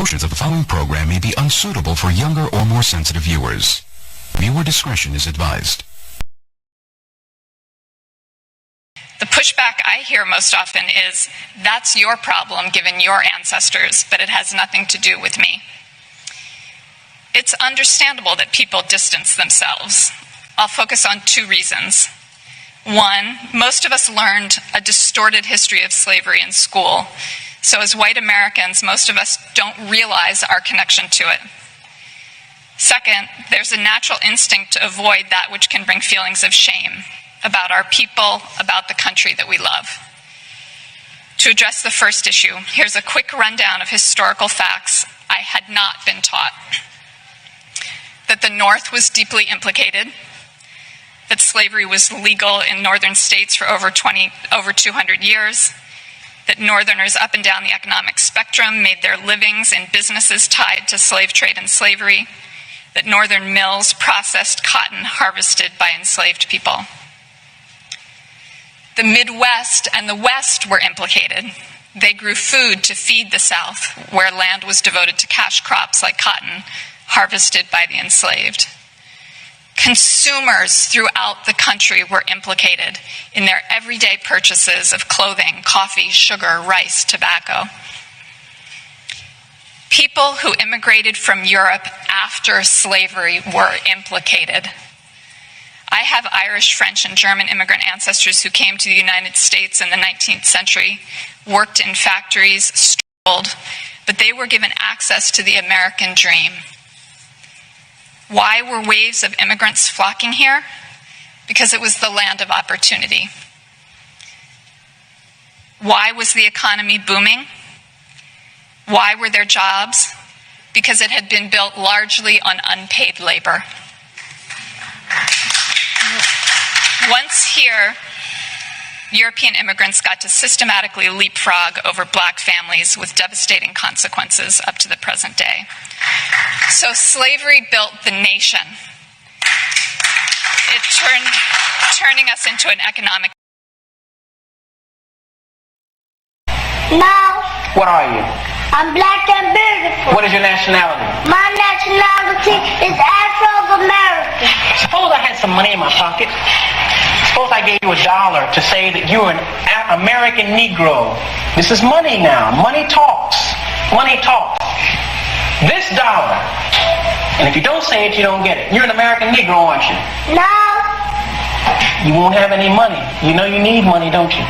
Portions of the following program may be unsuitable for younger or more sensitive viewers. Viewer discretion is advised. The pushback I hear most often is, that's your problem given your ancestors, but it has nothing to do with me. It's understandable that people distance themselves. I'll focus on two reasons. One, most of us learned a distorted history of slavery in school. So as white Americans, most of us don't realize our connection to it. Second, there's a natural instinct to avoid that which can bring feelings of shame about our people, about the country that we love. To address the first issue, here's a quick rundown of historical facts I had not been taught. That the North was deeply implicated, that slavery was legal in northern states for over 200 years, that Northerners up and down the economic spectrum made their livings in businesses tied to slave trade and slavery, that Northern mills processed cotton harvested by enslaved people. The Midwest and the West were implicated. They grew food to feed the South, where land was devoted to cash crops like cotton, harvested by the enslaved. Consumers throughout the country were implicated in their everyday purchases of clothing, coffee, sugar, rice, tobacco. People who immigrated from Europe after slavery were implicated. I have Irish, French, and German immigrant ancestors who came to the United States in the 19th century, worked in factories, struggled, but they were given access to the American dream. Why were waves of immigrants flocking here? Because it was the land of opportunity. Why was the economy booming? Why were there jobs? Because it had been built largely on unpaid labor. Once here, European immigrants got to systematically leapfrog over black families with devastating consequences up to the present day. So slavery built the nation. It turning us into an economic... No. What are you? I'm black and beautiful. What is your nationality? My nationality is Afro-American. Suppose I had some money in my pocket. Suppose I gave you $1 to say that you're an American Negro. This is money now. Money talks. Money talks. This dollar, and if you don't say it, you don't get it. You're an American Negro, aren't you? No. You won't have any money. You know you need money, don't you?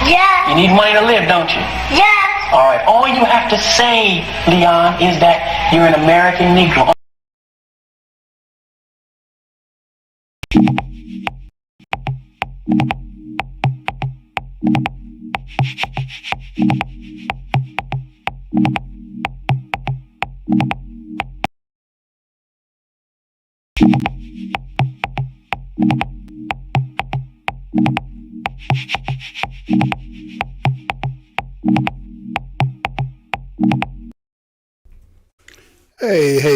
Yeah. You need money to live, don't you? Yeah. All right. All you have to say, Leon, is that you're an American Negro.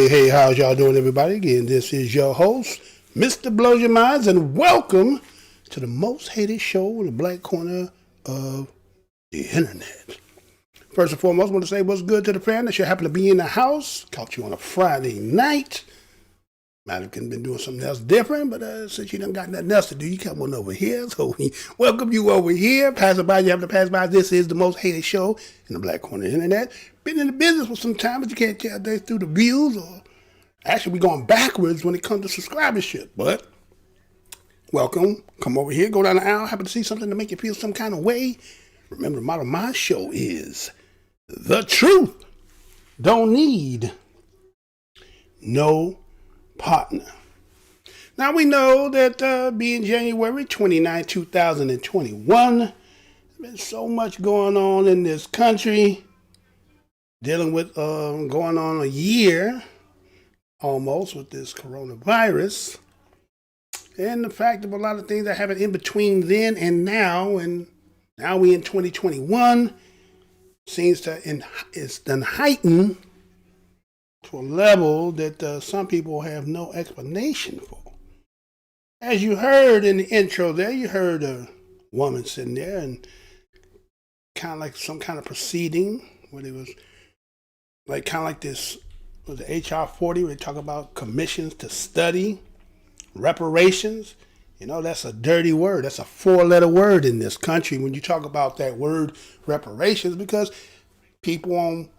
Hey, how's y'all doing, everybody? Again, this is your host, Mr. Blows Your Minds, and welcome to the most hated show in the black corner of the internet. First and foremost, I want to say what's good to the fan that you happen to be in the house. Caught you on a Friday night. Might have been doing something else different, but since you done got nothing else to do, you come on over here. So we welcome you over here. Pass it by, you have to pass by. This is the most hated show in the black corner of the internet. Been in the business for some time, but you can't tell they through the views, or actually we're going backwards when it comes to subscribership. But welcome, come over here, go down the aisle, happen to see something to make you feel some kind of way. Remember, the motto of my show is the truth don't need no partner. Now we know that being January 29, 2021, there's been so much going on in this country, dealing with going on a year almost with this coronavirus, and the fact of a lot of things that happened in between then and now we in 2021 seems to it's done heighten to a level that some people have no explanation for. As you heard in the intro there, you heard a woman sitting there and kind of like some kind of proceeding where they was like kind of like this, with the HR 40, where they talk about commissions to study, reparations. You know, that's a dirty word. That's a 4-letter word in this country when you talk about that word reparations, because people on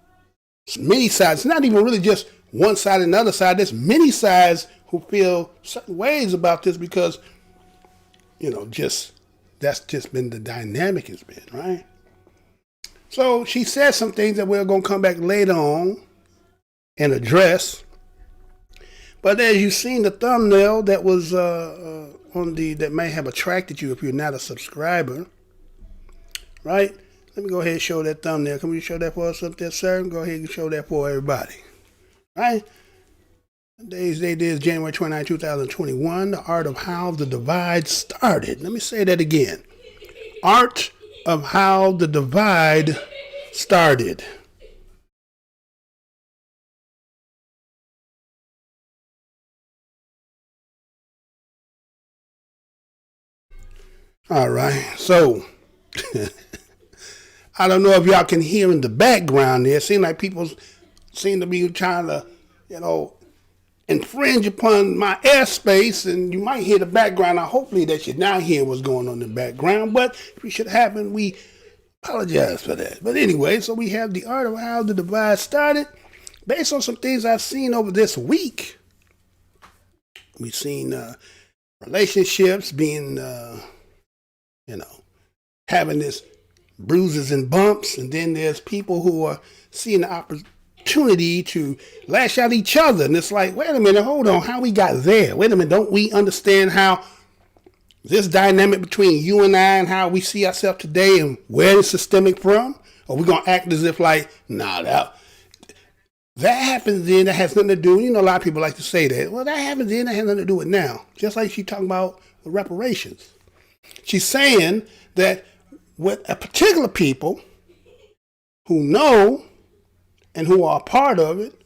many sides, it's not even really just one side and the other side, there's many sides who feel certain ways about this because, you know, that's just been the dynamic it's been, right? So she said some things that we're going to come back later on and address. But as you've seen the thumbnail that was that may have attracted you if you're not a subscriber, right? Let me go ahead and show that thumbnail. Can we show that for us up there, sir? Go ahead and show that for everybody, right? Today's date is January 29, 2021. The art of how the divide started. Let me say that again. Art of how the divide started. All right, so I don't know if y'all can hear in the background there. It seems like people seem to be trying to, you know, infringe upon my airspace, and you might hear the background. Hopefully that you're not hearing what's going on in the background, but if it should happen, we apologize for that. But anyway, so we have the art of how the divide started. Based on some things I've seen over this week, we've seen relationships being, having this bruises and bumps, and then there's people who are seeing the opportunity to lash out at each other, and it's like, wait a minute, hold on, how we got there? Wait a minute, don't we understand how this dynamic between you and I and how we see ourselves today and where it's systemic from? Or we gonna act as if like, nah, that happens then, that has nothing to do, a lot of people like to say that, well, that happens then, that has nothing to do with now. Just like she's talking about reparations. She's saying that with a particular people who know and who are a part of it,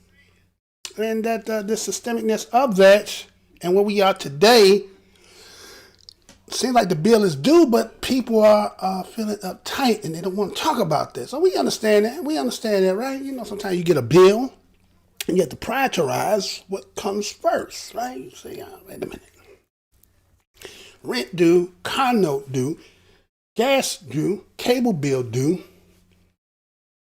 and that the systemicness of that and where we are today, seems like the bill is due, but people are feeling uptight and they don't want to talk about this. So we understand that. We understand that, right? Sometimes you get a bill and you have to prioritize what comes first, right? You say, wait a minute. Rent due, car note due, gas due, cable bill due,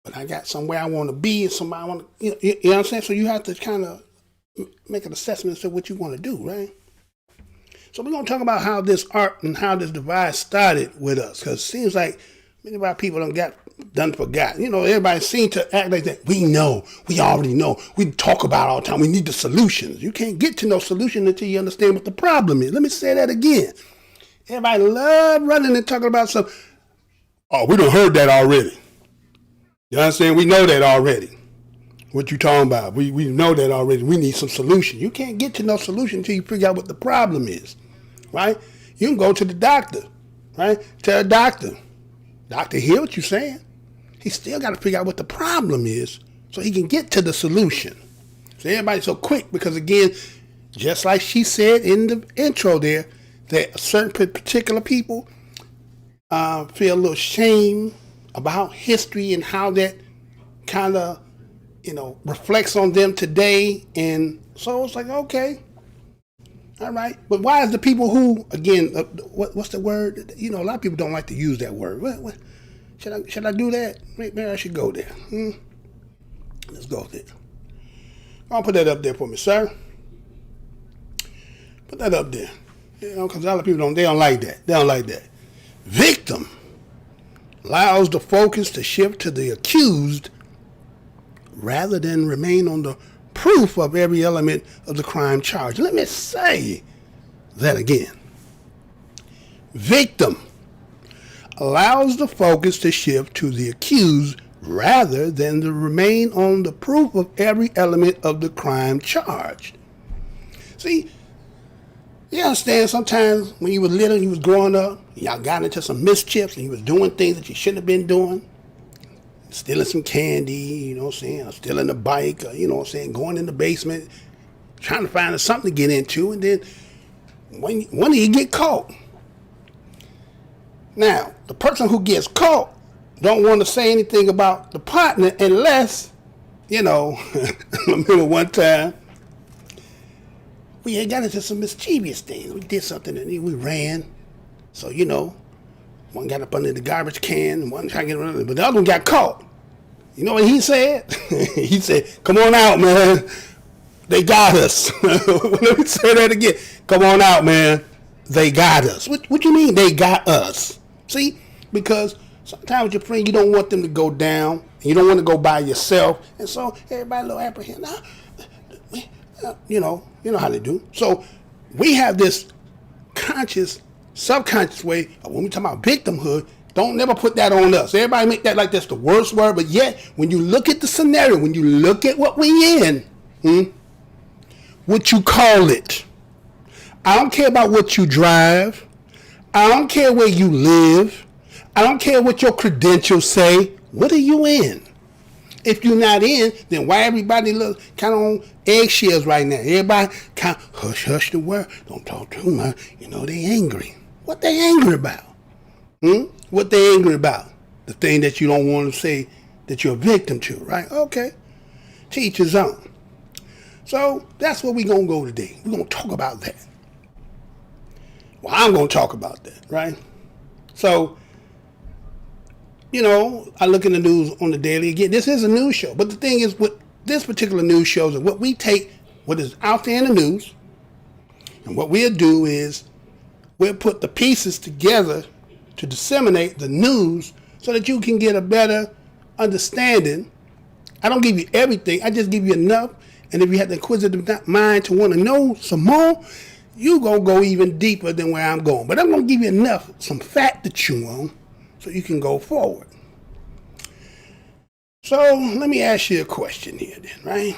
but I got somewhere I want to be and somebody I want to, you know what I'm saying? So you have to kind of make an assessment of what you want to do, right? So we're going to talk about how this art and how this divide started with us, because it seems like many of our people done forgot. Everybody seems to act like that. We know, we already know, we talk about it all the time. We need the solutions. You can't get to no solution until you understand what the problem is. Let me say that again. Everybody love running and talking about something. Oh, we done heard that already. You understand? We know that already. What you talking about? We know that already. We need some solution. You can't get to no solution until you figure out what the problem is, right? You can go to the doctor, right? Tell the doctor, hear what you're saying. He still got to figure out what the problem is so he can get to the solution. So everybody's so quick because, again, just like she said in the intro there, that certain particular people feel a little shame about history and how that kind of, reflects on them today. And so it's like, okay, all right. But why is the people who, again, what's the word? A lot of people don't like to use that word. What? Should I do that? Maybe I should go there. Let's go there. I'll put that up there for me, sir. Put that up there. Because a lot of people don't like that. They don't like that. Victim allows the focus to shift to the accused rather than remain on the proof of every element of the crime charge. Let me say that again. Victim allows the focus to shift to the accused rather than to remain on the proof of every element of the crime charged. See, you understand, sometimes when you were little, you was growing up, y'all got into some mischiefs and you was doing things that you shouldn't have been doing. Stealing some candy, or stealing a bike, going in the basement, trying to find something to get into, and then one of you get caught. Now, the person who gets caught don't want to say anything about the partner unless you know, I remember one time we had got into some mischievous things. We did something and we ran. So, you know, one got up under the garbage can and one tried to get around, but the other one got caught. You know what he said? He said, "Come on out, man. They got us." Let me say that again. "Come on out, man. They got us." What you mean they got us? See, because sometimes with your friend, you don't want them to go down. And you don't want to go by yourself. And so everybody a little apprehensive. You know how they do. So we have this conscious, subconscious way of when we talk about victimhood, don't never put that on us. Everybody make that like that's the worst word, but yet when you look at the scenario, when you look at what we in, what you call it. I don't care about what you drive. I don't care where you live. I don't care what your credentials say. What are you in? If you're not in, then why everybody look kind of on eggshells right now? Everybody kind of hush the word. Don't talk too much. You know they angry. What they angry about? What they angry about? The thing that you don't want to say that you're a victim to, right? Okay. To each his own. So that's what we're going to go today. We're going to talk about that. Well, I'm going to talk about that, right? So, you know, I look in the news on the daily. Again, this is a news show. But the thing is, with this particular news shows is what we take, what is out there in the news, and what we'll do is we'll put the pieces together to disseminate the news so that you can get a better understanding. I don't give you everything. I just give you enough. And if you have the inquisitive mind to want to know some more, you going to go even deeper than where I'm going. But I'm going to give you enough, some fat to chew on, so you can go forward. So let me ask you a question here then, right?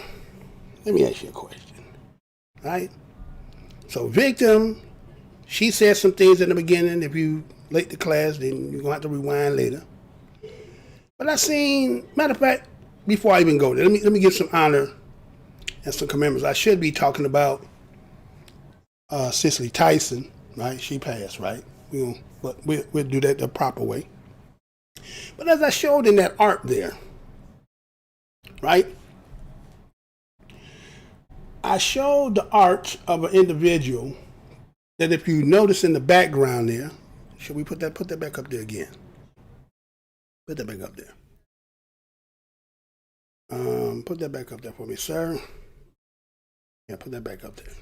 Let me ask you a question, right? So victim, she said some things in the beginning. If you late to class, then you're going to have to rewind later. But I seen, matter of fact, before I even go there, let me give some honor and some commemorations. I should be talking about Cicely Tyson, right? She passed, right? But we'll do that the proper way. But as I showed in that art there, right? I showed the art of an individual that if you notice in the background there, should we put that back up there again? Put that back up there. Put that back up there for me, sir. Yeah, put that back up there.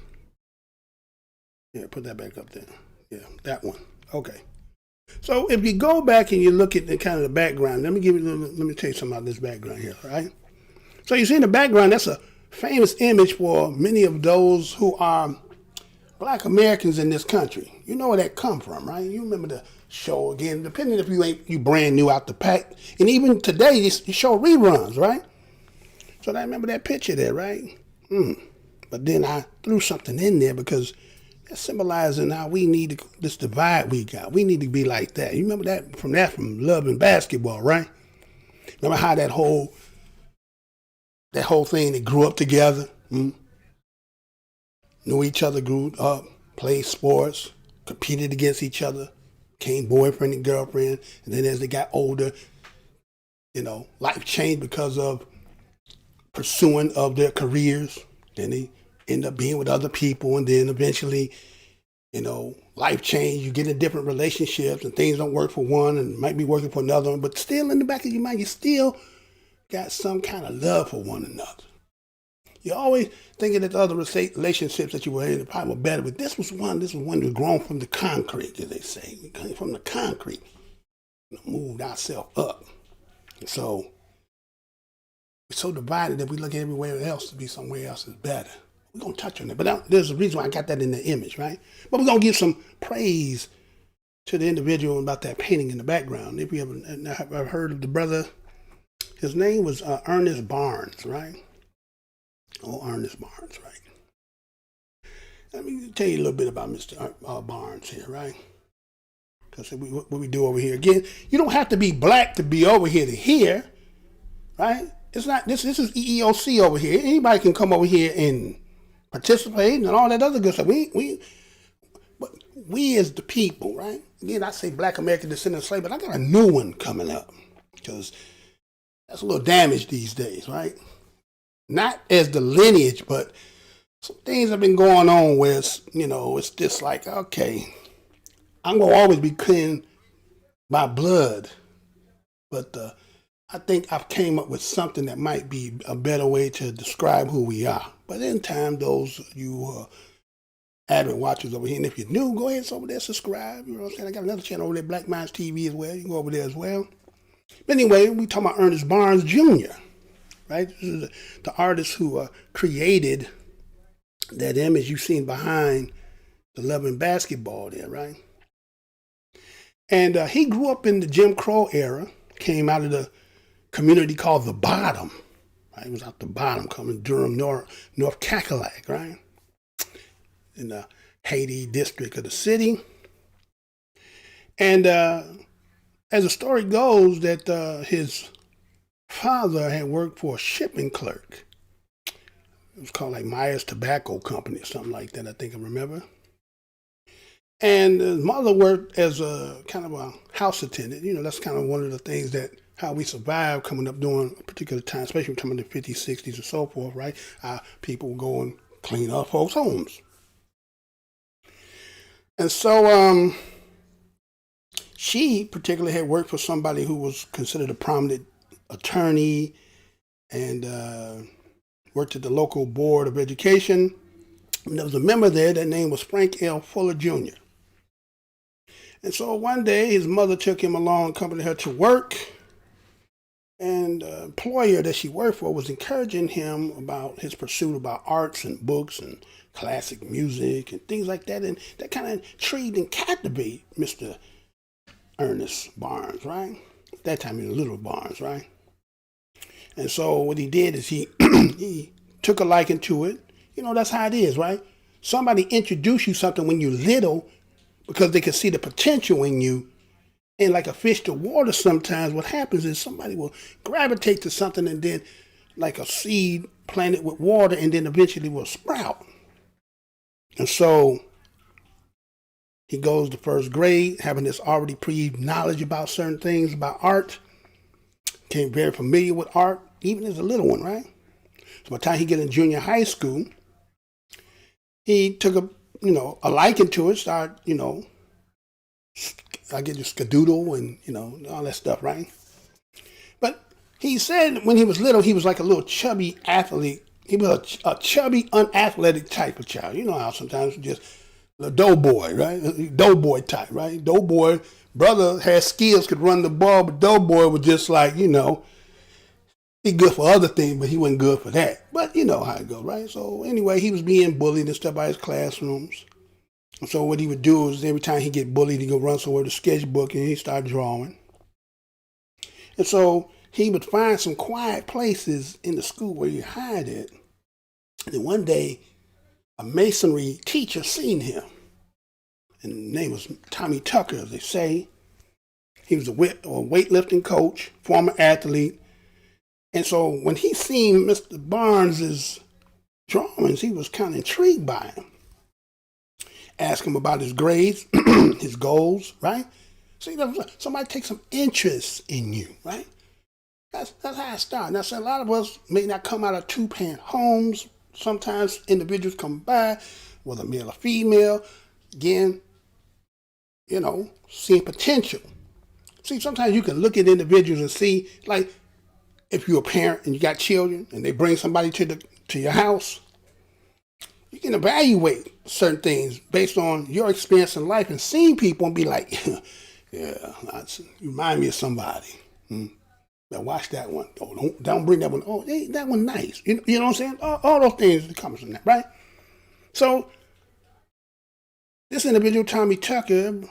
Yeah, put that back up there. Yeah, that one. Okay. So if you go back and you look at the kind of the background, let me tell you something about this background here, right? So you see in the background, that's a famous image for many of those who are Black Americans in this country. You know where that come from, right? You remember the show again, depending if you brand new out the pack. And even today, you show reruns, right? So I remember that picture there, right? But then I threw something in there because that's symbolizing how we need this divide we got. We need to be like that. You remember that from Love and Basketball, right? Remember how that whole thing, they grew up together, knew each other, grew up, played sports, competed against each other, became boyfriend and girlfriend, and then as they got older, you know, life changed because of pursuing of their careers. Then they end up being with other people, and then eventually, you know, life change. You get in different relationships, and things don't work for one, and might be working for another one. But still, in the back of your mind, you still got some kind of love for one another. You're always thinking that the other relationships that you were in probably were better, but this was one that was grown from the concrete, as they say. We came from the concrete, moved ourselves up, and so we're so divided that we look at everywhere else to be somewhere else is better. We're going to touch on that. But there's a reason why I got that in the image, right? But we're going to give some praise to the individual about that painting in the background. If you ever heard of the brother, his name was Ernest Barnes, right? Oh, Ernest Barnes, right? Let me tell you a little bit about Mr. Barnes here, right? Because what we do over here, again, you don't have to be black to be over here to hear, right? It's not, this is EEOC over here. Anybody can come over here and participate and all that other good stuff. But we as the people, right? Again, I say Black American descendant of slavery, but I got a new one coming up because that's a little damaged these days, right? not as the lineage, but some things have been going on where it's, it's just like, okay, I'm going to always be clean by blood. But I think I've came up with something that might be a better way to describe who we are. But in time, those you avid watchers over here, and if you're new, go ahead and over there, subscribe. You know what I'm saying? I got another channel over there, Black Minds TV as well. You can go over there as well. But anyway, we talking about Ernest Barnes Jr., right? This is the artist who created that image you've seen behind the Love and Basketball there, right? And he grew up in the Jim Crow era, came out of the community called the Bottom, right? He was out the Bottom, coming Durham, North Cackalack, right? In the Haiti district of the city. And as the story goes, that his father had worked for a shipping clerk. It was called like Myers Tobacco Company or something like that, I think I remember. And his mother worked as a kind of a house attendant. That's kind of one of the things that how we survive coming up during a particular time, especially coming to the 50s, 60s, and so forth, right? People go and clean up folks' homes. And so she particularly had worked for somebody who was considered a prominent attorney and worked at the local board of education. And there was a member there, that name was Frank L. Fuller Jr. And so one day his mother took him along, accompanied her to work. And the employer that she worked for was encouraging him about his pursuit about arts and books and classic music and things like that. And that kind of intrigued and captivated Mr. Ernest Barnes, right? At that time he was Little Barnes, right? And so what he did is he he took a liking to it. That's how it is, right? Somebody introduced you something when you're little because they can see the potential in you. And like a fish to water, sometimes what happens is somebody will gravitate to something and then like a seed planted with water and then eventually will sprout. And so he goes to first grade, having this already pre-knowledge about certain things, about art. Became very familiar with art, even as a little one, right? So by the time he get in junior high school, he took a liking to it, started, I get the skadoodle and, all that stuff, right? But he said when he was little, he was like a little chubby athlete. He was a chubby, unathletic type of child. You know how sometimes just a doughboy, right? Doughboy type, right? Doughboy, brother had skills, could run the ball, but doughboy was just like, he good for other things, but he wasn't good for that. But you know how it goes, right? So anyway, he was being bullied and stuff by his classrooms. And so what he would do is every time he get bullied, he'd go run somewhere with a sketchbook and he'd start drawing. And so he would find some quiet places in the school where he'd hide it. And then one day, a masonry teacher seen him. And his name was Tommy Tucker, as they say. He was a weightlifting coach, former athlete. And so when he seen Mr. Barnes's drawings, he was kind of intrigued by him. Asked him about his grades, his goals, right? See, somebody takes some interest in you, right? That's how it started. Now, so a lot of us may not come out of two-parent homes. Sometimes individuals come by, whether male or female, again, seeing potential. See, sometimes you can look at individuals and see, like, if you're a parent and you got children and they bring somebody to your house, you can evaluate certain things based on your experience in life and seeing people and be like, yeah, you remind me of somebody. Now watch that one. Oh, don't bring that one. Oh, hey, that one nice. You know what I'm saying? All those things that comes from that, right? So this individual, Tommy Tucker,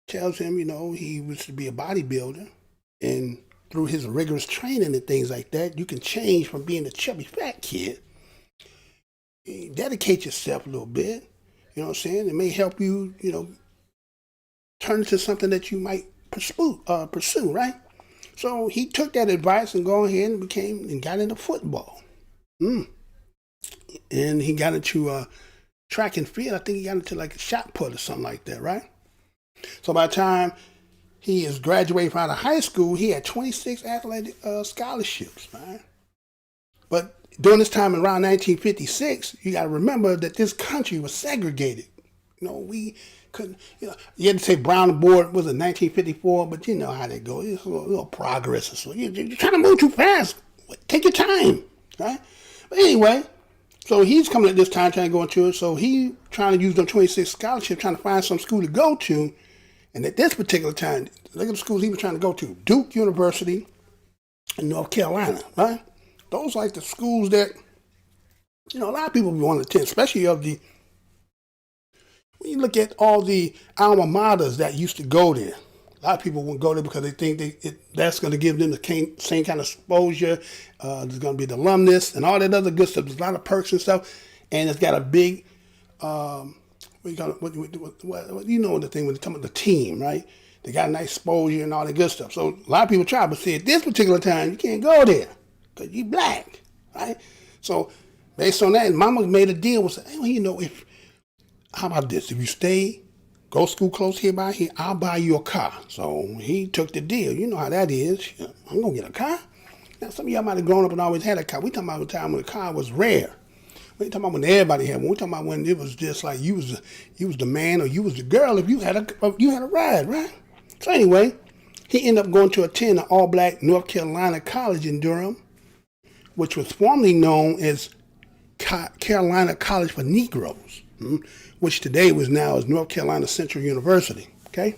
tells him, he was to be a bodybuilder, and through his rigorous training and things like that, you can change from being a chubby fat kid. You dedicate yourself a little bit, you know what I'm saying? It may help you, turn into something that you might pursue, right? So he took that advice and go ahead and got into football. And he got into track and field. I think he got into like a shot put or something like that, right? So by the time he is graduating from out of high school, he had 26 athletic scholarships, right? But during this time around 1956, you got to remember that this country was segregated. We couldn't, you had to say Brown Board was in 1954, but you know how they go. It's a little progress or so. You're trying to move too fast. Take your time, right? But anyway, so he's coming at this time trying to go into it. So he trying to use them 26 scholarships, trying to find some school to go to. And at this particular time, look at the schools he was trying to go to. Duke University in North Carolina, right? Those like the schools that, a lot of people want to attend, especially when you look at all the alma maters that used to go there. A lot of people won't go there because they think that's going to give them the same kind of exposure. There's going to be the alumnus and all that other good stuff. There's a lot of perks and stuff. And it's got a big, the thing when they talk about the team, right? They got a nice exposure and all that good stuff. So a lot of people try, but see, at this particular time, you can't go there because you're black, right? So based on that, Mama made a deal with, how about this? If you go school close here by here, I'll buy you a car. So he took the deal. You know how that is. I'm going to get a car. Now, some of y'all might have grown up and always had a car. We talking about a time when the car was rare. We ain't talking about when everybody had one. We talking about when it was just like you was the man or you was the girl if you had a ride, right? So anyway, he ended up going to attend an all-black North Carolina college in Durham, which was formerly known as Carolina College for Negroes, which today was now as North Carolina Central University, okay?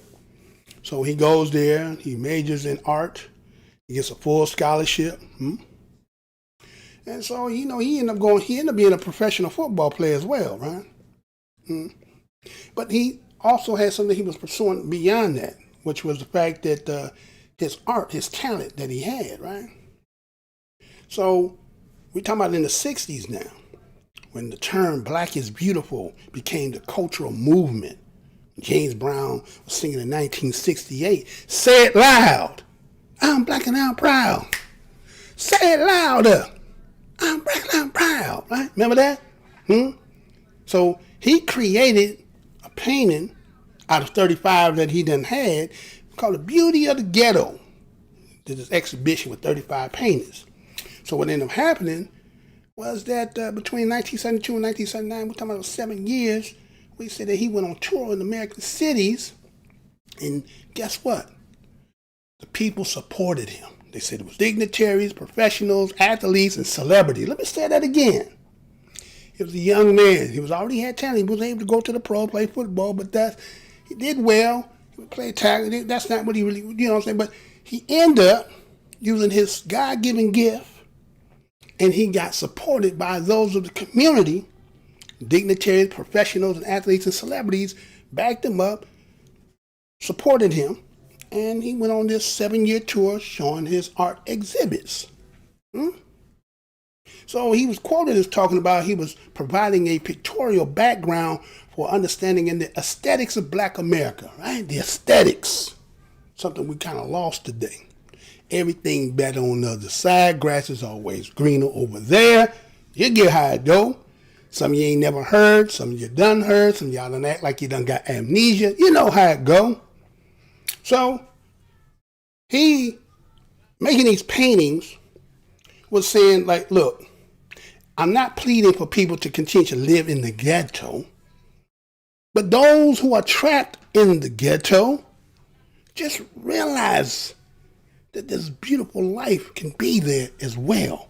So he goes there, he majors in art, he gets a full scholarship, and so, he ended up being a professional football player as well, right? But he also had something he was pursuing beyond that, which was the fact that his art, his talent that he had, right? So we're talking about in the 60s now, when the term Black is Beautiful became the cultural movement. James Brown was singing in 1968, say it loud, I'm black and I'm proud. Say it louder, I'm black and I'm proud, right? Remember that? So he created a painting out of 35 that he done had called The Beauty of the Ghetto. Did this exhibition with 35 paintings. So what ended up happening was that between 1972 and 1979, we're talking about 7 years, we said that he went on tour in American cities, and guess what? The people supported him. They said it was dignitaries, professionals, athletes, and celebrities. Let me say that again. He was a young man. He already had talent. He was able to go to the pro, play football, but he did well. He would play tackle. That's not what he really, you know what I'm saying? But he ended up using his God-given gift, and he got supported by those of the community, dignitaries, professionals, and athletes and celebrities backed him up, supported him, and he went on this 7-year tour showing his art exhibits. So he was quoted as talking about he was providing a pictorial background for understanding in the aesthetics of Black America, right? The aesthetics, something we kind of lost today. Everything better on the other side. Grass is always greener over there. You get how it go. Some of you ain't never heard. Some of you done heard. Some of y'all done act like you done got amnesia. You know how it go. So he, making these paintings, was saying like, look, I'm not pleading for people to continue to live in the ghetto, but those who are trapped in the ghetto, just realize that this beautiful life can be there as well.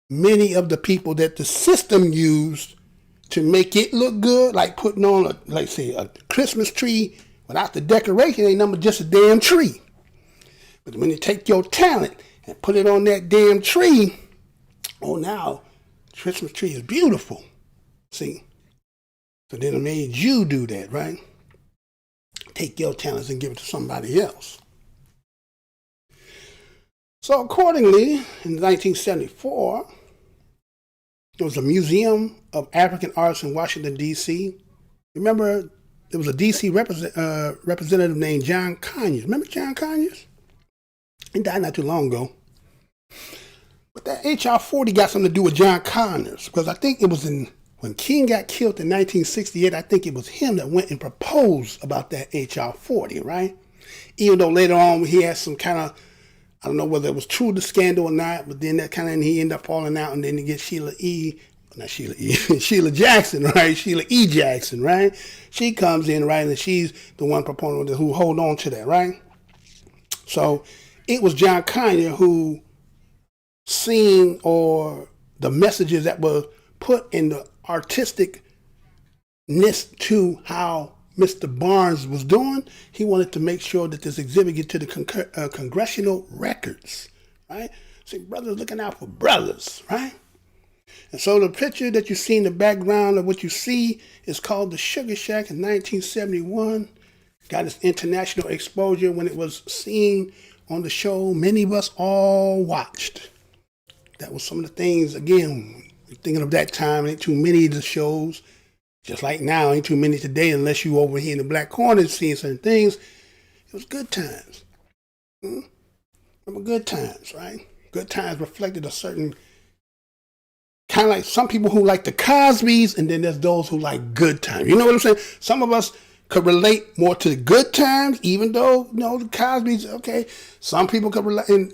Many of the people that the system used to make it look good, like putting on a Christmas tree without the decoration, ain't nothing but just a damn tree. But when you take your talent and put it on that damn tree, oh, now Christmas tree is beautiful. See? So then it made you do that, right? Take your talents and give it to somebody else. So accordingly, in 1974, there was a Museum of African Arts in Washington, D.C. Remember, there was a D.C. representative named John Conyers. Remember John Conyers? He died not too long ago. But that H.R. 40 got something to do with John Conyers, because I think it was when King got killed in 1968, I think it was him that went and proposed about that H.R. 40, right? Even though later on he had some kind of I don't know whether it was true the scandal or not, but then that kind of, he ended up falling out, and then he gets Sheila Jackson, right? Sheila E. Jackson, right? She comes in, right, and she's the one proponent who hold on to that, right? So it was John Conyers who seen, or the messages that were put in the artisticness to how Mr. Barnes was doing. He wanted to make sure that this exhibit get to the congressional records, right? See, brothers looking out for brothers, right? And so the picture that you see in the background of what you see is called the Sugar Shack in 1971. Got its international exposure when it was seen on the show many of us all watched. That was some of the things, again, thinking of that time, ain't too many of the shows. Just like now, ain't too many today unless you over here in the Black Corner seeing certain things. It was good times. Remember good times, right? Good times reflected a certain, kind of like some people who like the Cosbys, and then there's those who like good times. You know what I'm saying? Some of us could relate more to the good times, even though, the Cosbys, okay. Some people could relate, and,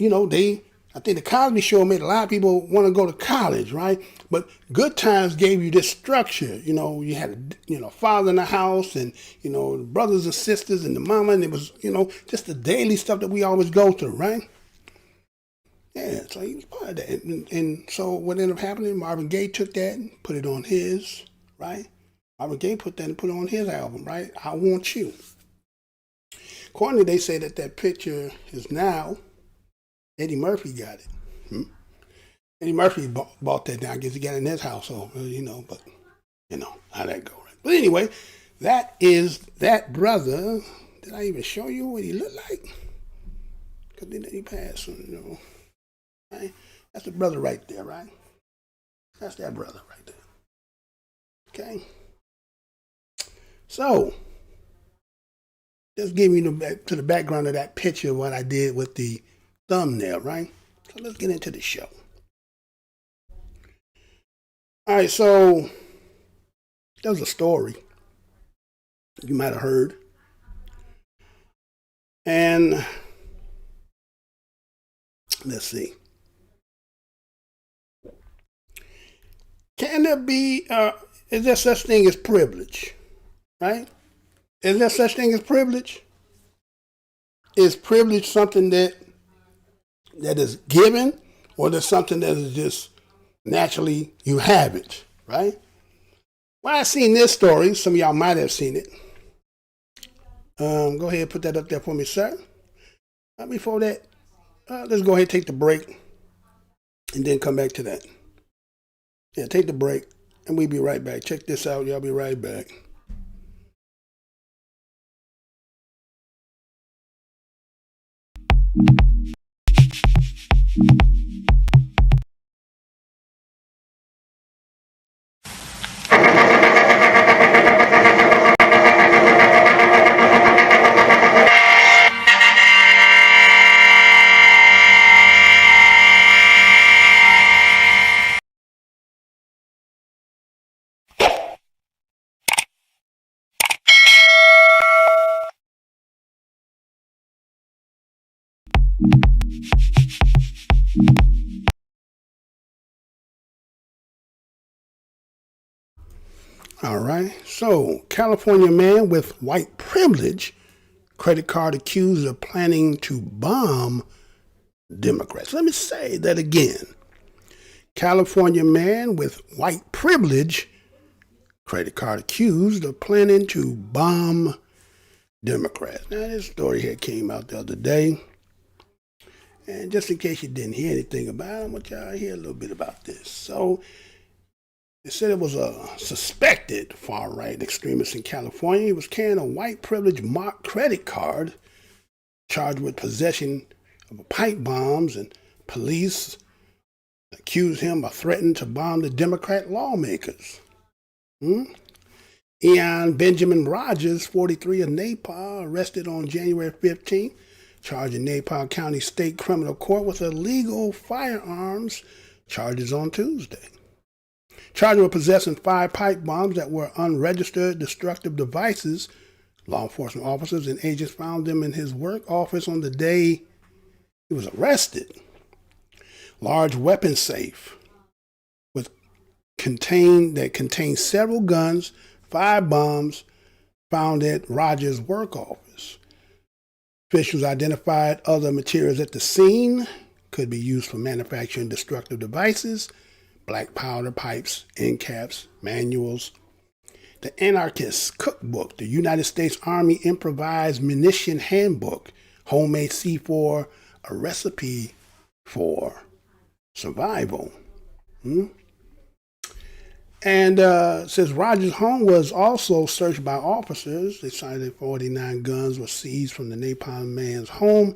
I think the Cosby Show made a lot of people want to go to college, right? But good times gave you this structure. You had a father in the house, and, the brothers and sisters and the mama, and it was, just the daily stuff that we always go through, right? Yeah, so he was part of that. And so what ended up happening, Marvin Gaye took that and put it on his, right? Marvin Gaye put that and put it on his album, right? I Want You. Accordingly, they say that picture is now, Eddie Murphy got it. Eddie Murphy bought that down. I guess he got it in his household, but how that go, right? But anyway, that is that brother. Did I even show you what he looked like? Because then he passed, right? That's the brother right there, right? That's that brother right there. Okay? So, just give you to the background of that picture what I did with the thumbnail, right? So let's get into the show. All right, so there was a story you might have heard. And let's see. Can there be, is there such thing as privilege? Right? Is there such thing as privilege? Is privilege something that is given, or there's something that is just naturally you have it, right? Well, I've seen this story. Some of y'all might have seen it. Go ahead and put that up there for me, sir. Before that, let's go ahead and take the break and then come back to that. Yeah, take the break and we'll be right back. Check this out. Y'all be right back. All right. So, California man with white privilege, credit card accused of planning to bomb Democrats. Let me say that again. California man with white privilege, credit card accused of planning to bomb Democrats. Now, this story here came out the other day. And just in case you didn't hear anything about it, I want y'all to hear a little bit about this. So, they said it was a suspected far-right extremist in California. He was carrying a white privilege marked credit card, charged with possession of pipe bombs, and police accused him of threatening to bomb the Democrat lawmakers. Eon Benjamin Rogers, 43 of Napaw, arrested on January 15th, charged in Napaw County State Criminal Court with illegal firearms charges on Tuesday. Charged with possessing 5 pipe bombs that were unregistered destructive devices, law enforcement officers and agents found them in his work office on the day He was arrested. Large weapon safe contained several guns, 5 bombs found at Rogers' work office. Officials identified other materials at the scene, could be used for manufacturing destructive devices, black powder pipes, end caps, manuals. The Anarchist Cookbook, the United States Army Improvised Munition Handbook, homemade C4, a recipe for survival. And since Rogers' home was also searched by officers, they cited 49 guns were seized from the Napalm man's home,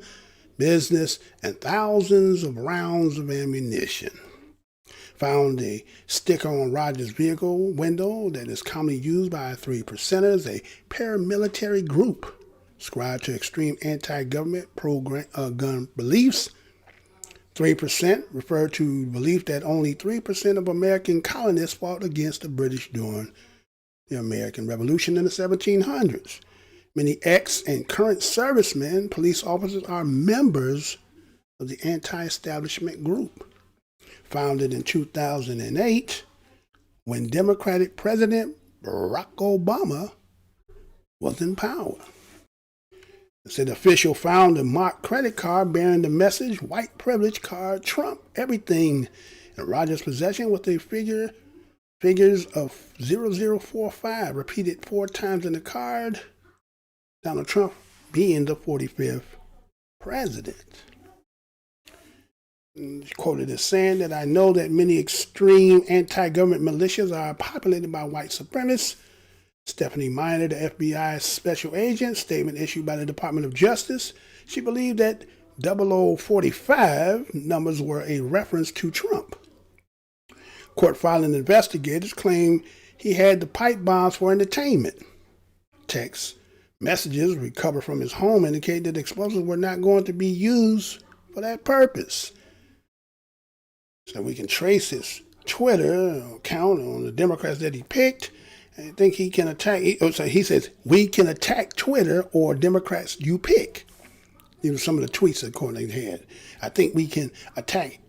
business, and thousands of rounds of ammunition. Found a sticker on Rogers' vehicle window that is commonly used by 3%ers, a paramilitary group ascribed to extreme anti-government pro-gun beliefs. 3% refer to the belief that only 3% of American colonists fought against the British during the American Revolution in the 1700s. Many ex and current servicemen, police officers, are members of the anti-establishment group. Founded in 2008, when Democratic President Barack Obama was in power. It said the official found a marked credit card bearing the message, "White privilege card, Trump, everything," in Rogers' possession with the figures of 0045 repeated 4 times in the card, Donald Trump being the 45th president. Quoted as saying that, "I know that many extreme anti-government militias are populated by white supremacists." Stephanie Miner, the FBI special agent, statement issued by the Department of Justice, she believed that 0045 numbers were a reference to Trump. Court filing investigators claimed he had the pipe bombs for entertainment. Text messages recovered from his home indicate that explosives were not going to be used for that purpose. So we can trace his Twitter account on the Democrats that he picked. I think he can attack. He says, "We can attack Twitter or Democrats you pick." These are some of the tweets that Courtney had. "I think we can attack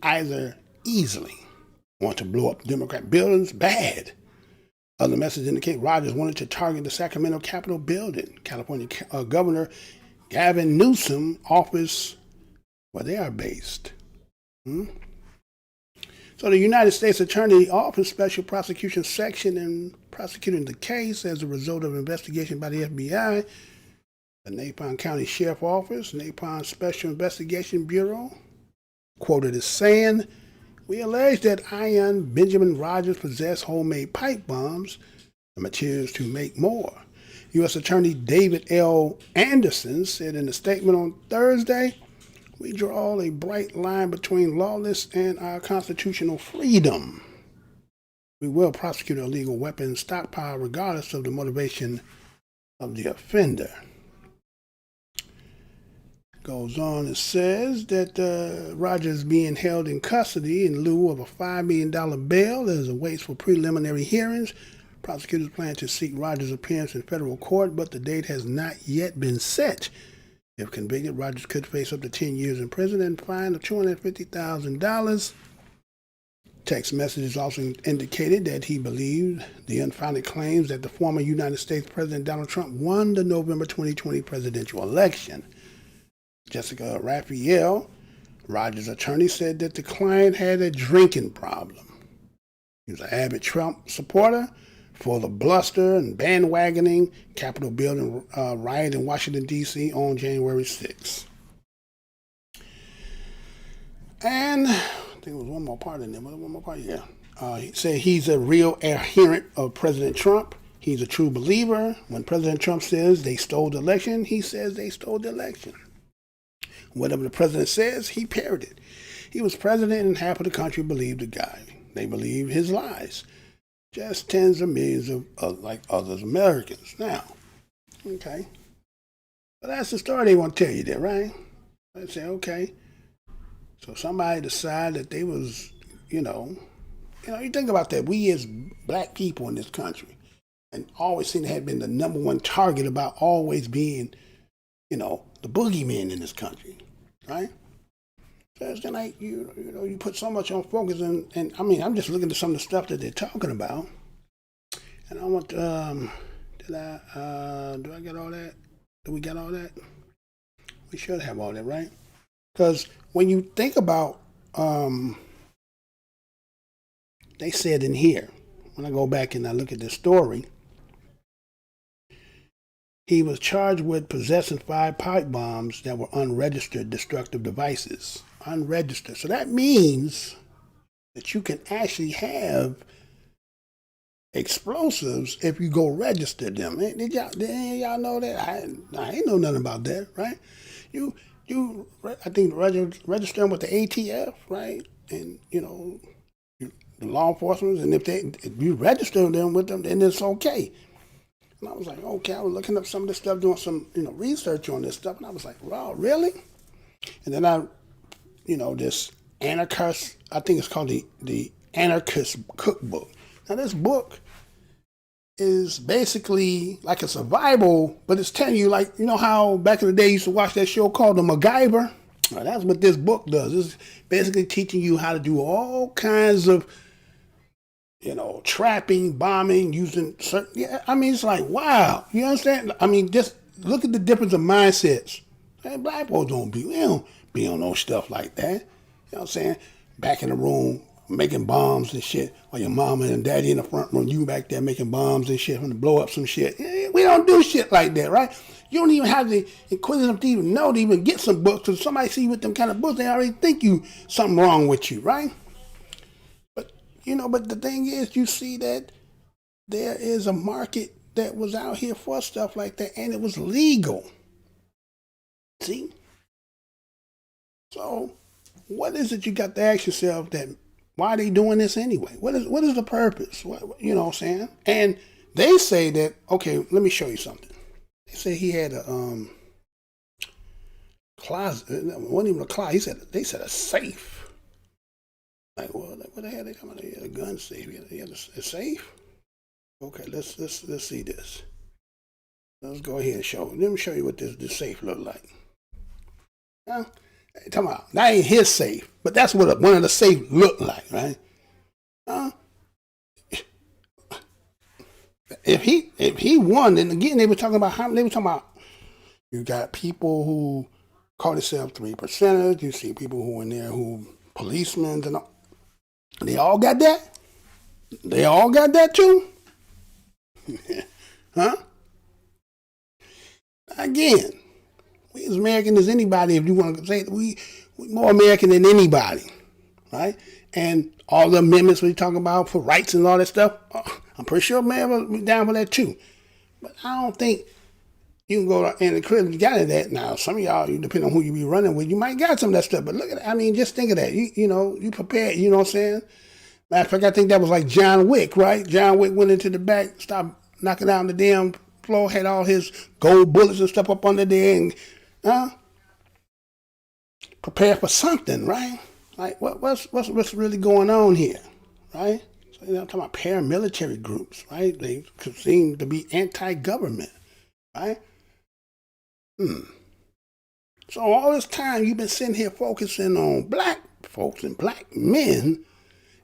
either easily. Want to blow up Democrat buildings? Bad." Other messages indicate Rogers wanted to target the Sacramento Capitol building, California Governor Gavin Newsom office, where they are based. So the United States Attorney Office Special Prosecution Section in prosecuting the case as a result of investigation by the FBI, the Napalm County Sheriff Office, Napalm Special Investigation Bureau, quoted as saying, "We allege that Ian Benjamin Rogers possessed homemade pipe bombs, the materials to make more." U.S. Attorney David L. Anderson said in a statement on Thursday, "We draw a bright line between lawless and our constitutional freedom. We will prosecute a illegal weapon stockpile regardless of the motivation of the offender." Goes on and says that Rogers being held in custody in lieu of a $5 million bail as awaits for preliminary hearings. Prosecutors plan to seek Rogers' appearance in federal court, but the date has not yet been set. If convicted, Rogers could face up to 10 years in prison and a fine of $250,000. Text messages also indicated that he believed the unfounded claims that the former United States President Donald Trump won the November 2020 presidential election. Jessica Raphael, Rogers' attorney, said that the client had a drinking problem. He was an avid Trump supporter, full of bluster and bandwagoning Capitol building riot in Washington, D.C. on January 6th. And I think there was one more part in there. One more part, yeah. He said he's a real adherent of President Trump. He's a true believer. When President Trump says they stole the election, he says they stole the election. Whatever the president says, he parroted. He was president and half of the country believed the guy. They believe his lies. Just tens of millions of like other Americans. Now, okay. But that's the story they want to tell you there, right? They say, okay. So somebody decided that they was, you think about that. We as black people in this country, and always seem to have been the number one target about always being, the boogeyman in this country. right? So it's kind of like, you put so much on focus, and I mean, I'm just looking at some of the stuff that they're talking about, and I want, do I get all that? Do we get all that? We should have all that, right? Because when you think about, they said in here, when I go back and I look at the story, he was charged with possessing 5 pipe bombs that were unregistered destructive devices. Unregistered. So that means that you can actually have explosives if you go register them. Did y'all know that? I ain't know nothing about that, right? You I think register them with the ATF, right? And the law enforcement, and if you register them with them, then it's okay. And I was like, okay, I was looking up some of this stuff, doing some research on this stuff, and I was like, wow, really? And then this anarchist, I think it's called the Anarchist Cookbook. Now this book is basically like a survival, but it's telling you, like, how back in the day you used to watch that show called The MacGyver? Well, that's what this book does. It's basically teaching you how to do all kinds of, trapping, bombing, using certain, it's like, wow, you understand? I mean, just look at the difference of mindsets. Hey, black folks don't be on no stuff like that. You know what I'm saying? Back in the room, making bombs and shit, while your mama and daddy in the front room, you back there making bombs and shit, to blow up some shit. We don't do shit like that, right? You don't even have the inquisitive to even know to even get some books, because somebody see you with them kind of books, they already think you something wrong with you, right? But the thing is, you see that there is a market that was out here for stuff like that, and it was legal. See? So, what is it you got to ask yourself, that why are they doing this anyway? What is the purpose? You know what I'm saying? And they say that, okay, let me show you something. They say he had a closet. It wasn't even a closet. They said a safe. Like, well, what the hell they coming? He had a gun safe. He had a safe. Okay, let's see this. Let's go ahead and show. Let me show you what this safe look like. Huh? Hey, talking about, that ain't his safe, but that's what one of the safe look like, right? If he won, then again they were talking about you got people who call themselves 3%ers. You see people who in there who policemen and all. They all got that? They all got that too? Huh? Again, we as American as anybody, if you want to say it, we more American than anybody, right? And all the amendments we talk about for rights and all that stuff, I'm pretty sure man will be down for that too. But I don't think you can go in the crib, you got that. Now, some of y'all, depending on who you be running with, you might got some of that stuff. But look at it. I mean, just think of that. You prepared, you know what I'm saying? Matter of fact, I think that was like John Wick, right? John Wick went into the back, stopped knocking down the damn floor, had all his gold bullets and stuff up under there, and prepare for something, right? Like, what's really going on here, right? So, I'm talking about paramilitary groups, right? They seem to be anti-government, right? So all this time you've been sitting here focusing on black folks and black men,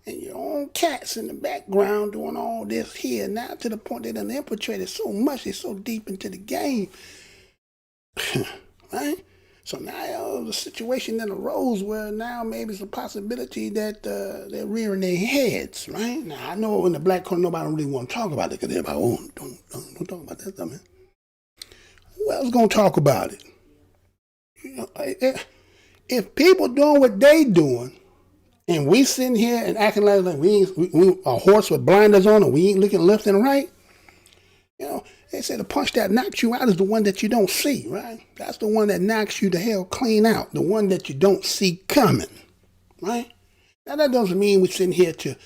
and your own cats in the background doing all this here, now to the point they done infiltrated so much, they're so deep into the game, right? So now the situation that arose where now maybe it's a possibility that they're rearing their heads, right? Now I know in the black corner nobody really want to talk about it, because they're like, don't talk about that stuff, man. Who else gonna talk about it? If people doing what they doing, and we sitting here and acting like we a horse with blinders on, and we ain't looking left and right, they say the punch that knocks you out is the one that you don't see, right? That's the one that knocks you the hell clean out, the one that you don't see coming, right? Now that doesn't mean we're sitting here to,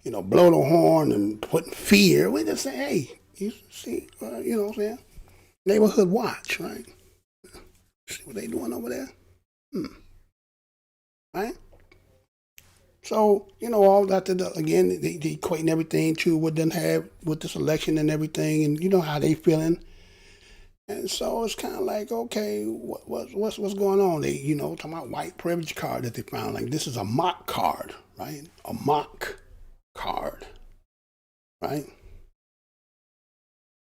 blow the horn and put fear. We just say, hey, you see, you know what I'm saying? Neighborhood watch, right? See what they doing over there? Right? So, all that, again, they equating everything to what done have with this election and everything, and you know how they feeling. And so it's kind of like, okay, what's going on? They, talking about white privilege card that they found. Like, this is a mock card, right? A mock card, right?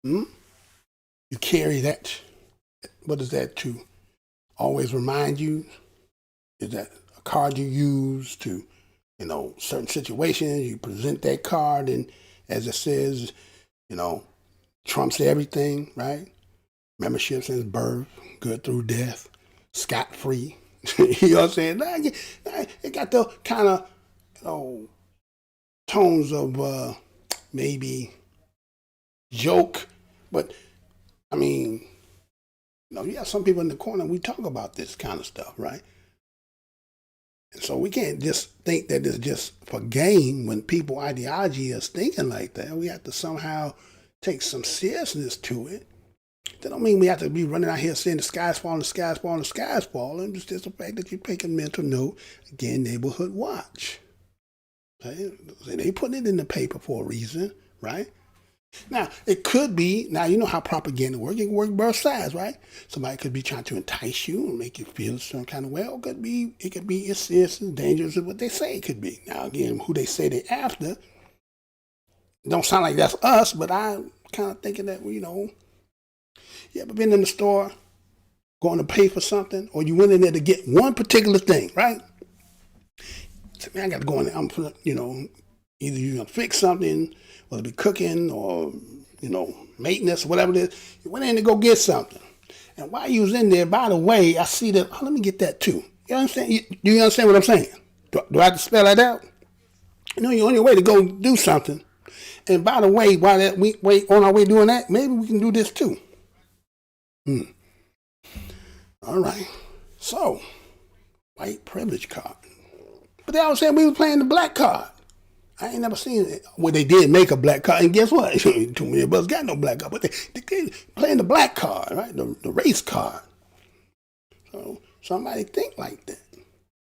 You carry that. What is that to always remind you? Is that a card you use to, certain situations? You present that card, and as it says, trumps everything, right? Membership since birth, good through death, scot-free. You know what I'm saying? It got the kind of, tones of maybe joke, but I mean, you have some people in the corner, we talk about this kind of stuff, right? And so we can't just think that it's just for game when people ideology is thinking like that. We have to somehow take some seriousness to it. That don't mean we have to be running out here saying the sky's falling, the sky's falling, the sky's falling. It's just the fact that you take a mental note. Again, neighborhood watch. Okay? They putting it in the paper for a reason, right? Now, it could be, you know how propaganda works. It can work both sides, right? Somebody could be trying to entice you and make you feel some kind of way. It could be as serious and dangerous as what they say it could be. Now, again, who they say they after, don't sound like that's us, but I'm kind of thinking that, you ever been in the store, going to pay for something, or you went in there to get one particular thing, right? So, man, I got to go in there. Either you're going to fix something, whether it be cooking or, maintenance, whatever it is. You went in to go get something. And while you was in there, by the way, I see that, let me get that too. You understand? Do you understand what I'm saying? Do I have to spell that out? You're on your way to go do something. And by the way, while we wait on our way doing that, maybe we can do this too. All right. So, white privilege card. But they always said we were playing the black card. I ain't never seen it. Well, they did make a black card, and guess what? Too many of us got no black card, but they playing the black card, right? The race card. So somebody think like that.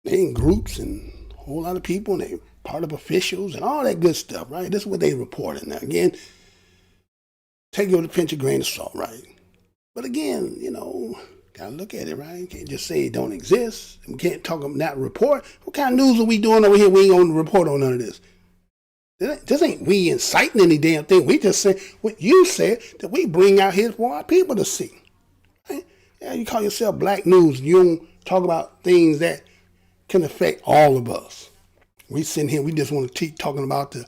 They in groups and a whole lot of people, and they part of officials and all that good stuff, right? This is what they reporting. Now, again, take it with a pinch of grain of salt, right? But again, gotta look at it, right? You can't just say it don't exist. We can't talk about that report. What kind of news are we doing over here? We ain't gonna report on none of this. This ain't we inciting any damn thing. We just say what you said that we bring out here for our people to see. Right? Yeah, you call yourself black news. You don't talk about things that can affect all of us. We sitting here, we just want to keep talking about the,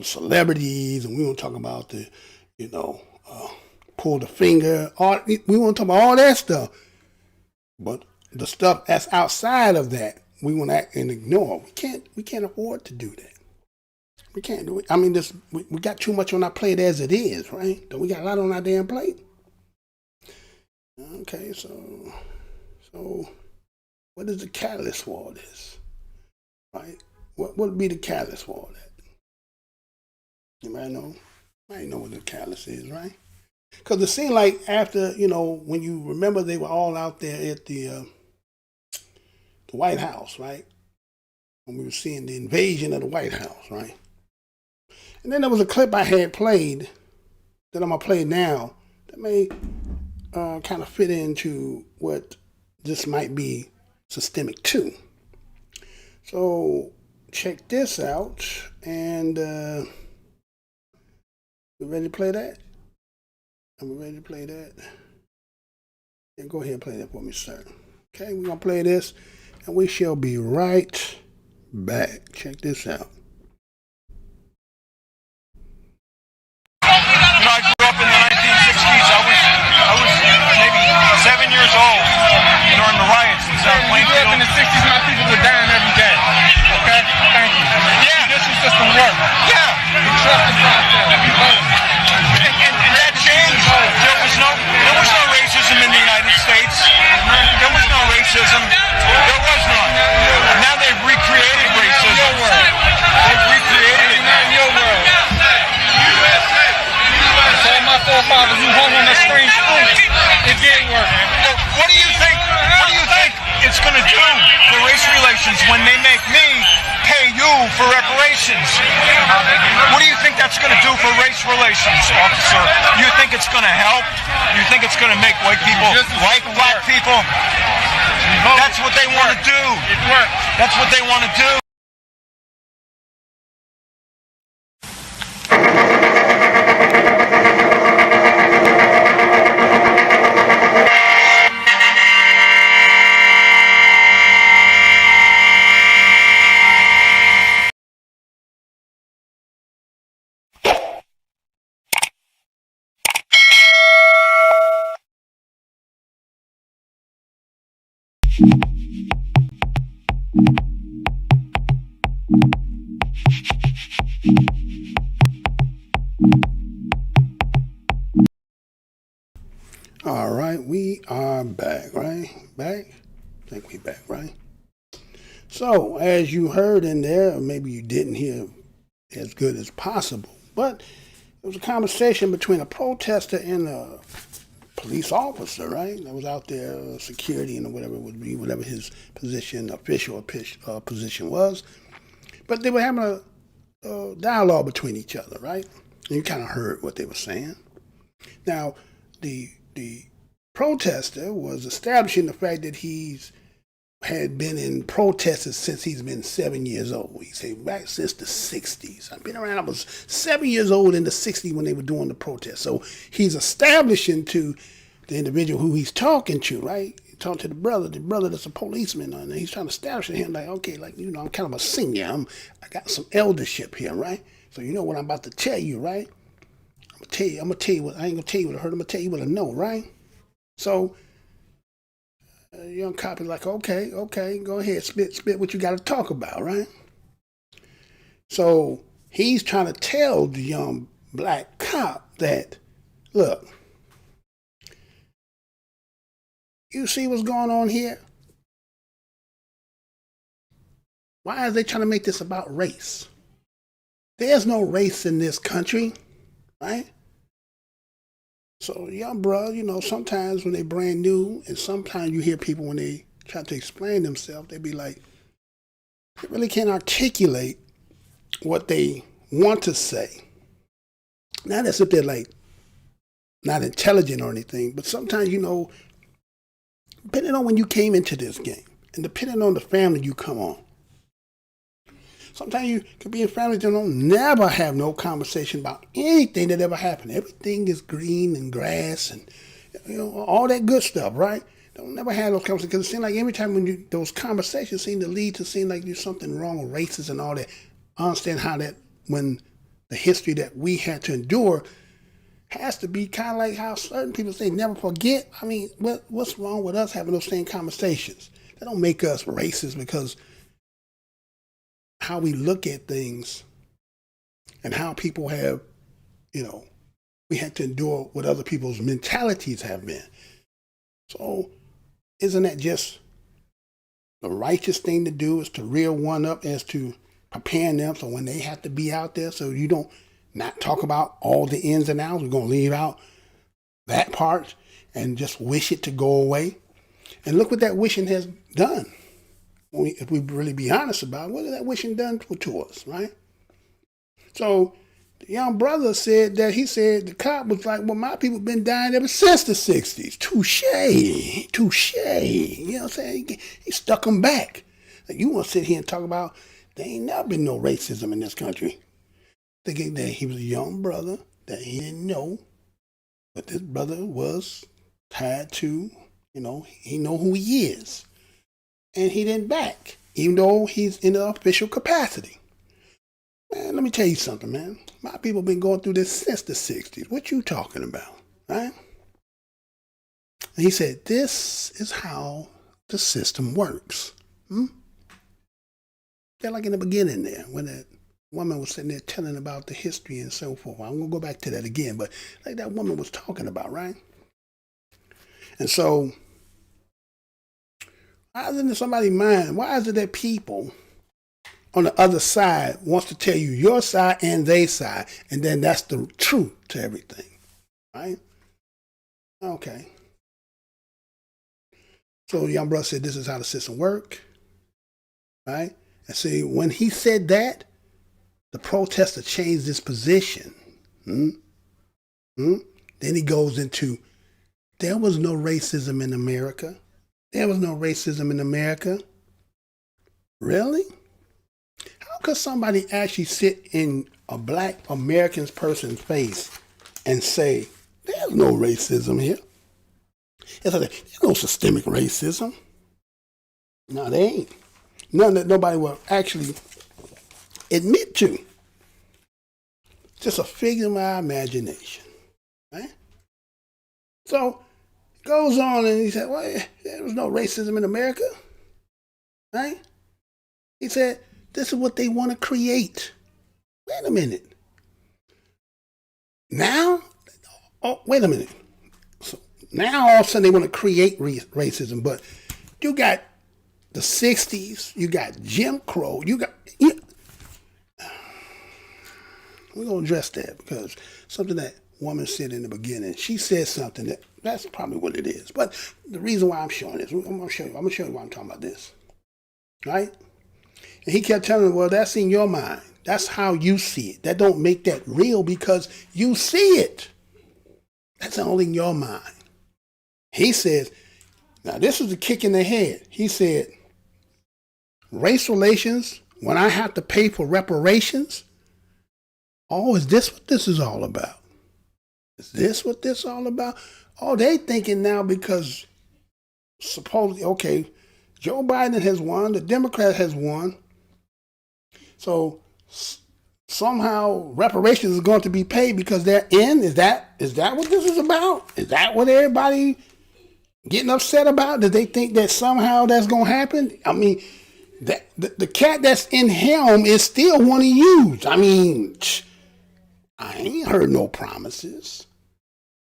celebrities, and we want to talk about the, pull the finger. We want to talk about all that stuff. But the stuff that's outside of that, we want to act and ignore. We can't afford to do that. We can't do it. I mean, we got too much on our plate as it is, right? We got a lot on our damn plate. Okay, so what is the catalyst for all this? Right? What would be the catalyst for all that? You might know. Might know what the catalyst is, right? Because it seemed like after, when you remember they were all out there at the White House, right? When we were seeing the invasion of the White House, right? And then there was a clip I had played that I'm going to play now that may kind of fit into what this might be systemic to. So check this out, and you ready to play that? I'm ready to play that. Yeah, go ahead and play that for me, sir. Okay, we're going to play this, and we shall be right back. Check this out. I grew up in the 1960s. I was maybe 7 years old during the riots in South Plainfield. You grew up in the 60s, my people were dying every day. Okay? Thank you. Yeah. The judicial system worked. Yeah. You trust the process. You vote. And that changed. There was no racism in the United States. There was no racism. There was none. Now they've recreated racism. They've recreated it. Not in your world. All my forefathers who hung on the strange fruit, it did work. What do you think it's going to do for race relations when they make me pay you for reparations? What do you think that's going to do for race relations, officer? You think it's it's going to help? You think it's going to make white people like black people? That's what they want to do. It works. That's what they want to do. All right, we are back, right? Back? I think we back, right? So, as you heard in there, or maybe you didn't hear as good as possible, but it was a conversation between a protester and a police officer, right? That was out there, security and whatever it would be, whatever his position, official position was. But they were having a dialogue between each other, right? And you kind of heard what they were saying. Now, the protester was establishing the fact that he's had been in protests since he's been 7 years old. He said back since the 60s. I've been around, I was 7 years old in the 60s when they were doing the protest. So he's establishing to the individual who he's talking to, right? He talked to the brother that's a policeman, and he's trying to establish to him, like, okay, like, you know, I'm kind of a senior. I got some eldership here, right? So you know what I'm about to tell you, right? I'm gonna tell you what, I ain't gonna tell you what I heard, I'm gonna tell you what I know, right? So young cop is like, okay, go ahead, spit what you got to talk about, right? So he's trying to tell the young black cop that, look, you see what's going on here? Why are they trying to make this about race? There's no race in this country, right? So, young bro, you know, sometimes when they brand new, and sometimes you hear people when they try to explain themselves, they be like, they really can't articulate what they want to say. Not as if they're like not intelligent or anything, but sometimes, you know, depending on when you came into this game, and depending on the family you come on, sometimes you could be in families that don't never have no conversation about anything that ever happened. Everything is green and grass and, you know, all that good stuff, right? Don't never have those conversations, because it seems like every time when those conversations seem to lead to seem like there's something wrong with races and all that. I understand how that, when the history that we had to endure has to be kind of like how certain people say never forget. I mean, what's wrong with us having those same conversations? That don't make us racist, because how we look at things and how people have, you know, we had to endure what other people's mentalities have been. So isn't that just the righteous thing to do, is to rear one up as to preparing them so when they have to be out there, so you don't not talk about all the ins and outs. We're going to leave out that part and just wish it to go away. And look what that wishing has done. If we really be honest about it, what has that wishing done to us, right? So the young brother said that, he said, the cop was like, well, my people been dying ever since the 60s. Touche. You know what I'm saying? He stuck them back. Like, you want to sit here and talk about, there ain't never been no racism in this country. Thinking that he was a young brother, that he didn't know, but this brother was tied to, you know, he know who he is. And he didn't back, even though he's in an official capacity. Man, let me tell you something, man. My people been going through this since the 60s. What you talking about, right? And he said, this is how the system works. They're like in the beginning there, when that woman was sitting there telling about the history and so forth. I'm going to go back to that again, but like that woman was talking about, right? And so, why is it in somebody's mind? Why is it that people on the other side wants to tell you your side and their side, and then that's the truth to everything, right? Okay. So the young brother said, this is how the system works, right? And see, when he said that, the protester changed his position. Then he goes into, there was no racism in America. There was no racism in America. Really? How could somebody actually sit in a black American person's face and say, there's no racism here? It's like, there's no systemic racism. No, they ain't. None that nobody will actually admit to. Just a figure of my imagination. Right? So, it goes on and he said, well, there was no racism in America. Right? He said, this is what they want to create. Wait a minute. Now, wait a minute. So now all of a sudden they want to create racism, but you got the 60s, you got Jim Crow, we're going to address that because something that woman said in the beginning, she said something that's probably what it is. But the reason why I'm showing this, I'm going to show you why I'm talking about this. Right? And he kept telling me, well, that's in your mind. That's how you see it. That don't make that real because you see it. That's only in your mind. He says, now this is the kick in the head. He said, race relations, when I have to pay for reparations, oh, is this what this is all about? Is this what this is all about? Oh, they thinking now because supposedly, okay, Joe Biden has won, the Democrat has won, so somehow reparations is going to be paid because they're in. Is that what this is about? Is that what everybody getting upset about? Do they think that somehow that's going to happen? I mean, the cat that's in helm is still one of you. I mean, I ain't heard no promises.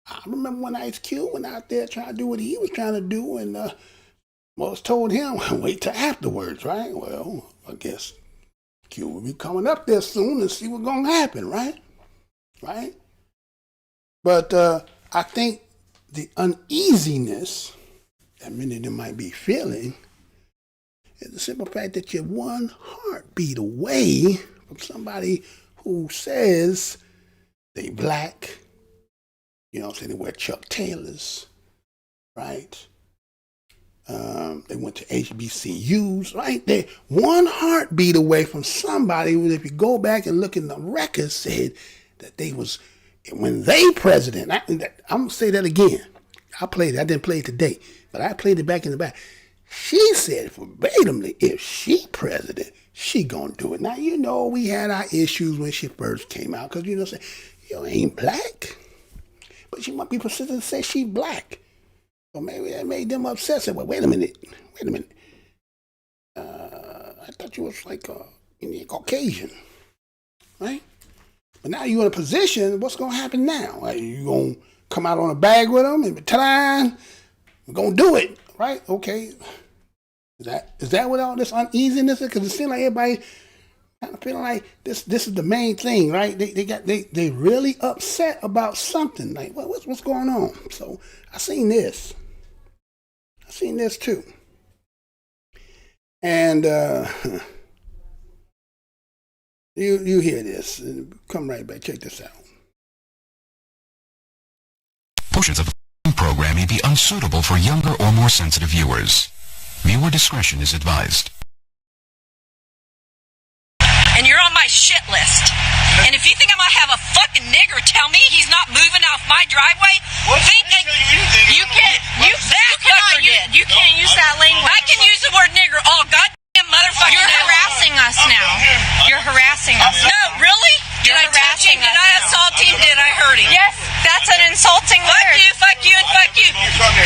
I remember when Ice Cube went out there trying to do what he was trying to do, and most told him, wait till afterwards, right? Well, I guess Q will be coming up there soon and see what's going to happen, right? Right? But I think the uneasiness that many of them might be feeling is the simple fact that you're one heartbeat away from somebody who says they black, you know what I'm saying, they wear Chuck Taylors, right? They went to HBCUs, right? They're one heartbeat away from somebody who, if you go back and look in the records, said that they was, when they president, I'm going to say that again. I played it. I didn't play it today, but I played it back in the back. She said verbatimly, if she president, she going to do it. Now, you know, we had our issues when she first came out because, you know, say, you ain't black. But she might be persistent to say she black. So maybe that made them upset. Said, well, wait a minute. I thought you was like Indian Caucasian, right? But now you're in a position, what's going to happen now? Are you going to come out on a bag with them and ta-da, we're going to do it, right? Okay. Is that what all this uneasiness is? Because it seems like everybody kind of feeling like this is the main thing, right? They really upset about something. Like, what's going on? So I seen this too. And you hear this. Come right back. Check this out. Portions of the program may be unsuitable for younger or more sensitive viewers. Viewer discretion is advised. And you're on my shit list. And if you think I'm gonna have a fucking nigger tell me he's not moving off my driveway, think that you can't use that language. I can use the word nigger all goddamn motherfucking You're harassing us now. You're harassing us. No, really? Did I touch him? Did I assault him? Did I hurt him? Yes, that's an insulting word. Fuck you, and fuck you.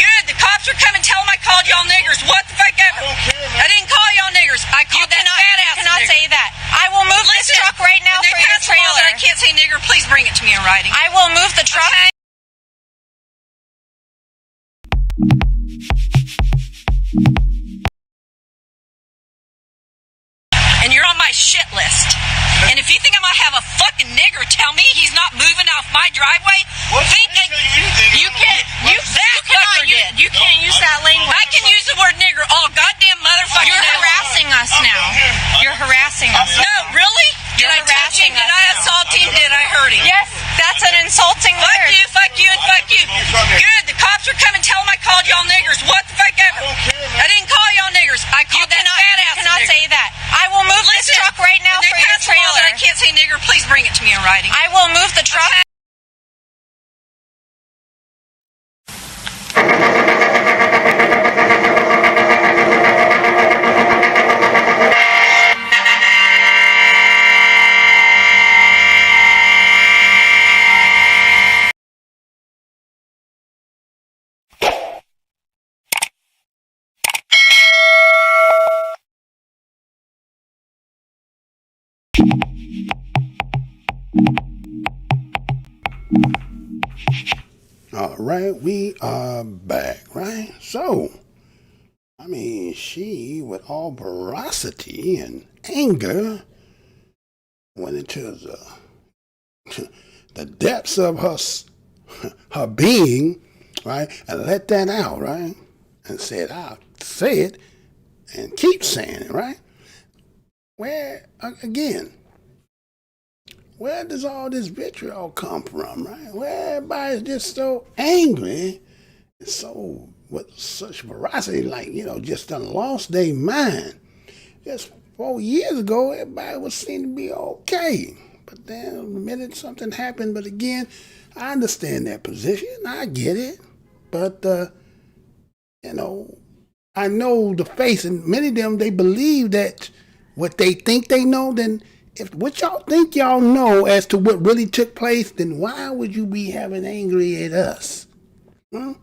Good, the cops are coming, tell them I called y'all niggers. What the fuck ever? I didn't call y'all niggers. I called that fat ass. You cannot say that. I will move this truck right now for your trailer. I can't say nigger. Please bring it to me in writing. I will move the truck. Okay. And you're on my shit list. And if you think I'm gonna have a fucking nigger tell me he's not moving off my driveway, think that you can't use that language. I can use the word nigger all goddamn motherfucking You're harassing us now. You're harassing us. No, really? Did I touch him? Did I assault him? Did I hurt him? Yes, that's an insulting word. Fuck you, and fuck you. All right, we are back, right? So, I mean, she, with all ferocity and anger, went into the depths of her being, right? And let that out, right? And said, I'll say it and keep saying it, right? Where, again, where does all this vitriol come from, right? Where everybody's just so angry and so with such ferocity, like, just done lost their mind. Just 4 years ago, everybody was seen to be okay. But then the minute something happened, but again, I understand that position. I get it. But, I know the face, and many of them, they believe that what they think they know, then if what y'all think y'all know as to what really took place, then why would you be having angry at us? See,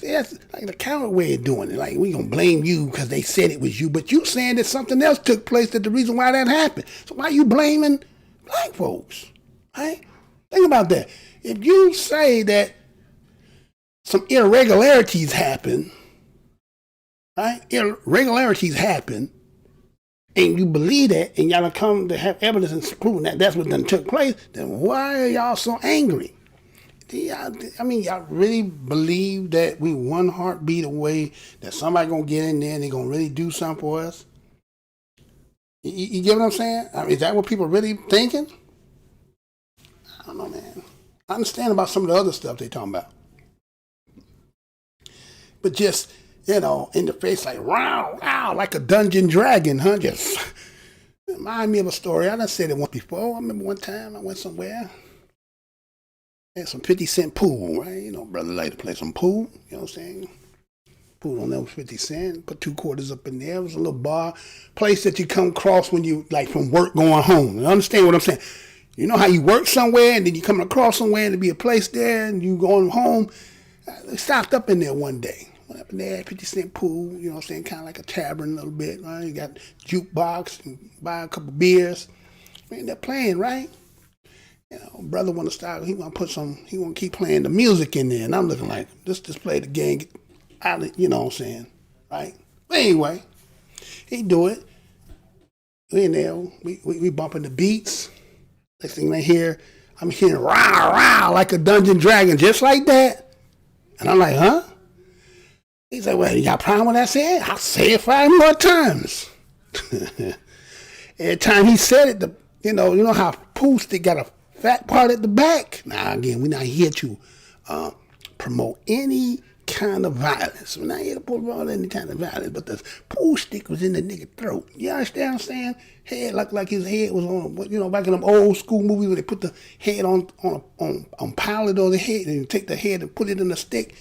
that's like the coward way of doing it. Like, we gonna blame you because they said it was you, but you saying that something else took place, that the reason why that happened. So why you blaming black folks, right? Think about that. If you say that some irregularities happen, right? Irregularities happen, and you believe that, and y'all come to have evidence and proving that that's what done took place, then why are y'all so angry? Y'all really believe that we one heartbeat away, that somebody gonna get in there and they gonna really do something for us? You get what I'm saying? Is that what people really thinking? I don't know, man. I understand about some of the other stuff they talking about. But just, in the face, like, wow, like a dungeon dragon, huh? Just remind me of a story. I done said it once before. I remember one time I went somewhere. Had some 50-cent pool, right? Brother like to play some pool, you know what I'm saying? Pool on there was 50 cents. Put 2 quarters up in there. It was a little bar. Place that you come across when you, like, from work going home. You understand what I'm saying? You know how you work somewhere and then you come across somewhere and there be a place there and you going home? They stopped up in there one day. Went up in there, 50-cent pool, you know what I'm saying? Kind of like a tavern a little bit, right? You got jukebox, and buy a couple beers. Man, they're playing, right? Brother want to start, he want to keep playing the music in there. And I'm looking like, just play the game, out of, you know what I'm saying, right? But anyway, he do it. We in there, we bumping the beats. Next thing I'm hearing rah, rah, like a dungeon dragon, just like that. And I'm like, huh? He said, well, you got a problem with that saying? I'll say it 5 more times. Every time he said it, you know how pool stick got a fat part at the back? Now, again, we're not here to promote any kind of violence. We're not here to promote any kind of violence, but the pool stick was in the nigga's throat. You understand what I'm saying? Head looked like his head was on, back in them old school movies where they put the head on pallet or the head, and you take the head and put it in the stick.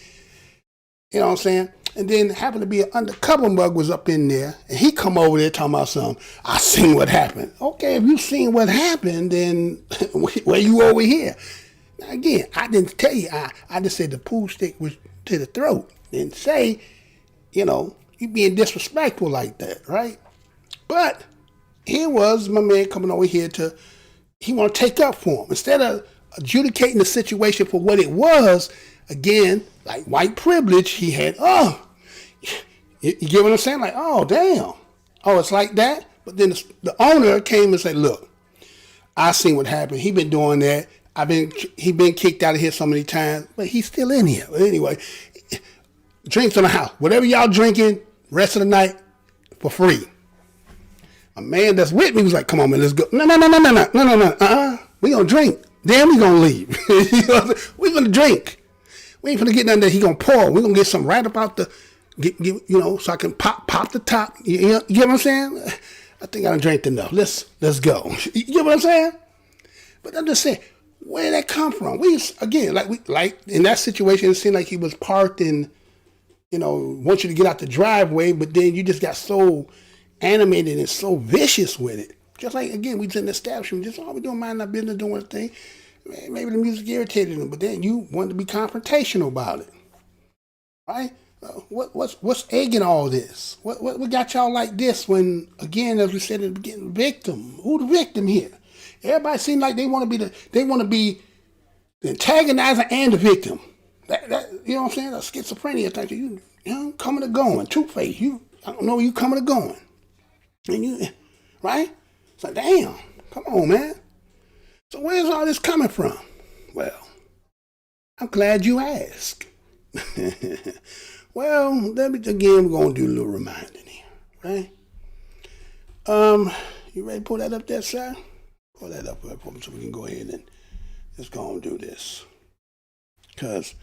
You know what I'm saying? And then happened to be an undercover mug was up in there, and he come over there talking about something. I seen what happened. Okay, if you seen what happened, then where you over here? Now again, I didn't tell you. I just said the pool stick was to the throat. Didn't say, you being disrespectful like that, right? But here was my man coming over here he want to take up for him. Instead of adjudicating the situation for what it was, again, like white privilege, he had, you get what I'm saying? Like, oh, damn. Oh, it's like that? But then the owner came and said, look, I seen what happened. He been doing that. He been kicked out of here so many times, but he's still in here. But anyway, drinks in the house. Whatever y'all drinking, rest of the night, for free. A man that's with me was like, come on, man, let's go. No. We gonna drink. Then we gonna leave. We gonna drink. We ain't gonna get nothing that he gonna pour. We gonna get something right about so I can pop the top. You get what I'm saying? I think I done drank enough. Let's go. You get what I'm saying? But I'm just saying, where did that come from? Like in that situation, it seemed like he was parked and, want you to get out the driveway, but then you just got so animated and so vicious with it. Just like, again, we was in the establishment, just all we doing, mind our business, doing the thing. Maybe the music irritated him, but then you wanted to be confrontational about it, right? What's egging all this? What got y'all like this when, again, as we said at the beginning, victim? Who the victim here? Everybody seems like they want to be the antagonizer and the victim. That you know what I'm saying? A schizophrenia thing. You know, coming or going, Two-Face. I don't know, you coming or going, and you, right? It's like, damn, come on, man. So where's all this coming from? Well, I'm glad you asked. Well, we're going to do a little reminding here, right? You ready to pull that up there, sir? Pull that up for me so we can go ahead and just go and do this. Because,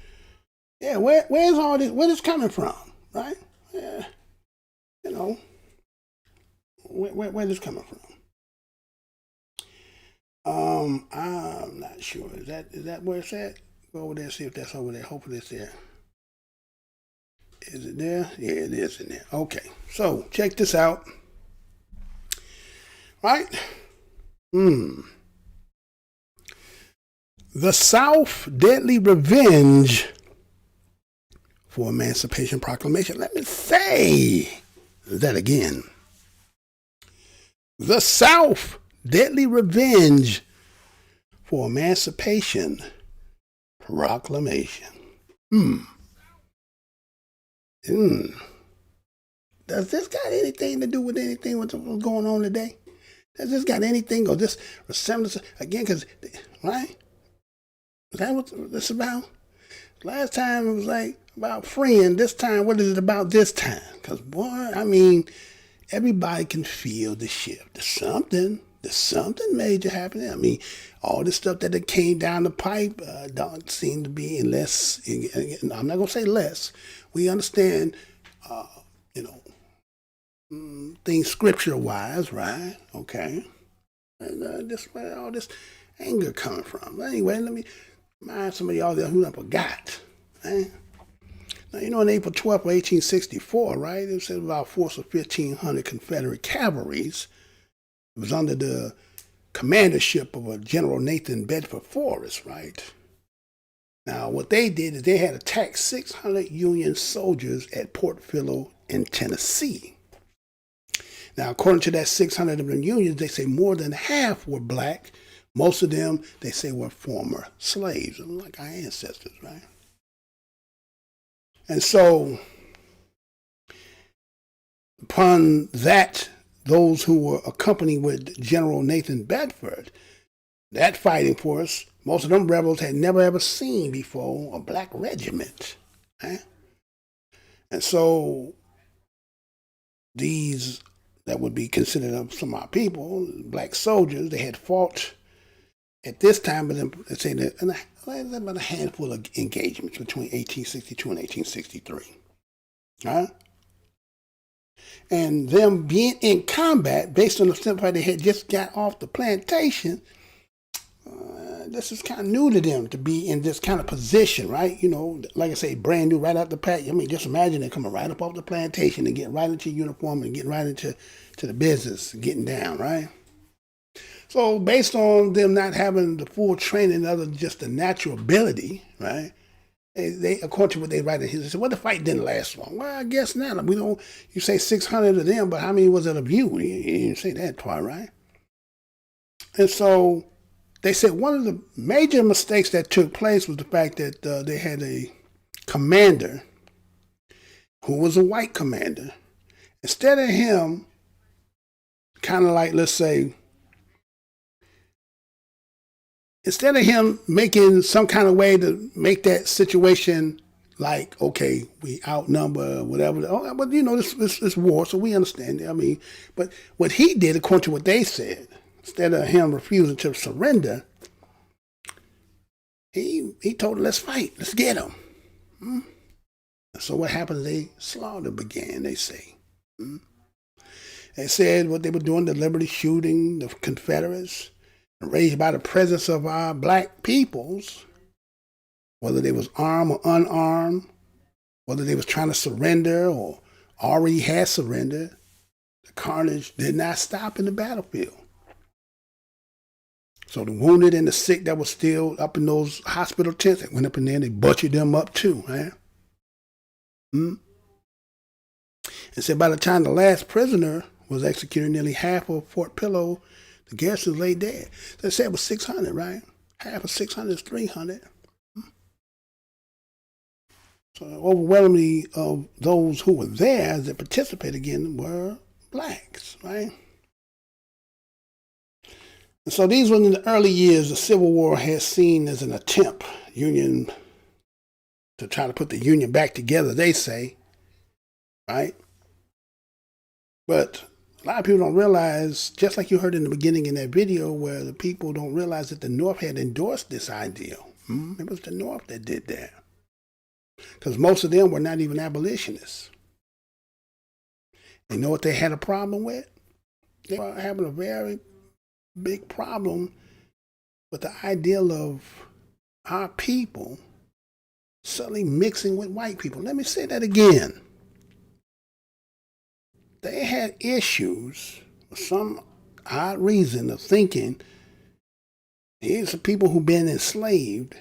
yeah, where's all this, where is coming from, right? Yeah, you know, where is this coming from? I'm not sure. Is that where it's at? Go over there, see if that's over there. Hopefully it's there. Is it there? Yeah, it is in there. Okay, so check this out. Right? The South deadly revenge for Emancipation Proclamation. Let me say that again. The South deadly revenge for Emancipation Proclamation. Does this got anything to do with anything what's going on today? Does this got anything or this resemblance again? Because right, is that what this about? Last time it was like about freeing. This time, what is it about this time? Because boy, I mean, everybody can feel the shift. There's something major happening. I mean, all this stuff that came down the pipe don't seem to be unless, I'm not going to say less. We understand, things scripture-wise, right? Okay. And this where all this anger coming from. But anyway, let me remind some of y'all there who I forgot. Right? Now, on April 12th of 1864, right, it said about a force of 1,500 Confederate cavalries. It was under the commandership of a General Nathan Bedford Forrest, right? Now, what they did is they had attacked 600 Union soldiers at Port Phillip in Tennessee. Now, according to that 600 of the Unions, they say more than half were black. Most of them, they say, were former slaves, like our ancestors, right? And so, upon that, those who were accompanied with General Nathan Bedford, that fighting force, most of them rebels had never ever seen before a black regiment. Right? And so these that would be considered some of our people, black soldiers, they had fought at this time, but let's say that about a handful of engagements between 1862 and 1863. Right? And them being in combat, based on the simple fact they had just got off the plantation, this is kind of new to them to be in this kind of position, right? Like I say, brand new, right out the pack. I mean, just imagine they're coming right up off the plantation and getting right into uniform and getting right into the business, getting down, right? So based on them not having the full training other than just the natural ability, right? They according to what they write in history, well, the fight didn't last long. Well, I guess not. You say 600 of them, but how many was it of you? You didn't say that twice, right? And so they said one of the major mistakes that took place was the fact that they had a commander who was a white commander. Instead of him, kind of like, let's say, instead of him making some kind of way to make that situation like, okay, we outnumber whatever. Oh, but this war, so we understand it. I mean, but what he did, according to what they said, instead of him refusing to surrender, he told them, let's fight, let's get them. So what happened? They slaughter began, they say. They said what they were doing, deliberately shooting the Confederates, raised by the presence of our black peoples, whether they was armed or unarmed, whether they was trying to surrender or already had surrendered, the carnage did not stop in the battlefield. So the wounded and the sick that was still up in those hospital tents, they went up in there and they butchered them up too. Right? And said by the time the last prisoner was executed, nearly half of Fort Pillow, the garrison lay dead. They said it was 600, right? Half of 600 is 300. So overwhelmingly of those who were there that participated again were blacks, right? And so these were in the early years the Civil War had seen as an attempt, Union, to try to put the Union back together, they say, right? But a lot of people don't realize, just like you heard in the beginning in that video, where the people don't realize that the North had endorsed this idea. It was the North that did that. Because most of them were not even abolitionists. You know what they had a problem with? They were having a very big problem with the ideal of our people suddenly mixing with white people. Let me say that again. They had issues for some odd reason of thinking, here's the people who've been enslaved,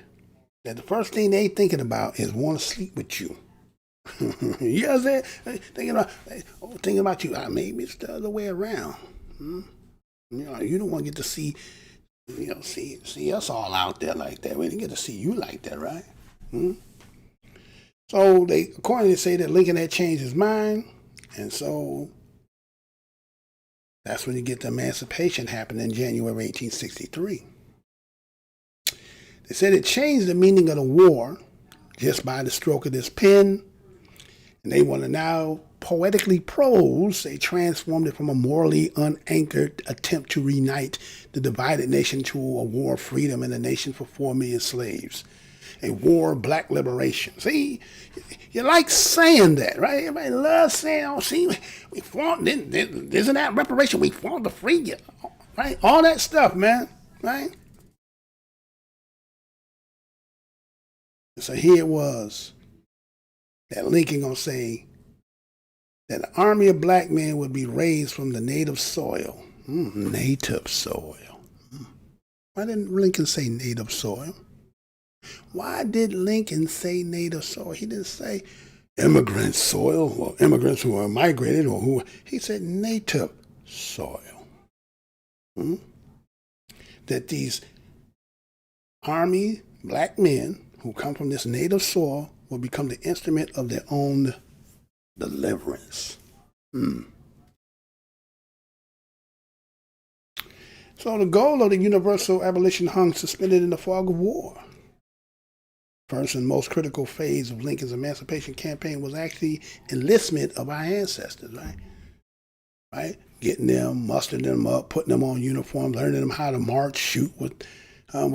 that the first thing they thinking about is want to sleep with you. You know what I'm saying? Thinking about you. Maybe it's the other way around. You know, you don't want to get to see, see us all out there like that. We didn't get to see you like that, right? So they, according to say that Lincoln had changed his mind, and so that's when you get the emancipation happened in January 1863. They said it changed the meaning of the war just by the stroke of this pen, and they want to now poetically prose. They transformed it from a morally unanchored attempt to reunite the divided nation to a war of freedom and a nation for 4 million slaves. A war of black liberation. See, you like saying that, right? Everybody loves saying, oh, see, we fought, isn't that reparation? We fought to free you, right? All that stuff, man, right? So here it was that Lincoln gonna say that an army of black men would be raised from the native soil. Native soil. Why didn't Lincoln say native soil? Why did Lincoln say native soil? He didn't say immigrant soil or immigrants who are migrated or who. He said native soil. That these army black men who come from this native soil will become the instrument of their own deliverance. So the goal of the universal abolition hung suspended in the fog of war. First and most critical phase of Lincoln's emancipation campaign was actually enlistment of our ancestors, right? Getting them, mustering them up, putting them on uniforms, learning them how to march, shoot with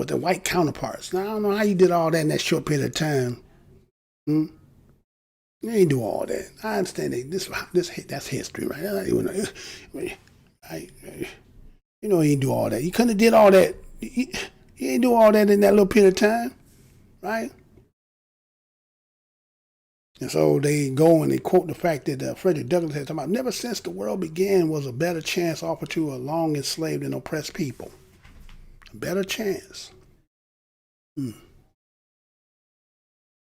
their white counterparts. Now, I don't know how you did all that in that short period of time. You ain't do all that. I understand that that's history, right? You know, he didn't do all that. You couldn't have did all that. He ain't do all that in that little period of time, right? And so they go and they quote the fact that Frederick Douglass had talking about, never since the world began was a better chance offered to a long enslaved and oppressed people. A better chance.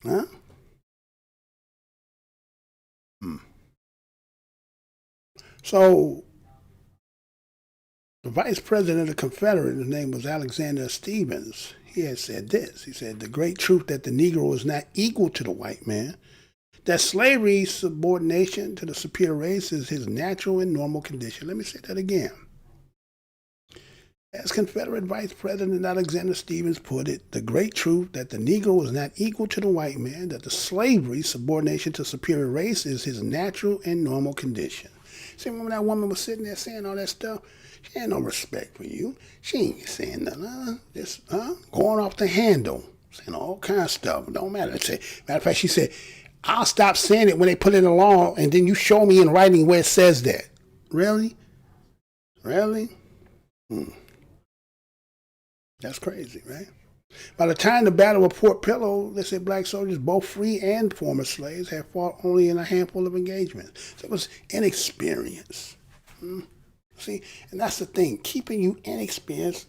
Huh? So the vice president of the Confederate, his name was Alexander Stephens, he had said this. He said, the great truth that the Negro is not equal to the white man, that slavery's subordination to the superior race is his natural and normal condition. Let me say that again. As Confederate Vice President Alexander Stephens put it, the great truth that the Negro is not equal to the white man, that the slavery subordination to superior race is his natural and normal condition. See, when that woman was sitting there saying all that stuff, she had no respect for you. She ain't saying nothing, just going off the handle, saying all kinds of stuff. It don't matter. Matter of fact, she said, I'll stop saying it when they put it in the law, and then you show me in writing where it says that. Really? Really? That's crazy, right? By the time the Battle of Fort Pillow, they said black soldiers, both free and former slaves, had fought only in a handful of engagements. So it was inexperience. See, and that's the thing, keeping you inexperienced,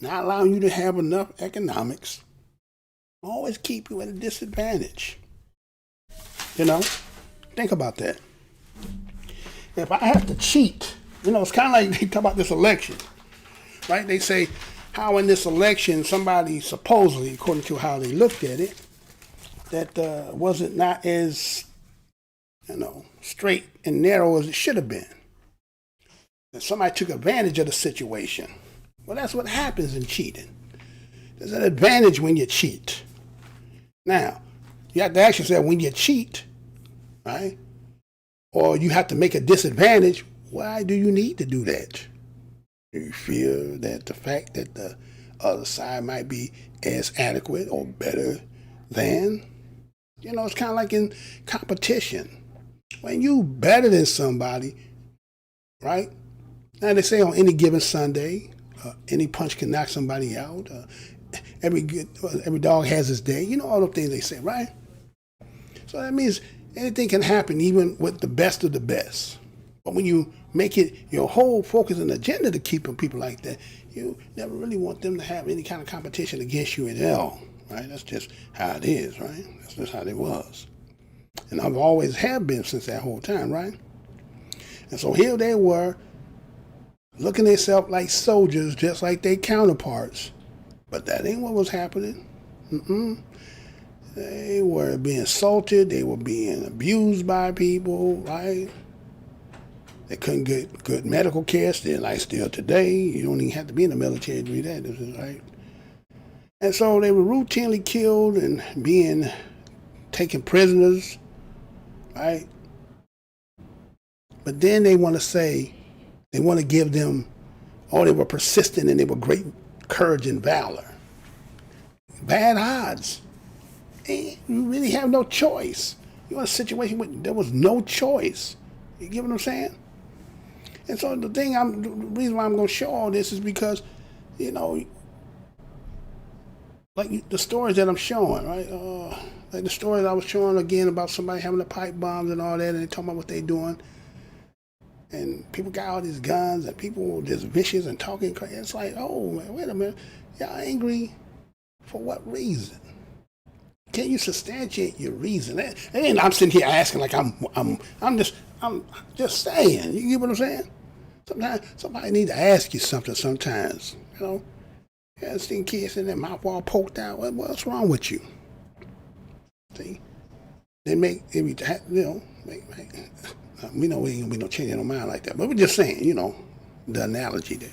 not allowing you to have enough economics, always keep you at a disadvantage. You know, Think about that. If I have to cheat, it's kind of like they talk about this election, right? They say how in this election somebody supposedly, according to how they looked at it, that wasn't not as, straight and narrow as it should have been. That somebody took advantage of the situation. Well, that's what happens in cheating. There's an advantage when you cheat. Now, you have to ask yourself, when you cheat, right, or you have to make a disadvantage, why do you need to do that? Do you fear that the fact that the other side might be as adequate or better than? It's kind of like in competition. When you better than somebody, right? Now they say on any given Sunday, any punch can knock somebody out. Every dog has his day. All the things they say, right? So that means anything can happen, even with the best of the best. But when you make it your whole focus and agenda to keep people like that, you never really want them to have any kind of competition against you at all, right? That's just how it is, right? That's just how it was. And I've always have been since that whole time, right? And so here they were, looking at themselves like soldiers, just like their counterparts. But that ain't what was happening. They were being assaulted. They were being abused by people, right? They couldn't get good medical care, still today. You don't even have to be in the military to do that, right? And so they were routinely killed and being taken prisoners, right? But then they want to give them, they were persistent and they were great courage and valor. Bad odds. And you really have no choice. You're in a situation where there was no choice. You get what I'm saying? And so the reason why I'm going to show all this is because, like the stories that I'm showing, right? Like the stories I was showing again about somebody having the pipe bombs and all that, and they talking about what they're doing. And people got all these guns, and people were just vicious and talking crazy. It's like, oh man, wait a minute, y'all angry for what reason? Can you substantiate your reason? And I'm sitting here asking like I'm just saying. You get what I'm saying? Sometimes somebody need to ask you something. Sometimes, Yeah, seeing kids in their mouth all poked out. What's wrong with you? See, they make we know we ain't gonna be no change in no mind like that. But we're just saying, the analogy there.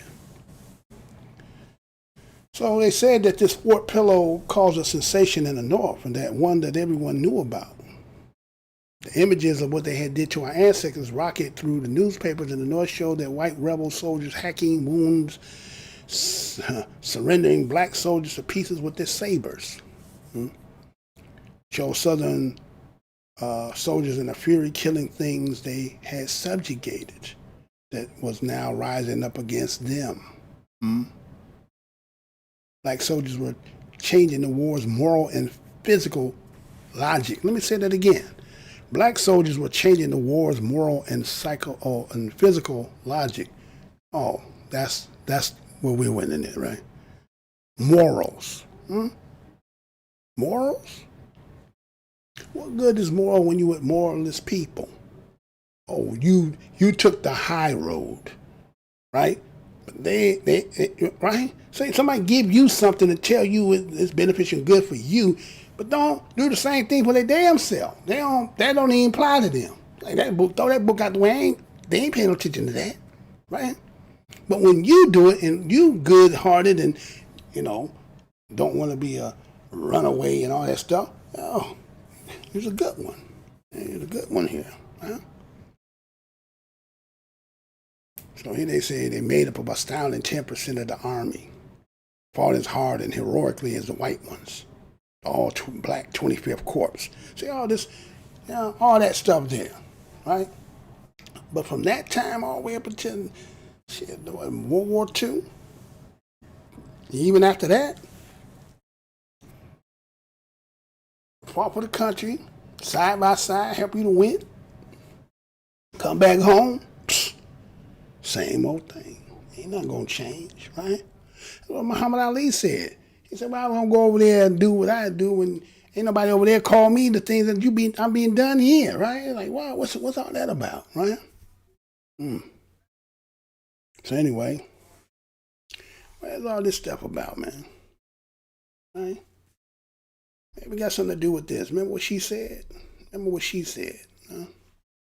So they said that this sport pillow caused a sensation in the North, and that one that everyone knew about. The images of what they had did to our ancestors rocketed through the newspapers in the North showed that white rebel soldiers hacking wounds, surrendering black soldiers to pieces with their sabers. Showed Southern soldiers in a fury killing things they had subjugated that was now rising up against them. Black soldiers were changing the war's moral and physical logic. Let me say that again. Black soldiers were changing the war's moral and and physical logic. Oh, that's where we're winning it, right? Morals. Morals? What good is moral when you with moralless people? Oh, you took the high road, right? But they right? Say somebody give you something to tell you it's beneficial and good for you, but don't do the same thing for their damn self. That don't even apply to them. Like that book, throw that book out the way. They ain't paying no attention to that, right? But when you do it and you good-hearted and don't want to be a runaway and all that stuff, oh, here's a good one. Here's a good one here, huh? So here they say they made up about astounding 10% of the army, fought as hard and heroically as the white ones, all black 25th Corps. See all this, all that stuff there, right? But from that time all the way up until World War II, even after that, fought for the country, side by side, help you to win, come back home, same old thing. Ain't nothing gonna change, right? That's what Muhammad Ali said. He said, well, I'm gonna go over there and do what I do ain't nobody over there call me the things that I'm being done here, right? Like, wow, what's all that about, right? So anyway, what's all this stuff about, man? Right? Maybe it got something to do with this. Remember what she said? Huh?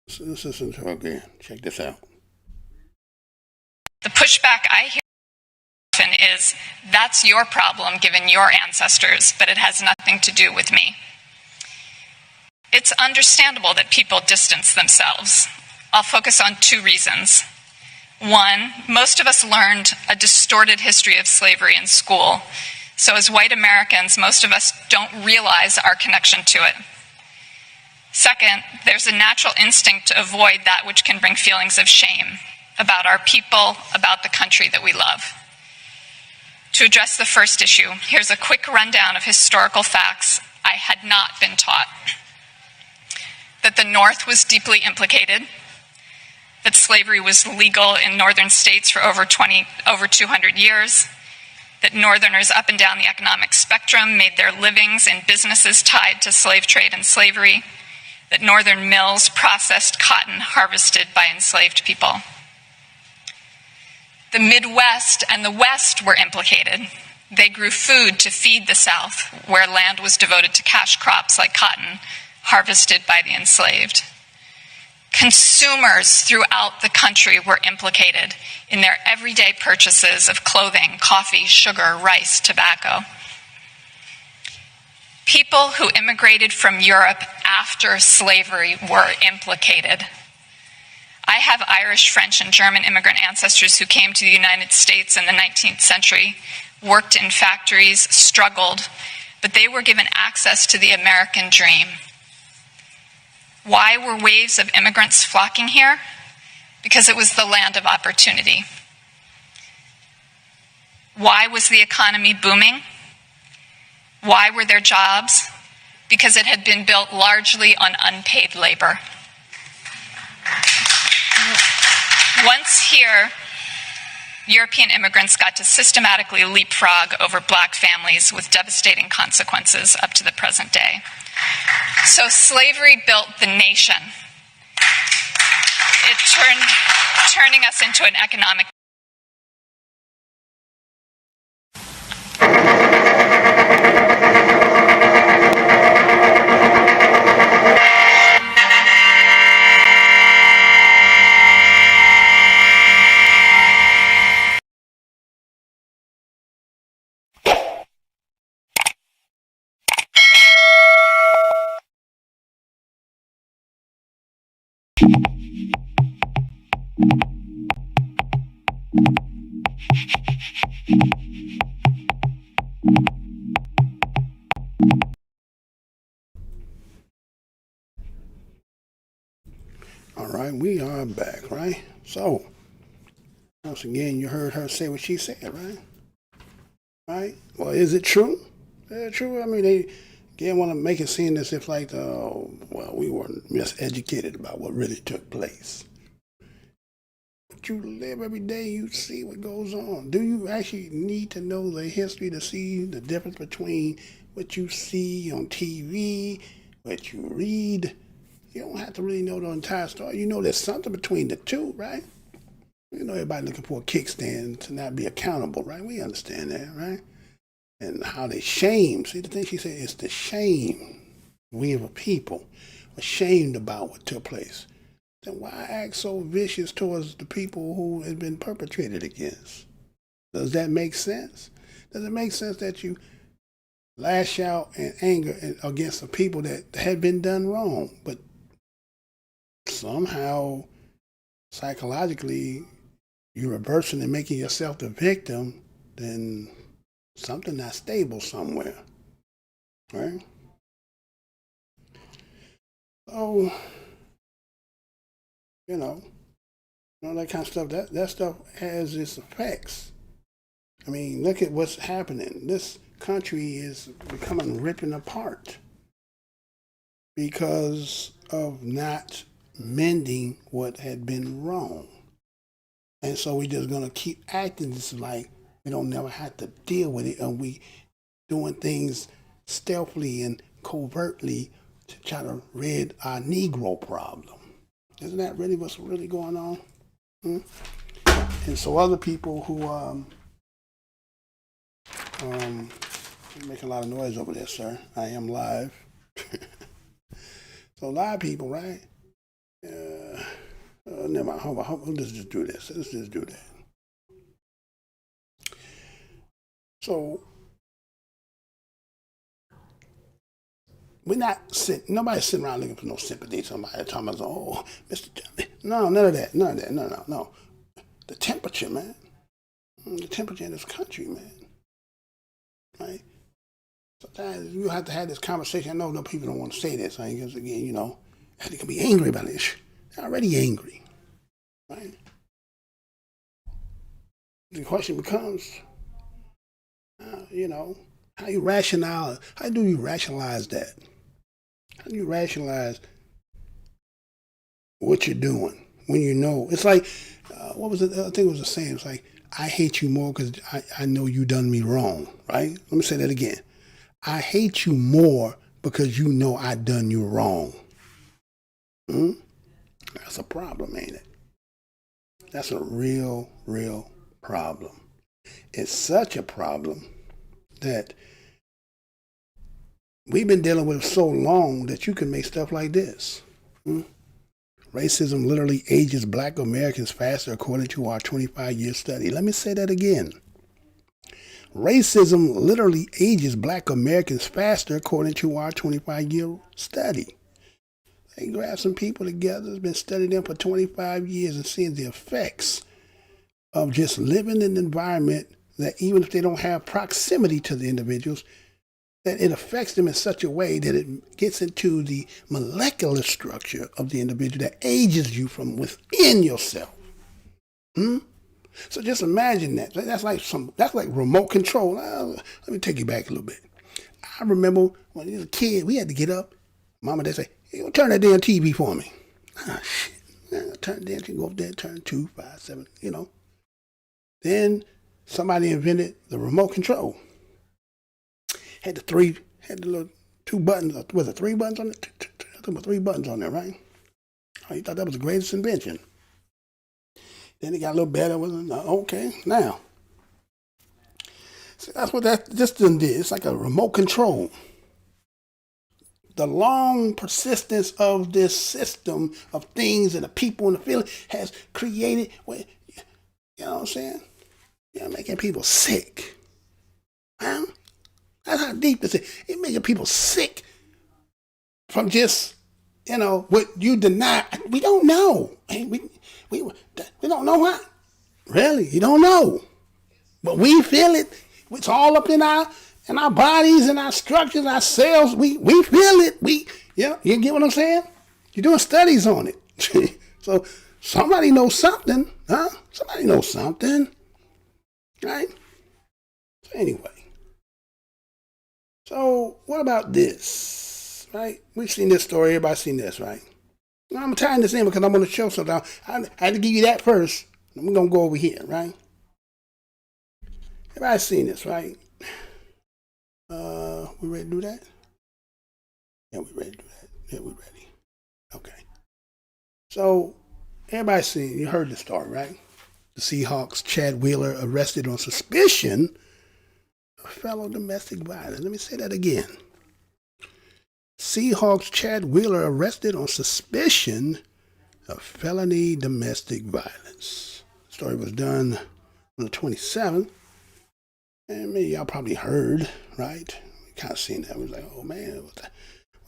So let's listen to her again. Check this out. The pushback I hear often is, that's your problem given your ancestors, but it has nothing to do with me. It's understandable that people distance themselves. I'll focus on two reasons. One, most of us learned a distorted history of slavery in school. So as white Americans, most of us don't realize our connection to it. Second, there's a natural instinct to avoid that which can bring feelings of shame about our people, about the country that we love. To address the first issue, here's a quick rundown of historical facts I had not been taught. That the North was deeply implicated, that slavery was legal in northern states for over 200 years, that Northerners up and down the economic spectrum made their livings in businesses tied to slave trade and slavery, that Northern mills processed cotton harvested by enslaved people. The Midwest and the West were implicated. They grew food to feed the South, where land was devoted to cash crops like cotton, harvested by the enslaved. Consumers throughout the country were implicated in their everyday purchases of clothing, coffee, sugar, rice, tobacco. People who immigrated from Europe after slavery were implicated. I have Irish, French, and German immigrant ancestors who came to the United States in the 19th century, worked in factories, struggled, but they were given access to the American dream. Why were waves of immigrants flocking here? Because it was the land of opportunity. Why was the economy booming? Why were there jobs? Because it had been built largely on unpaid labor. Once here, European immigrants got to systematically leapfrog over black families with devastating consequences up to the present day. So slavery built the nation. It turning us into an economic. All right, we are back, right? So, once again, you heard her say what she said, right? Right? Well, is it true? Is it true? I mean, they again want to make it seem as if like, we were miseducated about what really took place. But you live every day, you see what goes on. Do you actually need to know the history to see the difference between what you see on TV, what you read? You don't have to really know the entire story. You know there's something between the two, right? You know everybody looking for a kickstand to not be accountable, right? We understand that, right? And how they shame. See, the thing she said is the shame. We as a people are shamed about what took place. Then why act so vicious towards the people who has been perpetrated against? Does that make sense? Does it make sense that you lash out in anger against the people that had been done wrong, but somehow psychologically you're reversing and making yourself the victim? Then something not stable somewhere, right? So, you know that kind of stuff, that stuff has its effects. I mean, look at what's happening. This country is becoming ripping apart because of not mending what had been wrong. And so we're just going to keep acting just like we don't never have to deal with it, and we doing things stealthily and covertly to try to rid our Negro problem. Isn't that really what's really going on? And so other people who you're making a lot of noise over there, sir. I am live. So live people, right? Never mind. Hold on. Let's just do this. Let's just do that. So we're not sitting. Nobody's sitting around looking for no sympathy. Somebody talking about, oh, Mr. Johnny. No, none of that. None of that. No. The temperature, man. The temperature in this country, man. Right? Sometimes you have to have this conversation. I know no people don't want to say this, because again, you know, they can be angry about this. They're already angry, right? The question becomes, you know, how do you rationalize that? How do you rationalize what you're doing when you know? It's like, what was it? I think it was the same. It's like, I hate you more because I know you done me wrong, right? Let me say that again. I hate you more because you know I done you wrong. That's a problem, ain't it? That's a real problem. It's such a problem that we've been dealing with so long that you can make stuff like this. Racism literally ages Black Americans faster according to our 25-year study. Let me say that again. Racism literally ages Black Americans faster according to our 25-year study. They grab some people together, has been studying them for 25 years and seeing the effects of just living in an environment that even if they don't have proximity to the individuals, that it affects them in such a way that it gets into the molecular structure of the individual that ages you from within yourself. So just imagine that. That's like remote control. Let me take you back a little bit. I remember when I was a kid, we had to get up. Mama, they say, hey, turn that damn TV for me. Shit. Turn the damn TV, go up there, turn 2, 5, 7, you know. Then somebody invented the remote control. Had the little 2 buttons, was it 3 buttons on it? I think 3 buttons on there, right? Oh, you thought that was the greatest invention. Then it got a little better. Okay, now. So that's what this did. It's like a remote control. The long persistence of this system of things and the people and the feeling has created, you know what I'm saying? Making people sick. Huh? That's how deep this is. It's making people sick from just, what you deny. We don't know. We don't know what. Really, you don't know. But we feel it. It's all up in our bodies and our structures, our cells. We feel it. You get what I'm saying? You're doing studies on it. So somebody knows something, huh? Somebody knows something, right? So anyway. So what about this, right? We've seen this story. Everybody's seen this, right? Now, I'm tying this in because I'm on the show, so I had to give you that first. We're going to go over here, right? Everybody's seen this, right? We ready to do that? Yeah, we ready to do that. Yeah, we ready. Okay. So, everybody's seen, you heard the story, right? The Seahawks, Chad Wheeler, arrested on suspicion of fellow domestic violence. Let me say that again. Seahawks Chad Wheeler arrested on suspicion of felony domestic violence. The story was done on the 27th. And maybe y'all probably heard, right? We kind of seen that. We was like, oh man, what's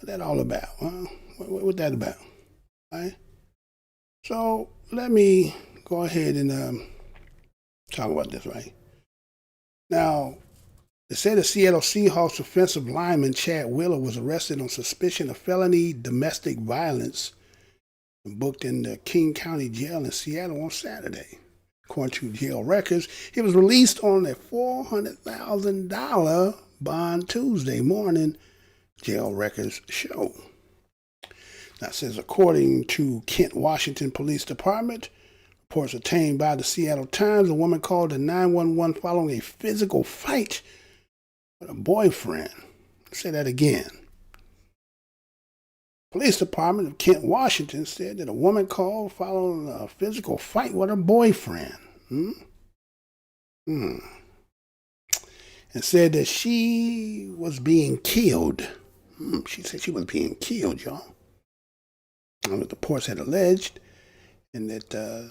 that all about? Huh? What's that about? Right? So let me go ahead and talk about this, right? Now, they said the Seattle Seahawks offensive lineman Chad Wheeler was arrested on suspicion of felony domestic violence and booked in the King County Jail in Seattle on Saturday. According to jail records, he was released on a $400,000 bond Tuesday morning, jail records show. Now it says, according to Kent, Washington Police Department, reports obtained by the Seattle Times, a woman called the 911 following a physical fight with a boyfriend. I'll say that again. Police Department of Kent, Washington said that a woman called following a physical fight with her boyfriend. And said that she was being killed. She said she was being killed, y'all. And the reports had alleged, and that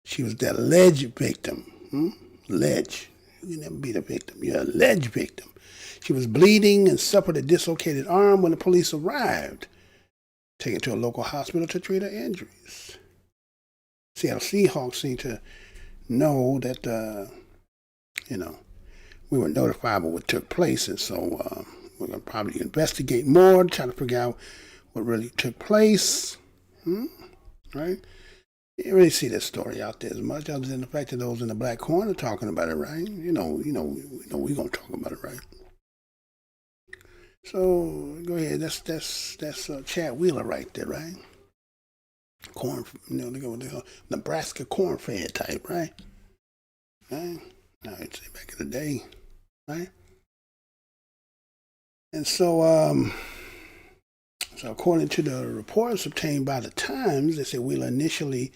she was the alleged victim. Alleged. You never be the victim. You're an alleged victim. She was bleeding and suffered a dislocated arm when the police arrived, taken to a local hospital to treat her injuries. Seattle Seahawks seem to know that, we were notified of what took place, and so we're going to probably investigate more, try to figure out what really took place. Right? You didn't really see this story out there as much, other than the fact that those in the black corner talking about it, right? You know, we're going to talk about it, right? So go ahead. That's Chad Wheeler right there, right? Corn, look at what they call Nebraska corn-fed type, right? Right? Now I'd say back in the day, right? And so, so according to the reports obtained by the Times, they said Wheeler initially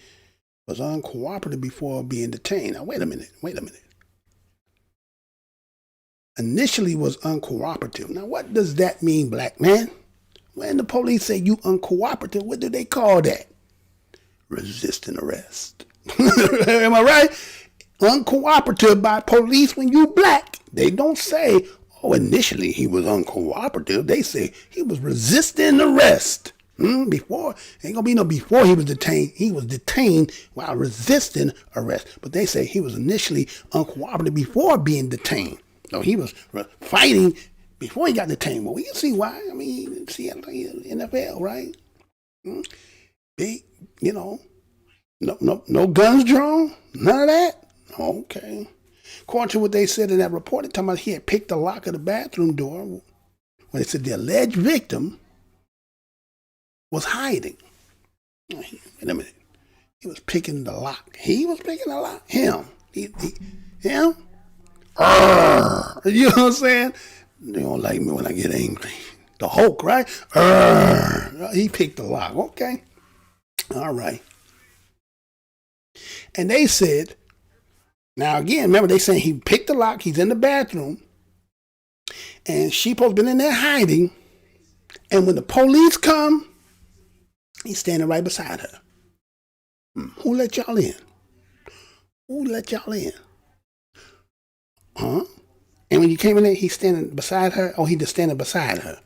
was uncooperative before being detained. Now wait a minute. Initially was uncooperative. Now what does that mean, black man? When the police say you uncooperative, what do they call that? Resisting arrest. Am I right? Uncooperative by police when you black. They don't say, oh, initially he was uncooperative. They say he was resisting arrest. Before, ain't gonna be no before he was detained. He was detained while resisting arrest. But they say he was initially uncooperative before being detained. No, he was fighting before he got detained. Well, we can see why. I mean, see NFL, right? Big, no guns drawn, none of that. Okay. According to what they said in that report, they're talking about he had picked the lock of the bathroom door when they said the alleged victim was hiding. Wait a minute. He was picking the lock. He was picking the lock. Him. Him? You know what I'm saying? They don't like me when I get angry. The Hulk, right? He picked the lock. Okay. All right. And they said, now again, remember they saying he picked the lock, he's in the bathroom, and she supposed to been in there hiding, and when the police come, he's standing right beside her. Who let y'all in? Who let y'all in? Huh? And when you came in there, he's standing beside her. Oh, he just standing beside her.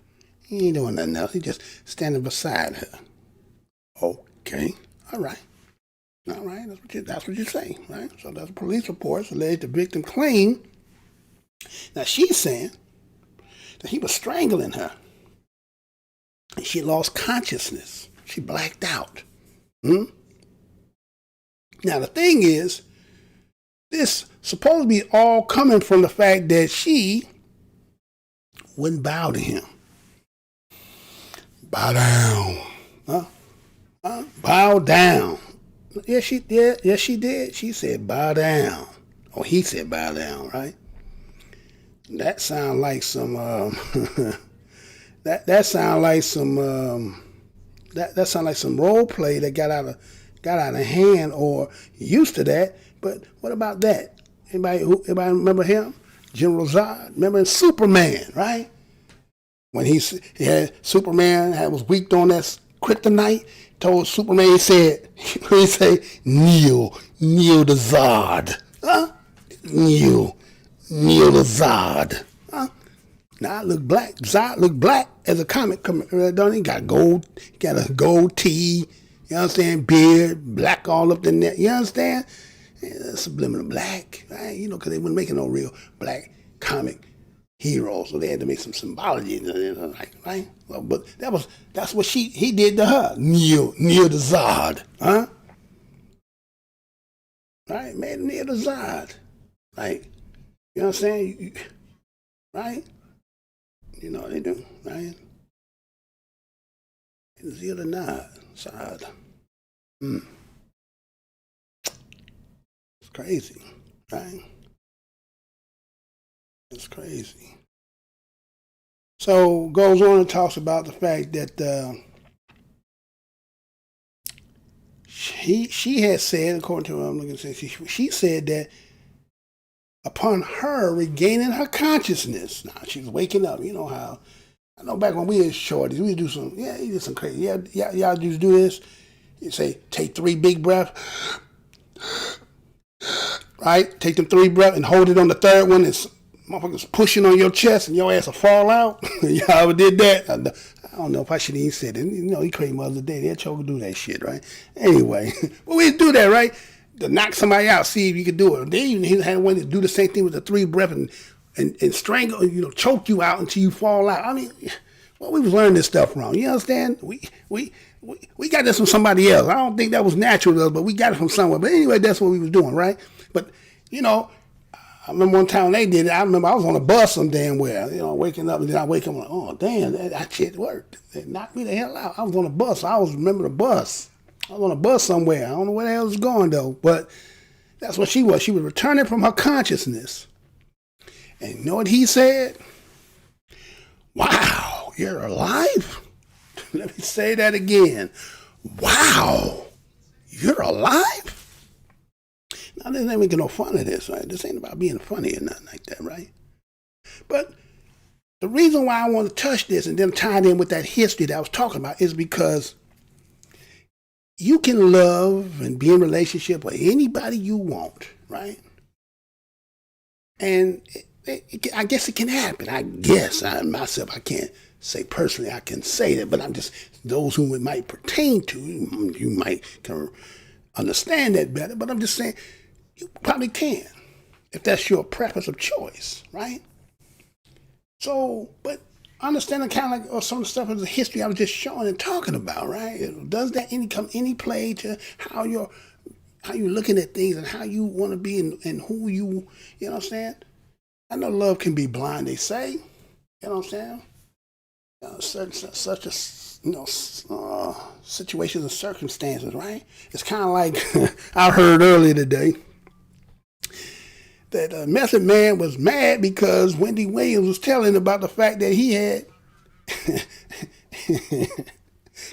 He ain't doing nothing else. He just standing beside her. Okay. All right. That's what you say, right? So that's police reports alleged the victim claimed. Now she's saying that he was strangling her. And she lost consciousness. She blacked out. Now the thing is, this supposed to be all coming from the fact that she wouldn't bow to him. Bow down. Bow down. Yes, she did. Yes, she did. She said bow down. Or he said bow down, right? That sound like some that sound like some that sound like some role play that got out of hand or used to that. But what about that? Anybody remember him? General Zod. Remember Superman, right? When he had Superman was weak on that kryptonite, told Superman, he said kneel to Zod. Huh? Kneel to Zod. Huh? Now I look black. Zod look black as a comic, don't he? Got a gold tee, you understand? Beard, black all up the neck, you understand? Yeah, subliminal black, right? Because they weren't making no real black comic heroes, so they had to make some symbology, right? Well, but that's what he did to her. Kneel to Zod, huh? Right, man, kneel to Zod, right? You know what I'm saying? Right? You know what they do, right? Kneel to Zod. It's crazy, right? It's crazy. So goes on and talks about the fact that she had said, according to what I'm looking at, she said that upon her regaining her consciousness, now she was waking up. You know how, I know back when we were shorties, we would do some, you did some crazy, y'all just do this. You say, take 3 big breaths, right? Take them 3 breaths and hold it on the 3rd one. And motherfuckers pushing on your chest and your ass will fall out. Y'all ever did that? I don't know if I should even say it. You know, he crazy Mother's Day. They'll choke do that shit, right? Anyway, but we do that, right? To knock somebody out, see if you could do it. They even had one to do the same thing with the 3 breath and strangle, choke you out until you fall out. I mean, well, we was learning this stuff wrong. You understand? We got this from somebody else. I don't think that was natural to us, but we got it from somewhere. But anyway, that's what we was doing, right? But, I remember one time they did it. I remember I was on a bus some damn where, waking up, and then I wake up, I'm like, oh, damn, that shit worked. They knocked me the hell out. I was on a bus. I always remember the bus. I was on a bus somewhere. I don't know where the hell it was going, though. But that's what she was. She was returning from her consciousness. And you know what he said? Wow, you're alive? Let me say that again. Wow, you're alive? Now, this ain't making no fun of this, right? This ain't about being funny or nothing like that, right? But the reason why I want to touch this and then tie it in with that history that I was talking about is because you can love and be in a relationship with anybody you want, right? And I guess it can happen. I guess I can't say personally I can say that, but I'm just, those whom it might pertain to, you might kind of understand that better, but I'm just saying, you probably can, if that's your preference of choice, right? So, but understanding kind of like some of the stuff of the history I was just showing and talking about, right? Does that come any play to how you're looking at things and how you want to be and who you know what I'm saying? I know love can be blind, they say, you know what I'm saying? Such a situations and circumstances, right? It's kind of like I heard earlier today that Method Man was mad because Wendy Williams was telling about the fact that he had,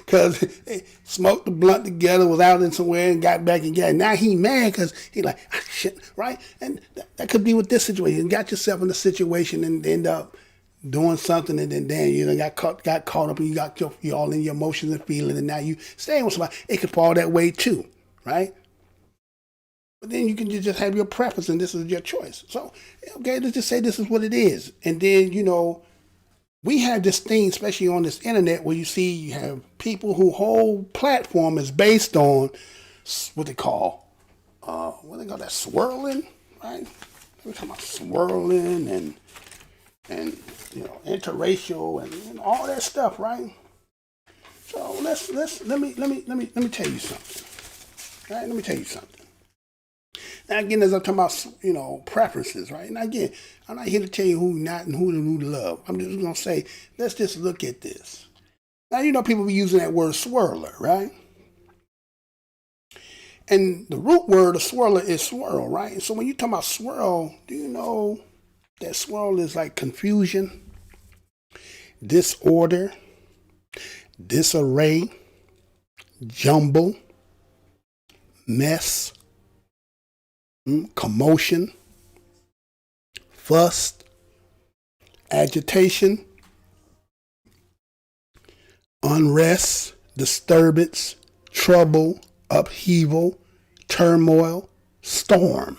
because they smoked the blunt together, was out in somewhere and got back and got it. Now he mad because he like, shit, right? And that could be with this situation. You got yourself in a situation and end up doing something, and then damn, got caught up and you all in your emotions and feelings, and now you staying with somebody. It could fall that way too, right? But then you can just have your preference, and this is your choice. So, okay, let's just say this is what it is. And then, we have this thing, especially on this internet, where you have people whose whole platform is based on what they call that swirling, right? We're talking about swirling and interracial and all that stuff, right? So let me tell you something. Right? Let me tell you something. Now again, as I'm talking about, preferences, right? And again, I'm not here to tell you who not and who to love. I'm just gonna say, let's just look at this. Now people be using that word swirler, right? And the root word of swirler is swirl, right? And so when you talk about swirl, do you know that swirl is like confusion, disorder, disarray, jumble, mess, commotion, fuss, agitation, unrest, disturbance, trouble, upheaval, turmoil, storm.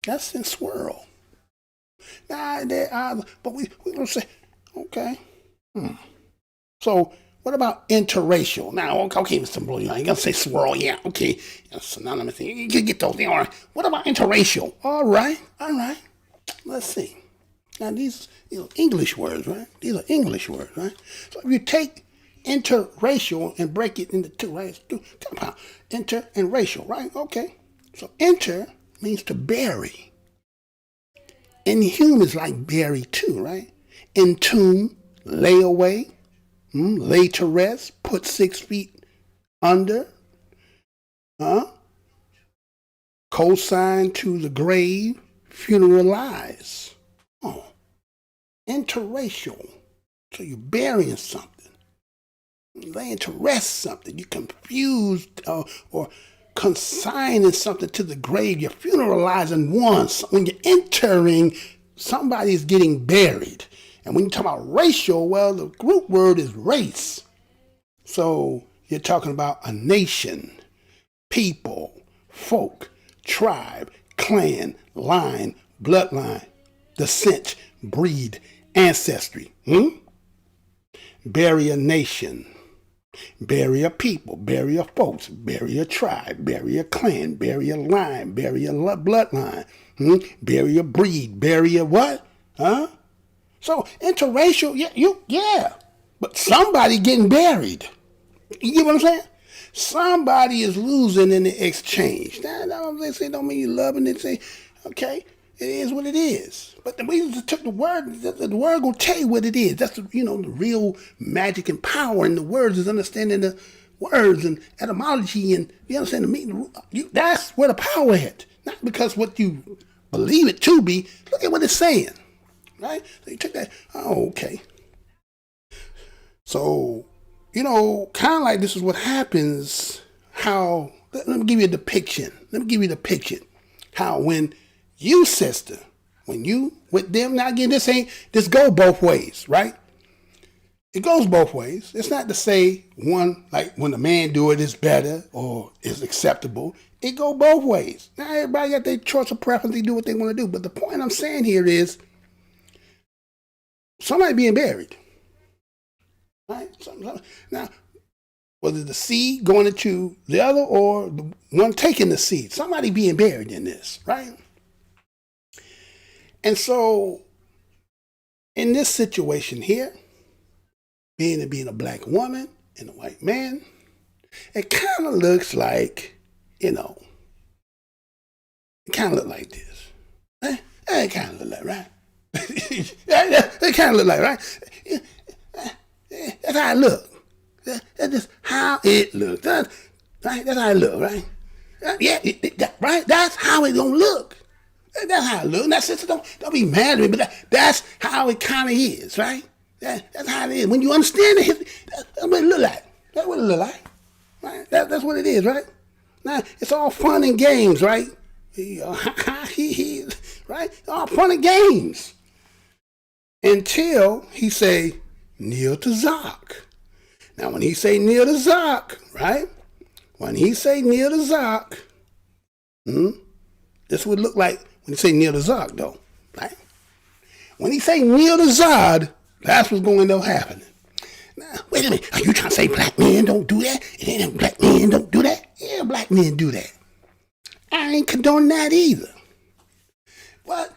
That's in swirl. But we gonna say, okay. So what about interracial? Now, okay, Mr. Blue, you ain't gonna say swirl, yeah, okay. That's synonymous thing. You can get those things, all right. What about interracial? All right. Let's see. Now these English words, right? These are English words, right? So if you take interracial and break it into two, right? Talk about inter and racial, right? Okay. So inter means to bury. Inhume is like bury too, right? Entomb, lay away, lay to rest, put 6 feet under, cosign to the grave, funeralize. Interracial. So you're burying something. laying to rest something. You're confused or consigning something to the grave. You're funeralizing one. When you're entering, somebody's getting buried. And when you talk about racial, well, the root word is race. So you're talking about a nation, people, folk, tribe, clan, line, bloodline, descent, breed, ancestry. Bury a nation, bury a people, bury a folks, bury a tribe, bury a clan, bury a line, bury a bloodline, bury a breed, bury a what? So interracial, yeah, but somebody getting buried. You get what I'm saying? Somebody is losing in the exchange. Now, they say don't mean you loving it. Say, okay, it is what it is. But we just took the word. The word gonna tell you what it is. That's the real magic and power in the words is understanding the words and etymology and you understand the meaning. That's where the power is. Not because what you believe it to be. Look at what it's saying, right? So you took that. Oh, okay. So kind of like this is what happens. How? Let me give you a depiction. How when you, sister, when you with them, now again, this go both ways, right? It goes both ways. It's not to say one, like when a man do it is better or is acceptable. It go both ways. Now everybody got their choice of preference. They do what they want to do. But the point I'm saying here is somebody being buried, right? Now, whether the seed going into the other or the one taking the seed, somebody being buried in this, right? And so, in this situation here, being a black woman and a white man, it kind of looks like, it kind of look like this. It kind of look like, right? It kind of look like, right? That's how it look. That's just how it looks. Right? That's how it look, right? Right? That's how it gonna look. That's how it looks. That's just, don't be mad at me, but that's how it kind of is, right? That's how it is. When you understand it, that's what it look like. That's what it look like, right? That's what it is, right? Now, it's all fun and games, right? Right? All fun and games. Until he say, kneel to Zach. Now, when he say kneel to Zach, right? When he say kneel to Zach, this would look like when he say kneel to Zach, though, right? When he say kneel to Zod, that's what's going to end up happening. Now, wait a minute. Are you trying to say black men don't do that? And black men don't do that? Yeah, black men do that. I ain't condoning that either. But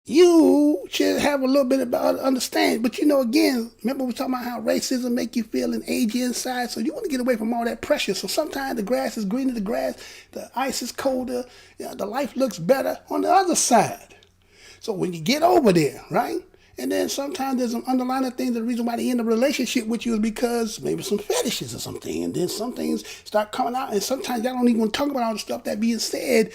you should have a little bit about understanding. But again, remember we were talking about how racism make you feel an age inside. So you want to get away from all that pressure. So sometimes the grass is greener, the ice is colder, the life looks better on the other side. So when you get over there, right? And then sometimes there's an underlying thing. The reason why they end a relationship with you is because maybe some fetishes or something. And then some things start coming out. And sometimes y'all don't even want to talk about all the stuff that being said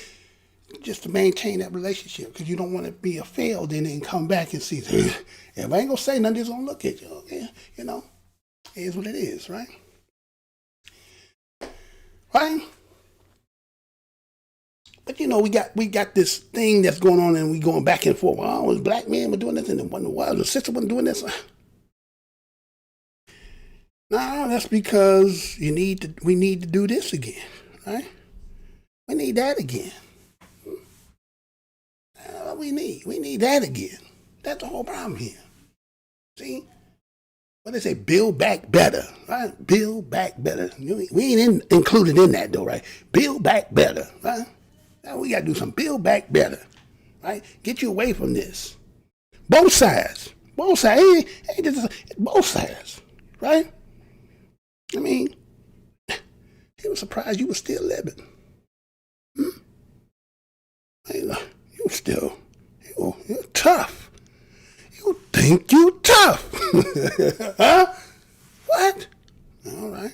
just to maintain that relationship. Because you don't want to be a failed and then come back and see, if I ain't going to say nothing, just going to look at you. Okay? It is what it is, right? Right? But we got this thing that's going on and we going back and forth. Oh, was black men were doing this and the sister wasn't doing this. No, that's because we need to do this again, right? We need that again. We need that again. That's the whole problem here. See? What they say, build back better, right? Build back better. We ain't included in that though, right? Build back better, right? Now we got to do some build back better, right? Get you away from this. Both sides. Both sides, right? I mean, he was surprised you were still living. You're tough. You think you tough. Huh? What? All right.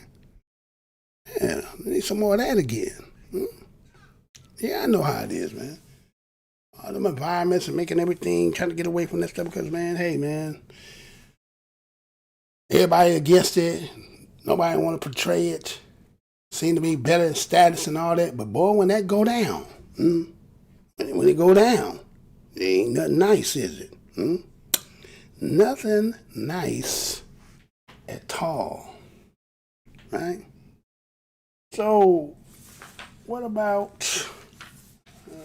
Yeah, we need some more of that again. Yeah, I know how it is, man. All them environments and making everything, trying to get away from that stuff because, man, hey, man. everybody against it. Nobody want to portray it. Seem to be better in status and all that. But boy, when that go down, when it go down, it ain't nothing nice, is it? Nothing nice at all, right? So, what about,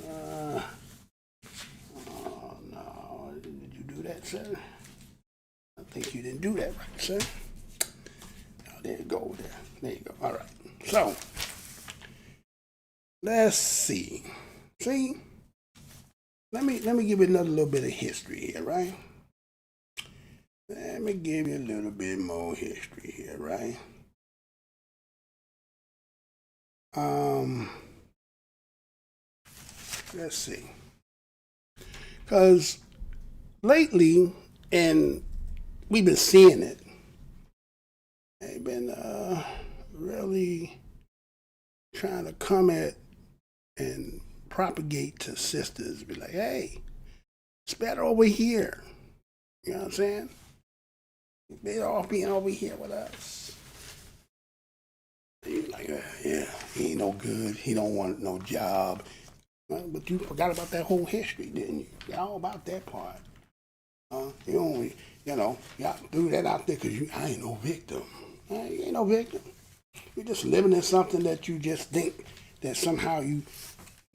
oh no, did you do that, sir? I think you didn't do that right, sir. Oh, there you go, there you go, all right. So, let's see. Let me give you another little bit of history here, right? Let me give you a little bit more history here, right? Let's see. Because lately, and we've been seeing it, they've been really trying to come at and propagate to sisters, be like, hey, it's better over here. You know what I'm saying? Better off being over here with us. He's like, yeah, he ain't no good. He don't want no job. But you forgot about that whole history, didn't you? You're all about that part. You only, y'all threw that out there because I ain't no victim. You ain't no victim. You're just living in something that you just think that somehow you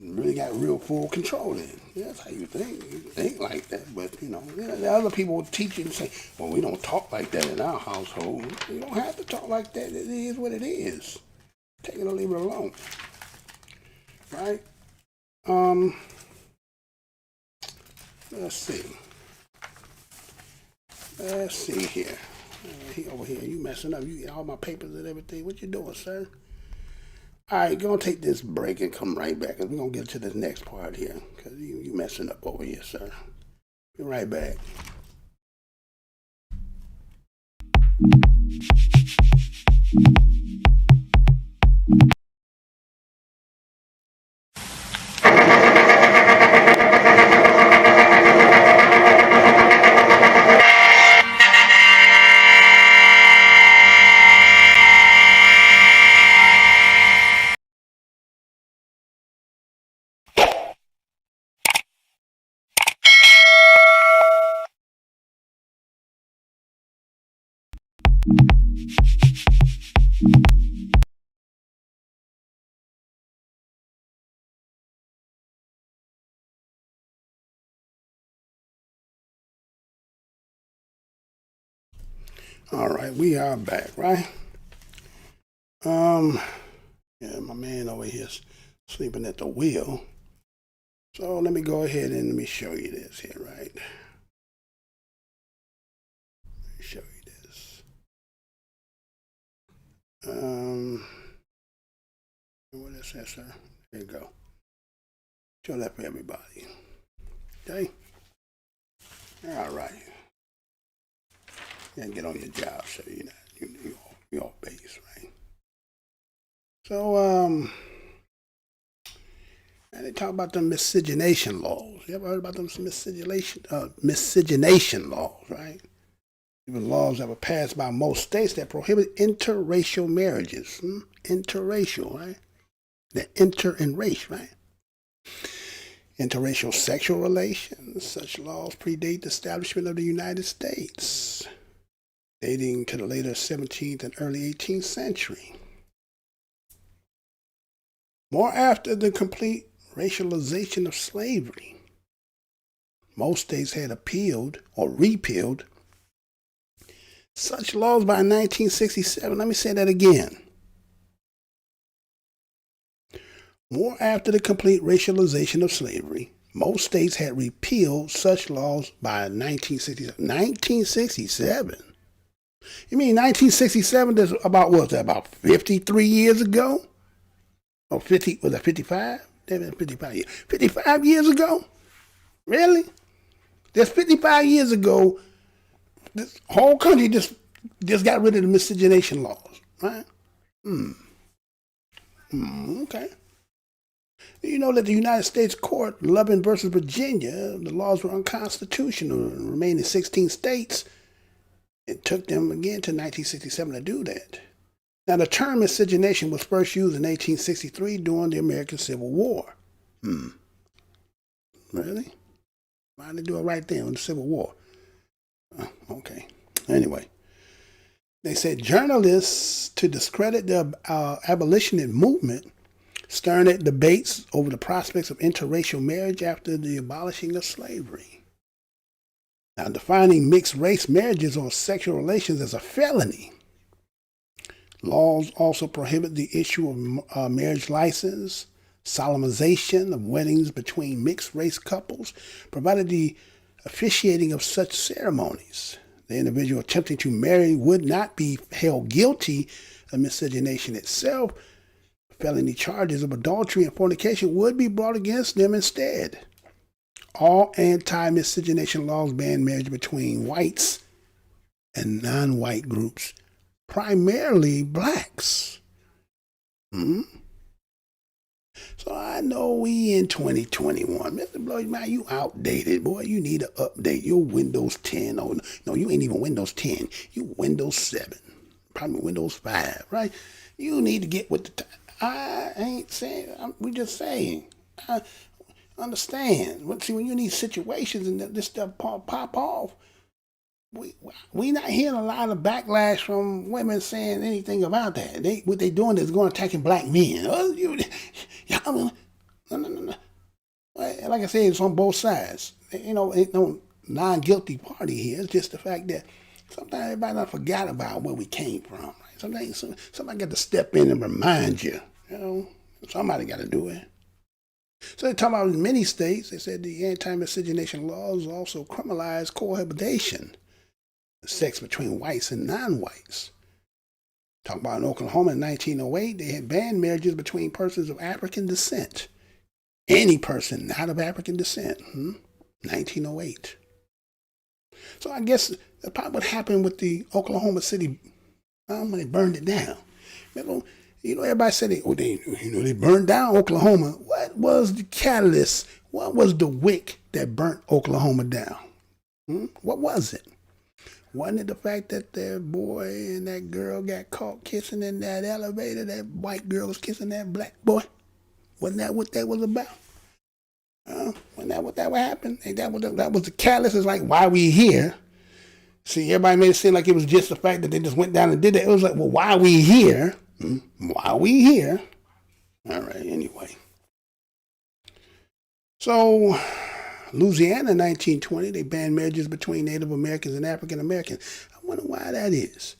really got real full control in. That's how you think. You think like that. But, the other people will teach you and say, well, we don't talk like that in our household. You don't have to talk like that. It is what it is. Take it or leave it alone. Right? Let's see. Let's see here. He over here, you messing up. You get all my papers and everything. What you doing, sir? All right, gonna take this break and come right back, and we're gonna get to the next part here, because you messing up over here, sir. Be right back. All right, we are back, right? Yeah, my man over here is sleeping at the wheel. So let me go ahead and let me show you this here, right? Let me show you this. What is that, sir? There you go. Show that for everybody. Okay? All right. You gotta get on your job, so you're off base, right? So, and they talk about the miscegenation laws. You ever heard about them miscegenation laws, right? These were laws that were passed by most states that prohibit interracial marriages. Interracial, right? The inter and race, right? Interracial sexual relations. Such laws predate the establishment of the United States, dating to the later 17th and early 18th century. More after the complete racialization of slavery, most states had appealed or repealed such laws by 1967. Let me say that again. More after the complete racialization of slavery, most states had repealed such laws by 1967. 1967? You mean 1967? That's about, what was that, about 53 years ago? Or 50, was that 55? 55 years. 55 years ago? Really? That's 55 years ago, this whole country just got rid of the miscegenation laws, right? Okay. You know that the United States Court, Loving versus Virginia, the laws were unconstitutional and remained in 16 states. It took them again to 1967 to do that. Now, the term miscegenation was first used in 1863 during the American Civil War. Really? Why did they do it right there in the Civil War? Okay. Anyway, they said journalists to discredit the abolitionist movement stirring at debates over the prospects of interracial marriage after the abolishing of slavery. Now, defining mixed-race marriages or sexual relations as a felony. Laws also prohibit the issue of marriage license, solemnization of weddings between mixed-race couples, provided the officiating of such ceremonies. The individual attempting to marry would not be held guilty of miscegenation itself. Felony charges of adultery and fornication would be brought against them instead. All anti-miscegenation laws ban marriage between whites and non-white groups, primarily blacks. So I know we in 2021. Mr. Blowsmine, you outdated, boy. You need to update your Windows 10. Oh, no, you ain't even Windows 10. You Windows 7. Probably Windows 5, right? You need to get with the time. I ain't saying, we just saying. I understand. See, when you in these situations and this stuff pop off, we not hearing a lot of backlash from women saying anything about that. What they doing is going attacking black men. No. Like I said, it's on both sides. Ain't no non-guilty party here. It's just the fact that sometimes everybody done forgot about where we came from. Right? Sometimes somebody got to step in and remind you. Somebody got to do it. So they talk about in many states, they said the anti-miscegenation laws also criminalize cohabitation, sex between whites and non-whites. Talk about in Oklahoma in 1908, they had banned marriages between persons of African descent. Any person not of African descent. 1908. So I guess that's probably what happened with the Oklahoma City when they burned it down. Remember, everybody said they burned down Oklahoma. What was the catalyst? What was the wick that burnt Oklahoma down? What was it? Wasn't it the fact that that boy and that girl got caught kissing in that elevator? That white girl was kissing that black boy? Wasn't that what that was about? Wasn't that what happened? Ain't that was the catalyst? It's like, why we here? See, everybody made it seem like it was just the fact that they just went down and did that. It was like, well, why we here? Why we here? All right, anyway. So, Louisiana in 1920, they banned marriages between Native Americans and African Americans. I wonder why that is.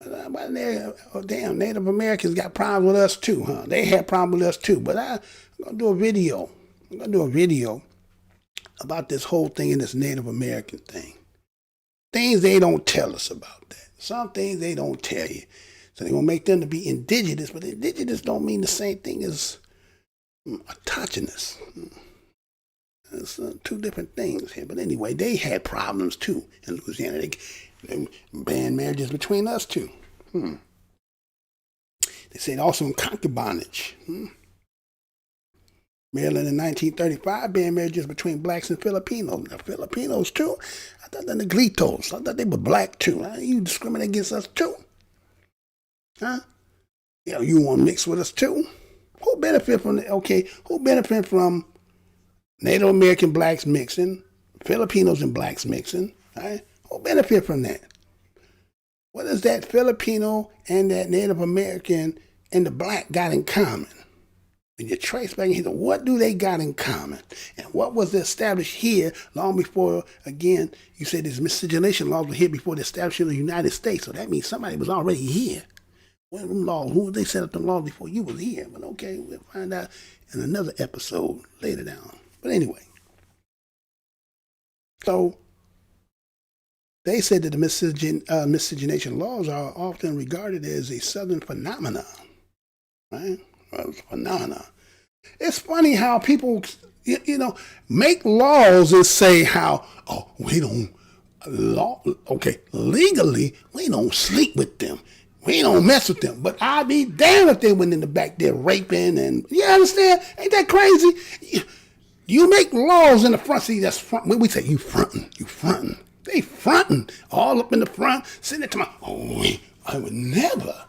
Damn, Native Americans got problems with us too, huh? They had problems with us too. But I'm going to do a video. I'm going to do a video about this whole thing and this Native American thing. Things they don't tell us about that. Some things they don't tell you. So they're going to make them to be indigenous, but indigenous don't mean the same thing as autochthonous. It's two different things here. But anyway, they had problems too in Louisiana. They banned marriages between us too. They said also in concubinage. Maryland in 1935 banned marriages between blacks and Filipinos. The Filipinos too? I thought the Negritos. I thought they were black too. You discriminate against us too? Huh? You want to mix with us too? Who benefit from who benefit from Native American blacks mixing, Filipinos and blacks mixing? Right? Who benefit from that? What does that Filipino and that Native American and the black got in common? When you trace back here, what do they got in common? And what was established here long before, again, you said this miscegenation laws were here before the establishment of the United States. So that means somebody was already here. Well, them laws, who they set up the laws before you was here? But okay, we'll find out in another episode later down. But anyway, so they said that the miscegenation laws are often regarded as a Southern phenomenon, right? Well, it's a phenomenon. It's funny how people, make laws and say how, we don't legally, we don't sleep with them. We don't mess with them. But I'd be damned if they went in the back there raping and, you understand? Ain't that crazy? You make laws in the front. See, that's front. When we say you fronting. They fronting all up in the front, sitting there to my, oh, I would never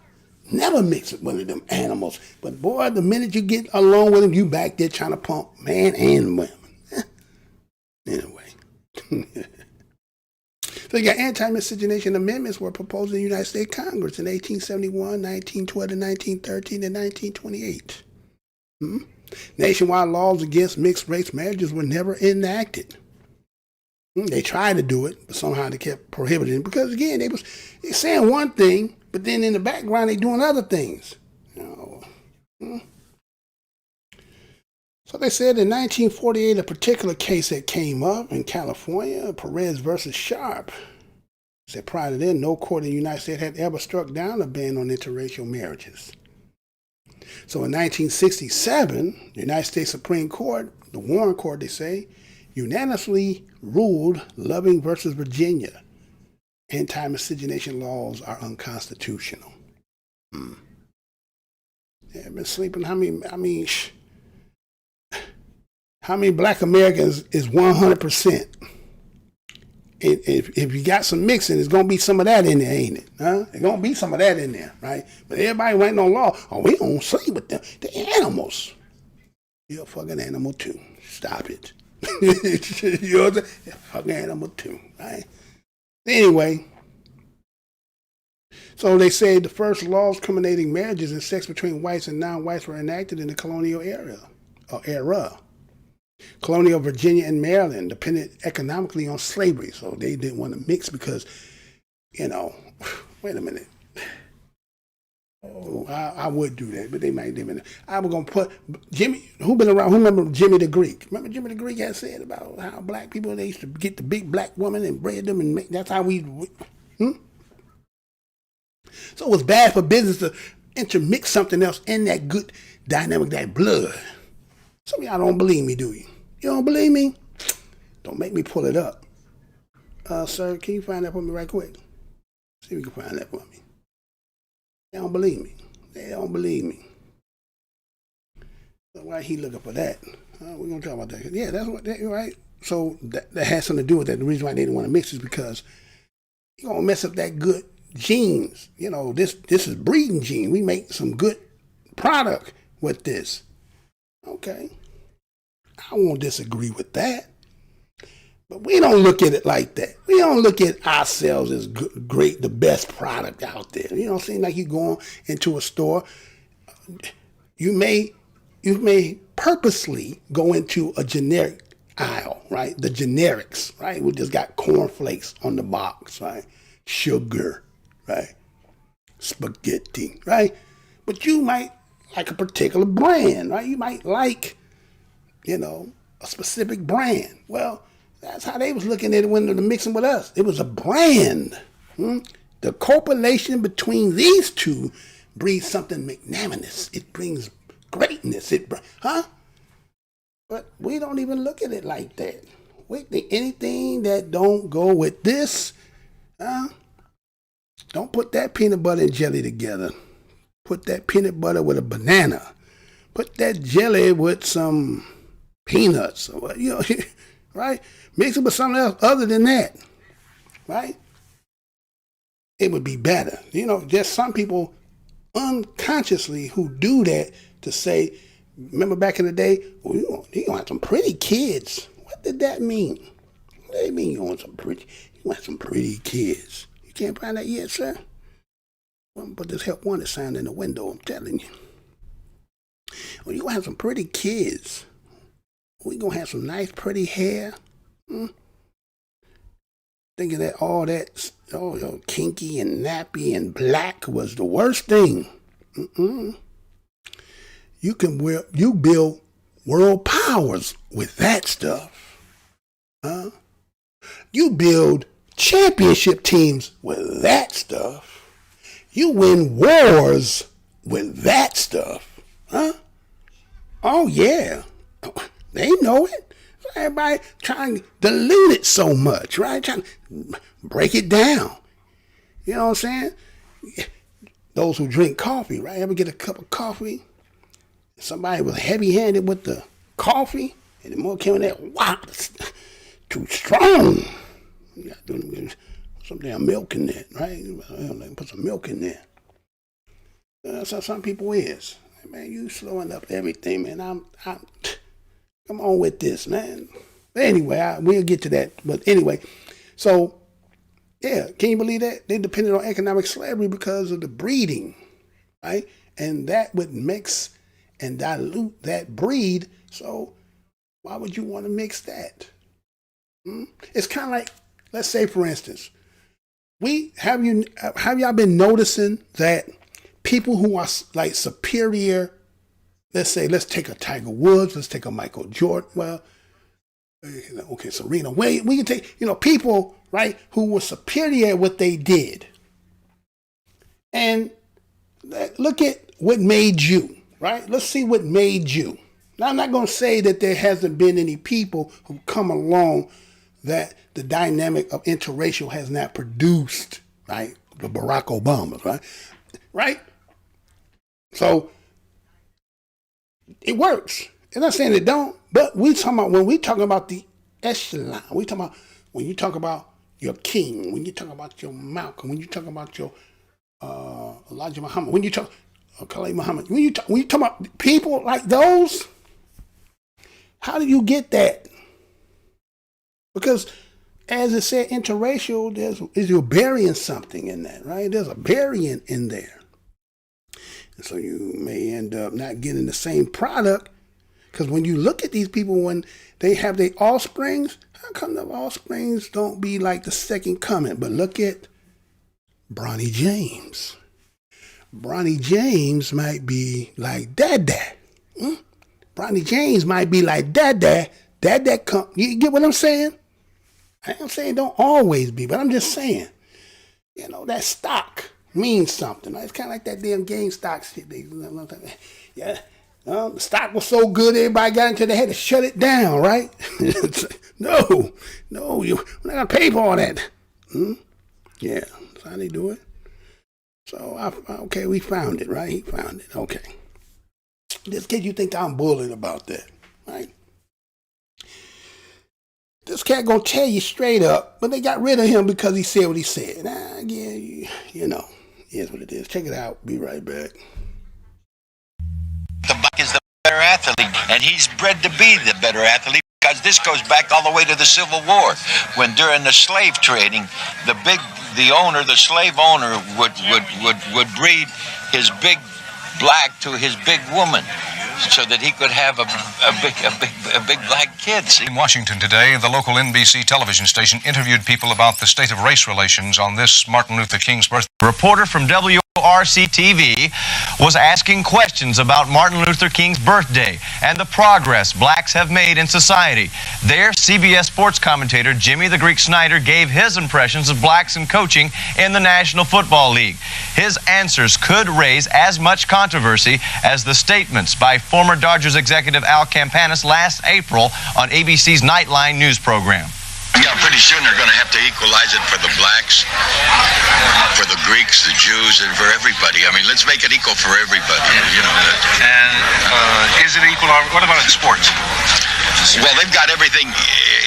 mix with one of them animals. But boy, the minute you get along with them, you back there trying to pump man and women. Anyway. So you got anti-miscegenation amendments were proposed in the United States Congress in 1871, 1912, and 1913, and 1928. Nationwide laws against mixed-race marriages were never enacted. They tried to do it, but somehow they kept prohibiting it because, again, they saying one thing, but then in the background they doing other things. So they said in 1948, a particular case that came up in California, Perez versus Sharp, said prior to then, no court in the United States had ever struck down a ban on interracial marriages. So in 1967, the United States Supreme Court, the Warren Court, they say, unanimously ruled Loving versus Virginia. Anti-miscegenation laws are unconstitutional. They've been sleeping. How many black Americans is 100%? If you got some mixing, there's going to be some of that in there, ain't it? Huh? There's going to be some of that in there, right? But everybody waiting on law. Oh, we don't sleep with them. The animals. You're a fucking animal too. Stop it. You're a fucking animal too, right? Anyway, so they say the first laws criminating marriages and sex between whites and non-whites were enacted in the colonial era. Colonial Virginia and Maryland depended economically on slavery, so they didn't want to mix because, wait a minute. Oh, I would do that, but they might live. I was going to put Jimmy, who remember Jimmy the Greek? Remember Jimmy the Greek had said about how black people, they used to get the big black woman and breed them, and that's how we. So it was bad for business to intermix something else in that good dynamic, that blood. Some of y'all don't believe me, do you? You don't believe me? Don't make me pull it up. Sir, can you find that for me right quick? See if you can find that for me. They don't believe me. They don't believe me. So why he looking for that? We're going to talk about that. Yeah, that's what, right? So that has something to do with that. The reason why they didn't want to mix is because you're going to mess up that good genes. This is breeding gene. We make some good product with this. Okay. I won't disagree with that. But we don't look at it like that. We don't look at ourselves as great, the best product out there. It seems like you're going into a store. You may purposely go into a generic aisle, right? The generics, right? We just got cornflakes on the box, right? Sugar, right? Spaghetti, right? But you might like a particular brand, right? You might like, a specific brand. Well, that's how they was looking at it when they were mixing with us. It was a brand. The correlation between these two breeds something magnanimous. It brings greatness. But we don't even look at it like that. Anything that don't go with this, don't put that peanut butter and jelly together. Put that peanut butter with a banana. Put that jelly with some peanuts, right? Mix it with something else other than that, right? It would be better. There's some people unconsciously who do that to say, remember back in the day, you're going to have some pretty kids. What did that mean? What do you mean you want some pretty kids? You can't find that yet, sir? Well, put this help wanted sign in the window, I'm telling you. Well, you're going to have some pretty kids. We're going to have some nice, pretty hair. Thinking that all kinky and nappy and black was the worst thing. You build world powers with that stuff. You build championship teams with that stuff. You win wars with that stuff. Oh, yeah. They know it. Everybody trying to dilute it so much, right? Trying to break it down. You know what I'm saying? Those who drink coffee, right? Ever get a cup of coffee? Somebody was heavy-handed with the coffee, and the more came in there, wow, too strong. You got to put some damn milk in there, right? Put some milk in there. That's how some people is. Man, you slowing up everything, man. I'm come on with this, man. But anyway, we'll get to that. But anyway, so, yeah, can you believe that? They depended on economic slavery because of the breeding, right? And that would mix and dilute that breed. So why would you want to mix that? It's kind of like, let's say, for instance, have y'all been noticing that people who are like superior, let's take a Tiger Woods, let's take a Michael Jordan, well, okay, Serena Williams, we can take, people, right, who were superior at what they did. And look at what made you, right? Let's see what made you. Now, I'm not going to say that there hasn't been any people who come along that the dynamic of interracial has not produced, right? The Barack Obamas, right? Right? So it works. I'm not saying it don't, but when we talking about the echelon, we talking about when you talk about your king, when you talk about your Malcolm, when you talk about your Elijah Muhammad, when you talk Khalid Muhammad, when you talk about people like those, how do you get that? Because as it said, interracial, you're burying something in that, right? There's a burying in there. And so you may end up not getting the same product. Because when you look at these people, when they have their offsprings, how come the offsprings don't be like the second coming? But look at Bronny James. Bronny James might be like Dada. Bronny James might be like Dada. You get what I'm saying? I ain't saying don't always be, but I'm just saying, that stock means something. It's kind of like that damn GameStop shit. Yeah. The stock was so good, everybody got into they had to shut it down, right? No, we're not going to pay for all that. Yeah, that's how they do it. So, okay, we found it, right? He found it, okay. Just in case you think I'm bullied about that, right? This cat gonna tell you straight up, but they got rid of him because he said what he said. Here's what it is. Check it out. Be right back. The black is the better athlete, and he's bred to be the better athlete because this goes back all the way to the Civil War, when during the slave trading, the slave owner would breed his big black to his big woman, so that he could have a big black kid. In Washington today, the local NBC television station interviewed people about the state of race relations on this Martin Luther King's birthday. A reporter from WRC-TV was asking questions about Martin Luther King's birthday and the progress blacks have made in society. There, CBS sports commentator Jimmy the Greek Snyder gave his impressions of blacks in coaching in the National Football League. His answers could raise as much controversy as the statements by former Dodgers executive Al Campanis last April on ABC's Nightline news program. Yeah, pretty soon they're going to have to equalize it for the blacks, for the Greeks, the Jews, and for everybody. I mean, let's make it equal for everybody, And is it equal? What about in sports? Well, they've got everything.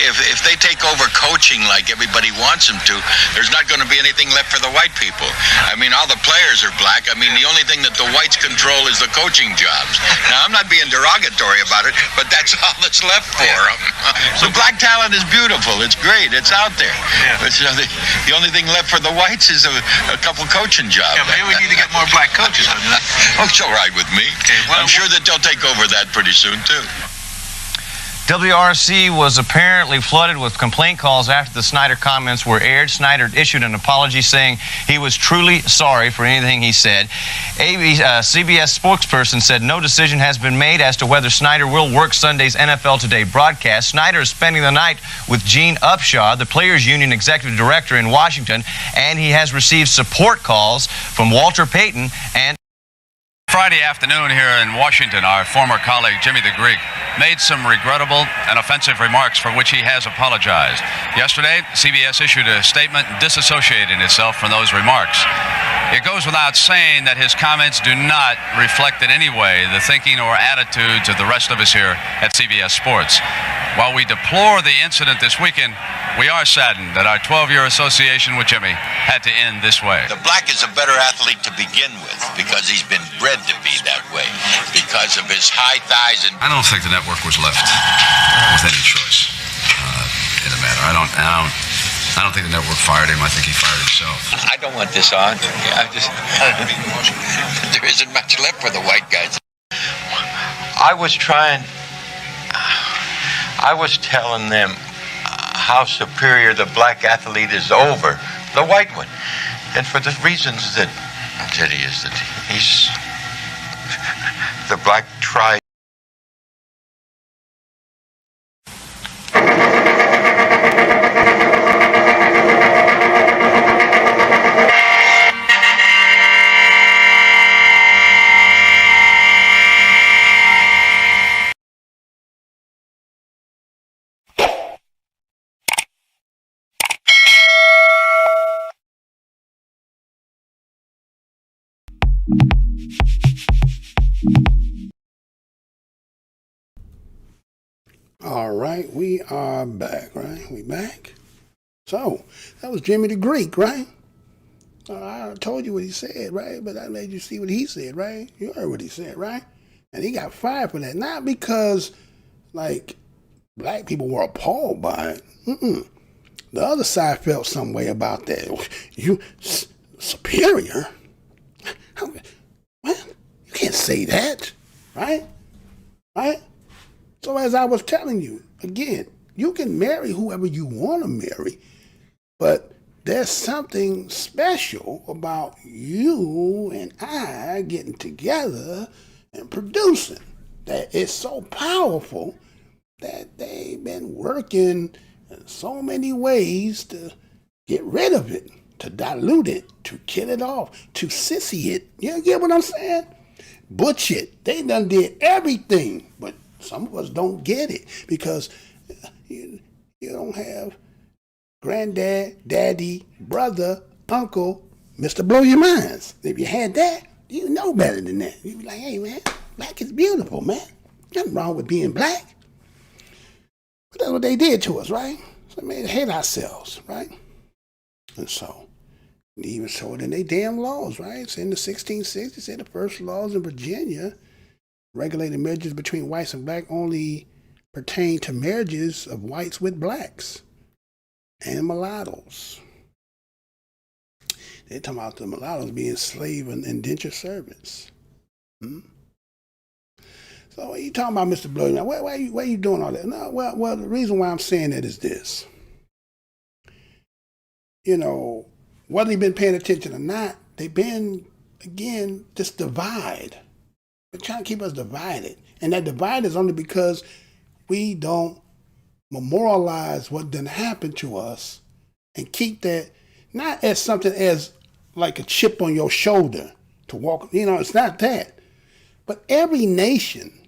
If they take over coaching like everybody wants them to, there's not going to be anything left for the white people. I mean, all the players are black. I mean, the only thing that the whites control is the coaching jobs. Now, I'm not being derogatory about it, but that's all that's left for them. So black talent is beautiful. It's great. It's out there. Yeah. But the only thing left for the whites is a couple coaching jobs. Yeah, maybe we need to get more black coaches. Oh, it's all right with me. Okay, I'm sure that they'll take over that pretty soon, too. WRC was apparently flooded with complaint calls after the Snyder comments were aired. Snyder issued an apology saying he was truly sorry for anything he said. CBS spokesperson said no decision has been made as to whether Snyder will work Sunday's NFL Today broadcast. Snyder is spending the night with Gene Upshaw, the Players Union executive director in Washington, and he has received support calls from Walter Payton and Friday afternoon here in Washington, our former colleague Jimmy the Greek made some regrettable and offensive remarks for which he has apologized. Yesterday, CBS issued a statement disassociating itself from those remarks. It goes without saying that his comments do not reflect in any way the thinking or attitudes of the rest of us here at CBS Sports. While we deplore the incident this weekend, we are saddened that our 12-year association with Jimmy had to end this way. The black is a better athlete to begin with because he's been bred to be that way, because of his high thighs and... I don't think the network was left with any choice in the matter. I don't think the network fired him. I think he fired himself. I don't want this on. There isn't much left for the white guys. I was telling them how superior the black athlete is over the white one. And for the reasons that he's the black tribe. All right, we are back, right? We back. So, that was Jimmy the Greek, right? I told you what he said, right? But I made you see what he said, right? You heard what he said, right? And he got fired for that. Not because, like, black people were appalled by it. The other side felt some way about that. You superior? What? You can't say that, right? Right? So as I was telling you, again, you can marry whoever you want to marry, but there's something special about you and I getting together and producing that is so powerful that they've been working in so many ways to get rid of it, to dilute it, to kill it off, to sissy it. You get what I'm saying? Butch it. They done did everything, but some of us don't get it because you don't have granddad, daddy, brother, uncle, Mr. Blow Your Minds. If you had that, you know better than that. You'd be like, hey, man, black is beautiful, man. Nothing wrong with being black. But that's what they did to us, right? So they made us hate ourselves, right? And so, they even showed in their damn laws, right? It's in the 1660s, said the first laws in Virginia regulated marriages between whites and black only pertain to marriages of whites with blacks and mulattoes. They're talking about the mulattoes being slave and indentured servants. So what are you talking about, Mr. Blow? Now, why are you doing all that? No, well, the reason why I'm saying that is this. You know, whether you've been paying attention or not, they've been, again, this divide. They're trying to keep us divided. And that divide is only because we don't memorialize what done happened to us and keep that not as something as like a chip on your shoulder to walk. You know, it's not that. But every nation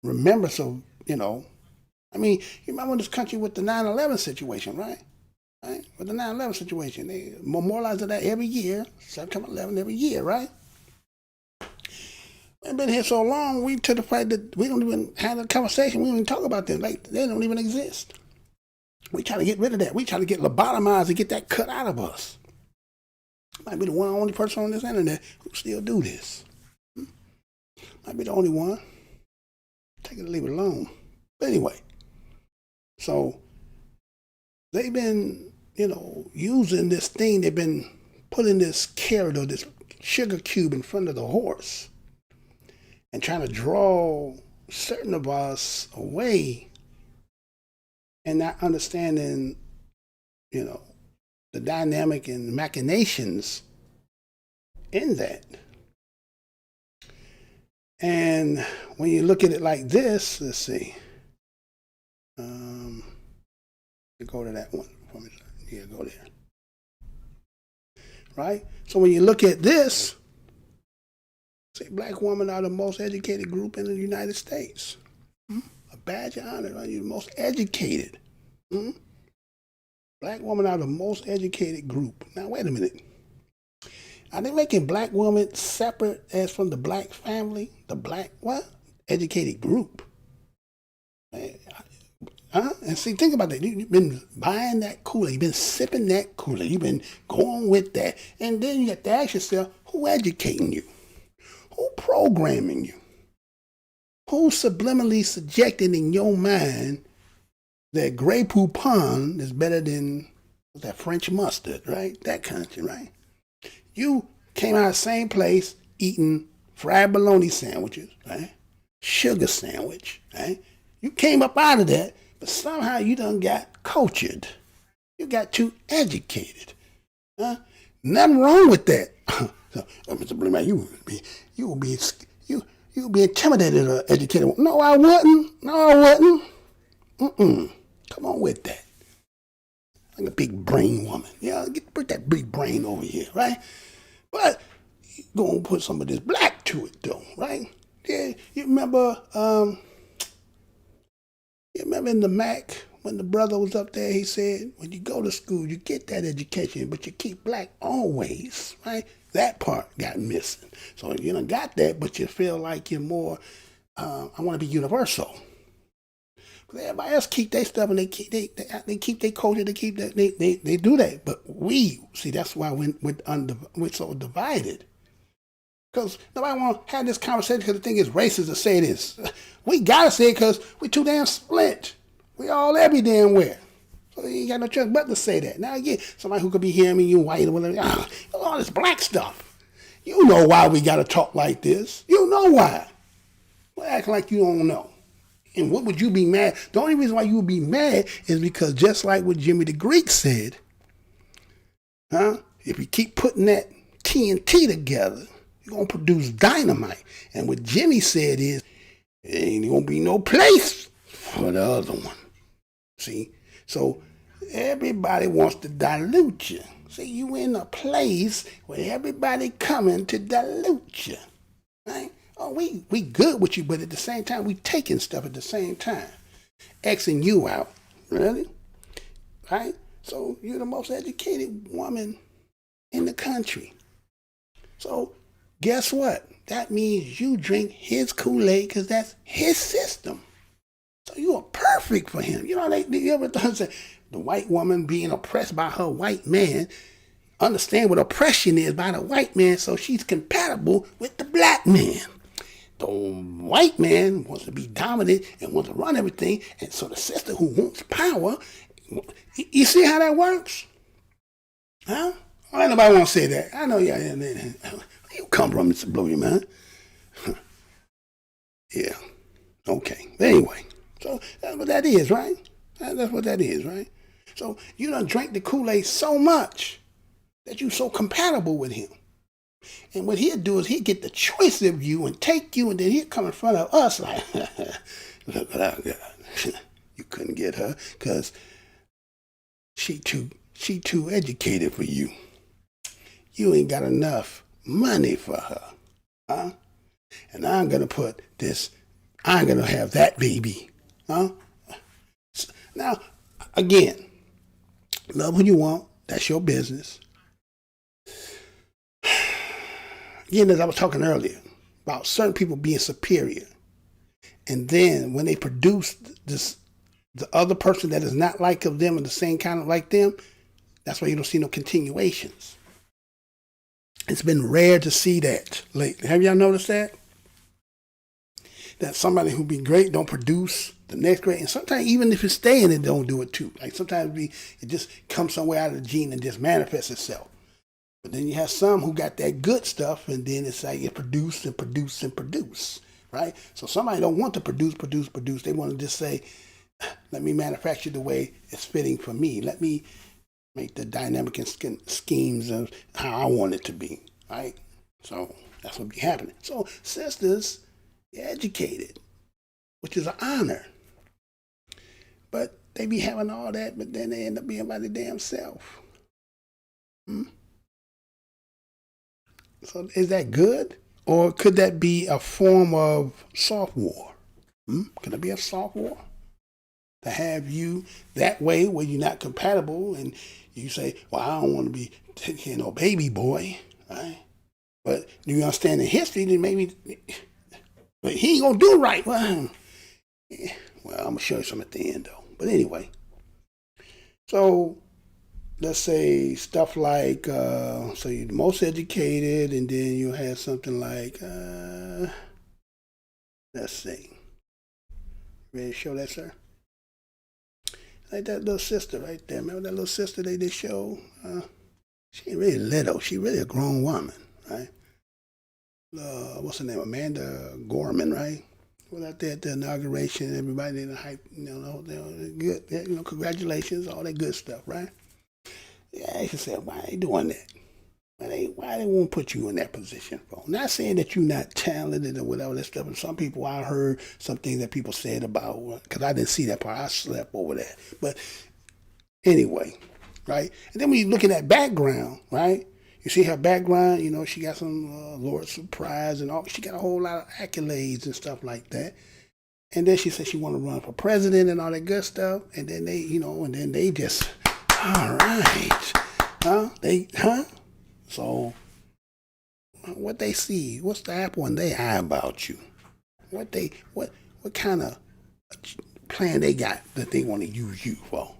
remembers, so, you know, I mean, you remember this country with the 9/11 situation, right? Right? With the 9/11 situation, they memorialize that every year, September 11 every year, right? We've been here so long, we to the fact that we don't even have a conversation. We don't even talk about them. Like, they don't even exist. We try to get rid of that. We try to get lobotomized and get that cut out of us. Might be the one only person on this internet who still do this. Might be the only one. Take it or leave it alone. But anyway, so they've been, you know, using this thing. They've been putting this carrot or this sugar cube in front of the horse and trying to draw certain of us away and not understanding, you know, the dynamic and machinations in that. And when you look at it like this, let's see. Go to that one. Yeah, go there. Right? So when you look at this, See, black women are the most educated group in the United States. A badge of honor, are you the most educated? Black women are the most educated group. Now, wait a minute. Are they making black women separate as from the black family? The black, what? Educated group. And see, think about that. You've been buying that Kool-Aid. You've been sipping that Kool-Aid. You've been going with that. And then you have to ask yourself, who educating you? Who programming you? Who's subliminally suggesting in your mind that Grey Poupon is better than that French mustard, right? That country, right? You came out of the same place eating fried bologna sandwiches, right? Sugar sandwich, right? You came up out of that, but somehow you done got cultured. You got too educated. Nothing wrong with that. So, Mr. Blue Man, you would be intimidated or educated. No, I wouldn't. No, I wouldn't. Come on with that. Like a big brain woman. Yeah, put that big brain over here, right? But you're going to put some of this black to it, though, right? Yeah, you remember in the Mac, when the brother was up there, he said, when you go to school, you get that education, but you keep black always, right? That part got missing. So you done got that, but you feel like you're more, I want to be universal. But everybody else keep their stuff, and they keep their culture, they do that. But we, see, that's why we're so divided. Because nobody want to have this conversation because the thing is racist to say this. We got to say it because we too damn split. We all every damn where. So you ain't got no choice but to say that. Now again, somebody who could be hearing me, you white or whatever, all this black stuff. You know why we got to talk like this. You know why. Well, acting like you don't know. And what would you be mad? The only reason why you would be mad is because just like what Jimmy the Greek said, if you keep putting that TNT together, you're going to produce dynamite. And what Jimmy said is, there ain't going to be no place for the other one. See? So everybody wants to dilute you. See, you in a place where everybody coming to dilute you. Right? Oh, we good with you, but at the same time, we taking stuff at the same time. Xing you out. Really? Right? So you're the most educated woman in the country. So guess what? That means you drink his Kool-Aid because that's his system. So you are perfect for him. You know, you ever thought that the white woman being oppressed by her white man, understand what oppression is by the white man, so she's compatible with the black man. The white man wants to be dominant and wants to run everything, and so the sister who wants power, you see how that works? Huh? Well, ain't nobody want to say that. I know you come from it to blow your mind. Yeah. Okay. Anyway. So that's what that is, right? That's what that is, right? So you done drank the Kool-Aid so much that you so compatible with him. And what he'll do is he'll get the choice of you and take you, and then he'll come in front of us like, look what I got. You couldn't get her because she too educated for you. You ain't got enough money for her. Huh? And I'm going to put this, I'm going to have that baby. Huh? Now, again, love who you want. That's your business. Again, as I was talking earlier, about certain people being superior. And then when they produce the other person that is not like of them and the same kind of like them, that's why you don't see no continuations. It's been rare to see that lately. Have y'all noticed that? That somebody who be great don't produce the next great. And sometimes even if it's staying, it don't do it too. Like sometimes it just comes somewhere out of the gene and just manifests itself. But then you have some who got that good stuff, and then it's like it produce and produce and produce, right? So somebody don't want to produce. They want to just say, let me manufacture the way it's fitting for me. Let me make the dynamic and schemes of how I want it to be, right? So that's what be happening. So sisters, you're educated, which is an honor. But they be having all that, but then they end up being by their damn self. So is that good Or could that be a form of soft war? Could it be a soft war? To have you that way where you're not compatible and you say, well, I don't want to be taking no baby boy, right? But you understand the history, then maybe, but he ain't going to do right. Well, I'm going to show you some at the end, though. But anyway, so let's say stuff like, so you're the most educated, and then you have something like, let's see. Ready to show that, sir? Like that little sister right there. Remember that little sister they did show? She ain't really little. She really a grown woman, right? What's her name? Amanda Gorman, right? Was out there at the inauguration. Everybody in the hype, good, congratulations, all that good stuff, right? Yeah, she said, why are they doing that? Why they won't put you in that position, bro? Not saying that you're not talented or whatever that stuff. And some people, I heard some things that people said about, because I didn't see that part. I slept over that. But anyway, right? And then when you look at that background, right? You see her background, she got some Lord's Prize and all. She got a whole lot of accolades and stuff like that. And then she said she want to run for president and all that good stuff. And then they just, all right. So, what they see, what's the apple in their eye about you? What kind of plan they got that they want to use you for?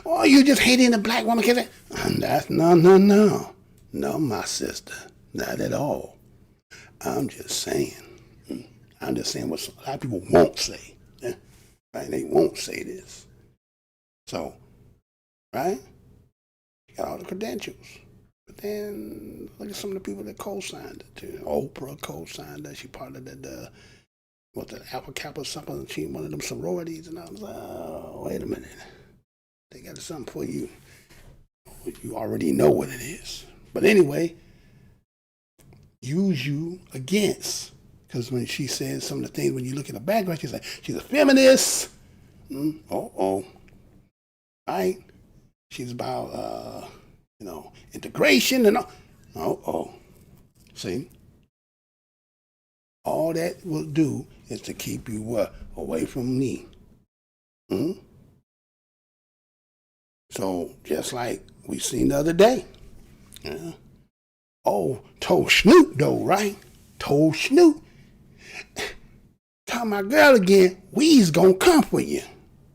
Oh, you just hating a black woman? No, my sister, not at all. I'm just saying what a lot of people won't say. Right? They won't say this. So, right? You got all the credentials. But then look at some of the people that co-signed it too. Oprah co-signed it. She part of the Alpha Kappa something. She one of them sororities, and I was like, oh, wait a minute. They got something for you. You already know what it is. But anyway, use you against. Because when she says some of the things, when you look at the background, she's like, she's a feminist. Right? She's about integration and all. See? All that will do is to keep you away from me. So just like we seen the other day. Told Snoop though, right? Told Snoop. Tell my girl again, weeds gonna come for you.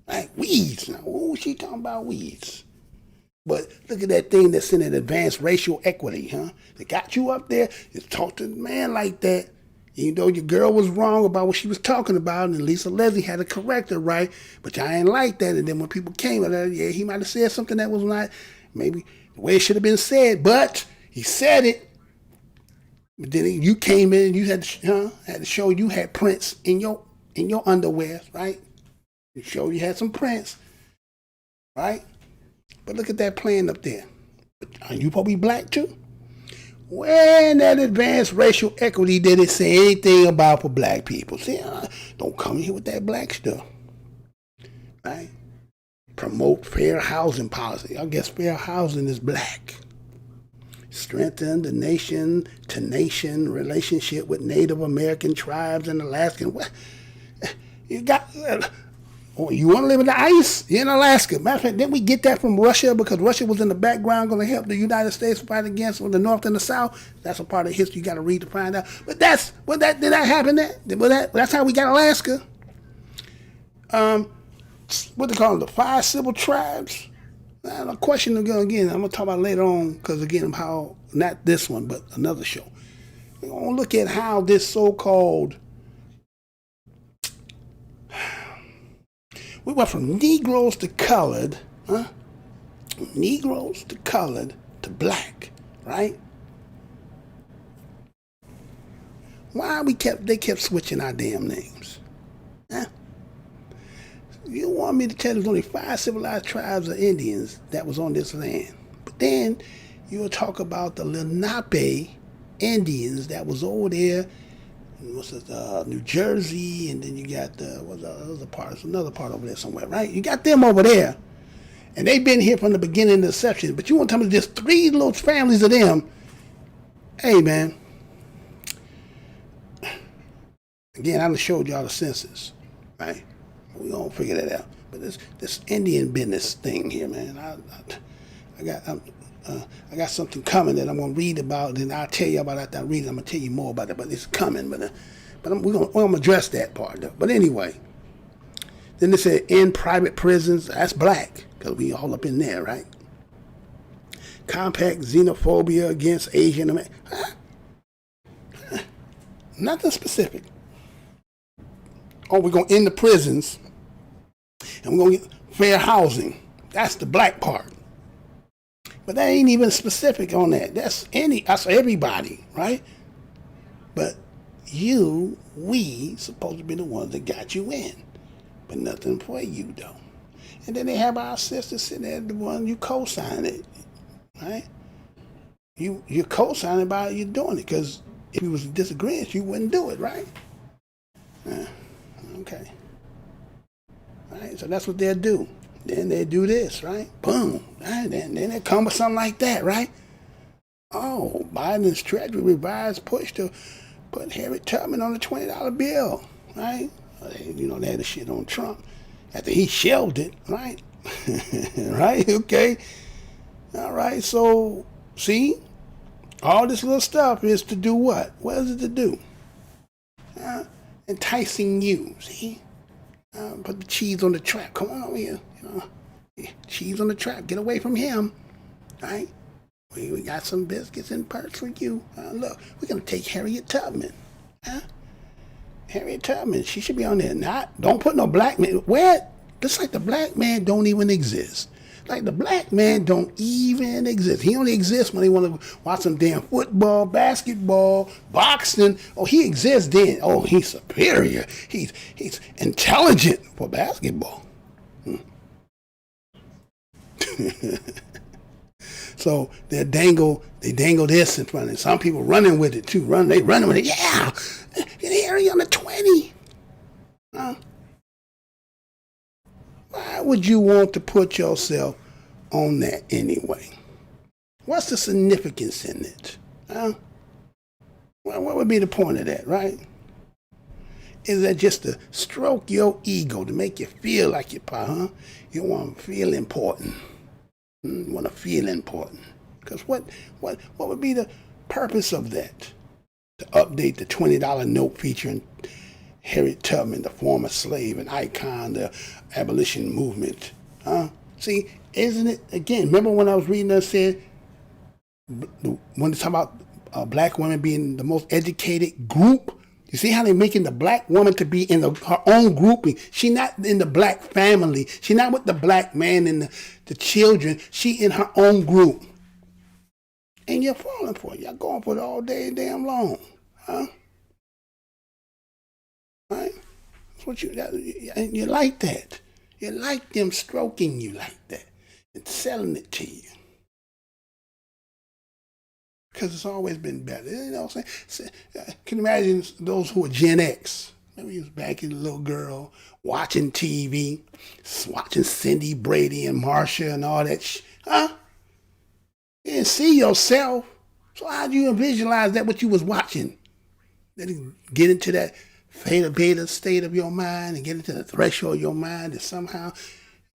Right? Weeds. Now, who she talking about weeds? But look at that thing that's in an advanced racial equity, huh? They got you up there, you talk to the man like that, even though your girl was wrong about what she was talking about, and Lisa Leslie had to correct her, right? But y'all ain't like that. And then when people came, he might have said something that was not maybe the way it should have been said, but he said it. But then you came in and you had to show you had prints in your underwear, right? You show you had some prints, right? But look at that plan up there. Are you supposed to be black too? When that advanced racial equity did it say anything about for black people? See, don't come here with that black stuff, right? Promote fair housing policy. I guess fair housing is black. Strengthen the nation-to-nation relationship with Native American tribes and Alaskan. What? You got... you want to live in the ice? You're in Alaska. Matter of fact, didn't we get that from Russia? Because Russia was in the background going to help the United States fight against the North and the South. That's a part of history you got to read to find out. But did that happen? That's how we got Alaska. What they call them? The 5 civil tribes. Now, a question again, I'm going to talk about later on, because again, how, not this one, but another show. We're going to look at how this so-called, we went from Negroes to colored, Negroes to colored to black, right? Why they kept switching our damn names? You want me to tell there's only 5 civilized tribes of Indians that was on this land. But then you'll talk about the Lenape Indians that was over there, New Jersey, and then you got another part over there somewhere, right? You got them over there. And they've been here from the beginning of the inception. But you want to tell me there's 3 little families of them. Hey, man, Again, I done showed y'all the census, right? We gonna figure that out. But this Indian business thing here, man, I got something coming that I'm gonna read about, and I'll tell you about after I read it. I'm gonna tell you more about it, but it's coming. But we're gonna address that part though. But anyway, then they said in private prisons. That's black, because we all up in there, right? Compact xenophobia against Asian Americans. Nothing specific. Oh, we're going to end the prisons, and we're going to get fair housing. That's the black part. But that ain't even specific on that. That's everybody, right? But we supposed to be the ones that got you in. But nothing for you, though. And then they have our sisters sitting there, the one you co-sign it, right? You're co-signing by you doing it, because if you was disagreeing, you wouldn't do it, right? Okay. All right, so that's what they'll do. Then they do this, right? Boom. Right? Then they come with something like that, right? Oh, Biden's Treasury revised push to put Harriet Tubman on the $20 bill, right? They had the shit on Trump after he shelved it, right? Right? Okay. All right, so, see? All this little stuff is to do what? What is it to do? Enticing you, see? Put the cheese on the trap. Come on over here. Cheese on the trap. Get away from him. Right? We got some biscuits and perks for you. Look, we're going to take Harriet Tubman. Harriet Tubman, she should be on there. Don't put no black man. Where? Just like the black man don't even exist. Like the black man don't even exist. He only exists when they want to watch some damn football, basketball, boxing. Oh, he exists then. Oh, he's superior. He's intelligent for basketball. So they dangle this in front of it. Some people running with it too. They running with it. Yeah, get Harry on the 20. Why would you want to put yourself on that anyway? What's the significance in it? Well, what would be the point of that, right? Is that just to stroke your ego, to make you feel like you're huh? You want to feel important. You want to feel important. Because what would be the purpose of that? To update the $20 note featuring Harriet Tubman, the former slave and icon, the abolition movement. See, isn't it, again, remember when I was reading that said, when they talk about black women being the most educated group, you see how they're making the black woman to be in her own grouping. She not in the black family. She not with the black man and the children. She in her own group. And you're falling for it. Y'all going for it all day damn long. Right? That's what you like that. You like them stroking you like that and selling it to you. Because it's always been better. You know what I'm saying? Can you imagine those who are Gen X? Maybe you was back as a little girl watching TV, watching Cindy Brady and Marsha and all that You didn't see yourself. So how do you visualize that what you was watching? Then get into that theta beta state of your mind and get into the threshold of your mind and somehow,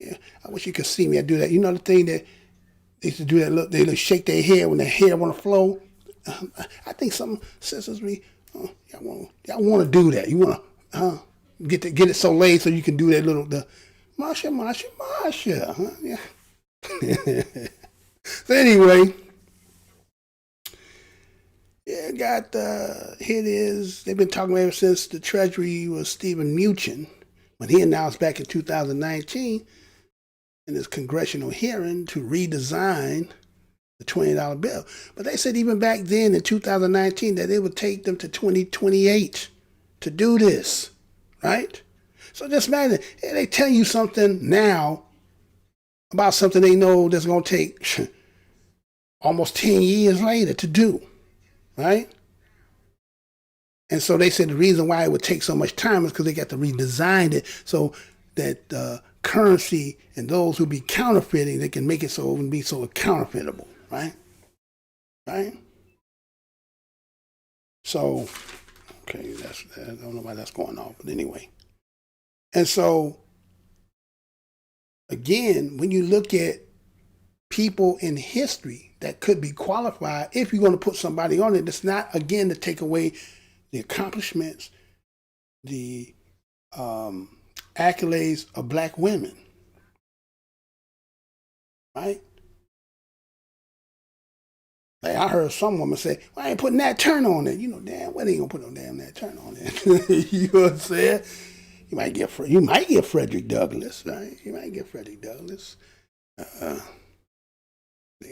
I wish you could see me. I do that. You know the thing that they used to do that, look, they shake their hair when their hair want to flow. I think some sisters, y'all want to do that. You want to get it so late so you can do that little, the Marsha. Yeah. So anyway, here it is. They've been talking ever since the Treasury was Stephen Mnuchin, when he announced back in 2019 in his congressional hearing to redesign the $20 bill. But they said even back then in 2019 that it would take them to 2028 to do this, right? So just imagine, they tell you something now about something they know that's going to take almost 10 years later to do, right? And so they said the reason why it would take so much time is because they got to redesign it so that currency and those who be counterfeiting, they can make it so it wouldn't be so counterfeitable, right? Right? So, Okay, I don't know why that's going off, but anyway. And so, again, when you look at people in history that could be qualified, if you're going to put somebody on it, it's not, again, to take away the accomplishments, the accolades of black women, right? Like I heard some woman say, well, I ain't putting Nat Turner on it. You know, damn, well, they ain't gonna put no damn Nat Turner on it. You know what I'm saying? You might get Frederick Douglass, right? You might get Frederick Douglass.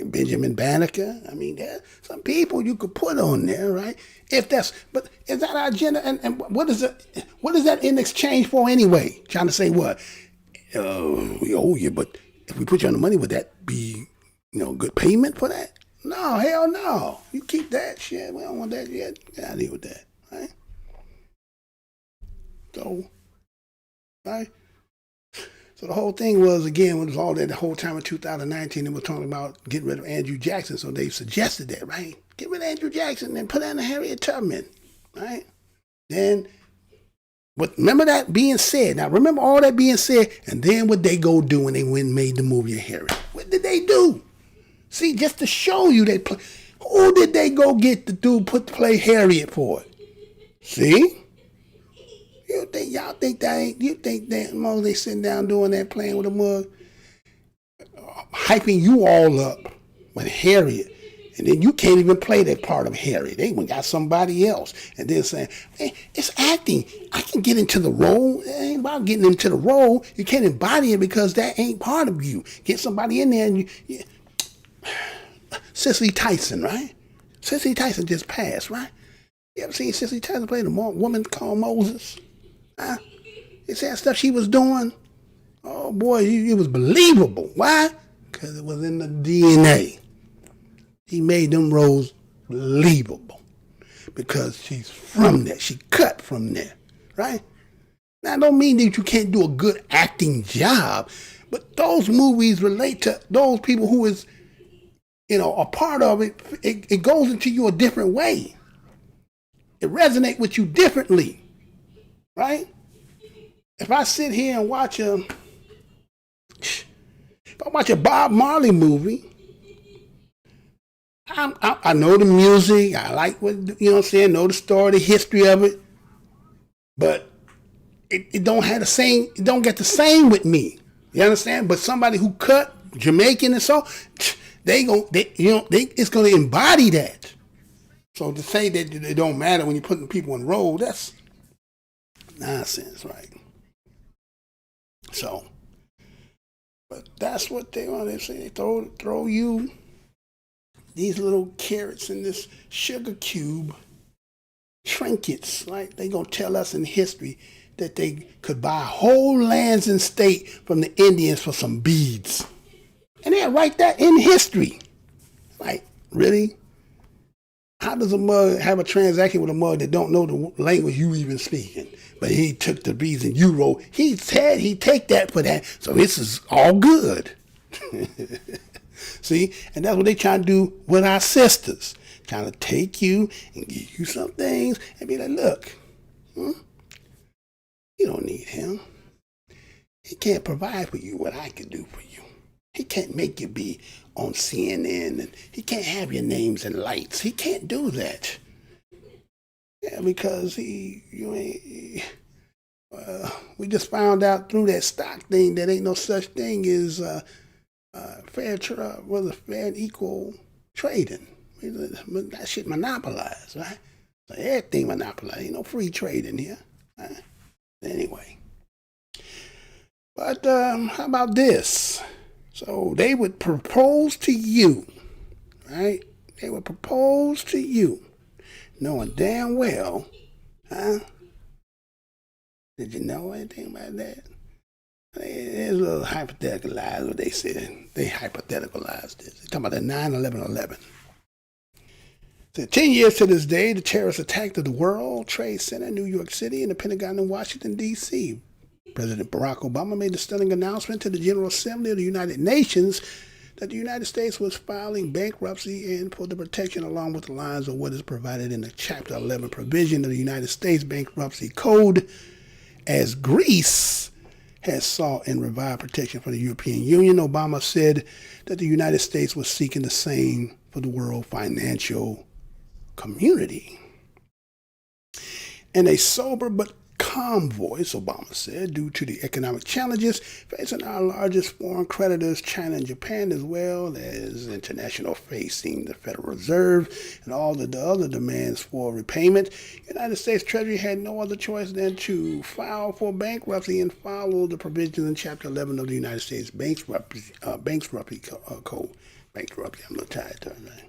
Benjamin Banneker. I mean, there some people you could put on there, right? But is that our agenda? And what is that in exchange for anyway? Trying to say what? We owe you, but if we put you on the money, would that be, good payment for that? No, hell no. You keep that shit. We don't want that yet. Get out of here with that, right? So, right? So the whole thing was, again, was all that the whole time in 2019, they were talking about getting rid of Andrew Jackson. So they suggested that, right? Get rid of Andrew Jackson and put in Harriet Tubman, right? But remember that being said. Now, remember all that being said. And then what they go do when they went and made the movie of Harriet? What did they do? See, just to show you who did they go get to play Harriet for it? See? You think that they sitting down doing that, playing with a mug, hyping you all up with Harriet, and then you can't even play that part of Harriet. They even got somebody else, and then saying, hey, it's acting. I can get into the role. It ain't about getting into the role. You can't embody it because that ain't part of you. Get somebody in there and Cicely Tyson, right? Cicely Tyson just passed, right? You ever seen Cicely Tyson play the woman called Moses? Huh? You see that stuff she was doing? Oh boy, it was believable. Why? Because it was in the DNA. He made them roles believable because she's from there. She cut from there, right? Now, I don't mean that you can't do a good acting job, but those movies relate to those people who is, a part of it. It goes into you a different way. It resonates with you differently, right? If I sit here and watch a Bob Marley movie, I know the music, I like what, know the story, the history of it, but it don't have the same, it don't get the same with me. You understand? But somebody who cut Jamaican and so, it's going to embody that. So to say that it don't matter when you're putting people in role, that's nonsense, right? So, but that's what they want to say. They throw you these little carrots in this sugar cube, trinkets, right? They gonna tell us in history that they could buy whole lands and state from the Indians for some beads. And they write that in history. Like, really? How does a mug have a transaction with a mug that don't know the language you even speaking? But he took the beads in euro. He said he'd take that for that. So this is all good. See? And that's what they trying to do with our sisters. Trying to take you and give you some things and be like, look, you don't need him. He can't provide for you what I can do for you. He can't make you be on CNN, and he can't have your names in lights. He can't do that. Yeah, because we just found out through that stock thing that ain't no such thing as fair and equal trading. That shit monopolized, right? So everything monopolized. Ain't no free trade in here. Right? Anyway. But how about this? So they would propose to you, right? They would propose to you, knowing damn well, huh? Did you know anything about that? There's a little hypotheticalized what they said. They hypotheticalized this. They're talking about the 9/11. So 10 years to this day, the terrorist attack of the World Trade Center in New York City and the Pentagon in Washington, D.C. President Barack Obama made a stunning announcement to the General Assembly of the United Nations that the United States was filing bankruptcy and for the protection along with the lines of what is provided in the Chapter 11 provision of the United States Bankruptcy Code, as Greece has sought and revived protection from the European Union. Obama said that the United States was seeking the same for the world financial community. In a sober but calm voice, Obama said, due to the economic challenges facing our largest foreign creditors, China and Japan, as well as international facing the Federal Reserve and all the other demands for repayment, United States Treasury had no other choice than to file for bankruptcy and follow the provisions in Chapter 11 of the United States Bankruptcy Code. Bankruptcy, I'm a little tired to it, man.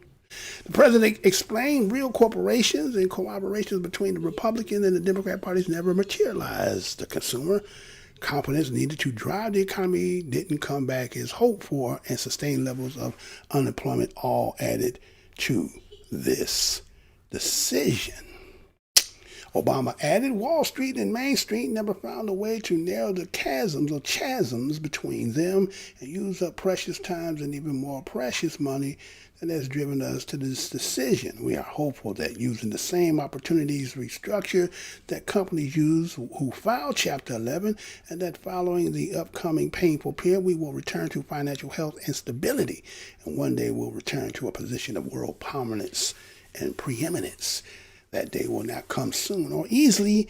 The president explained real corporations and collaborations between the Republican and the Democrat parties never materialized. The consumer confidence needed to drive the economy didn't come back as hoped for, and sustained levels of unemployment all added to this decision. Obama added Wall Street and Main Street never found a way to narrow the chasms between them and use up precious times and even more precious money that has driven us to this decision. We are hopeful that using the same opportunities restructure that companies use who filed Chapter 11, and that following the upcoming painful period, we will return to financial health and stability, and one day we'll return to a position of world prominence and preeminence. That day will not come soon or easily,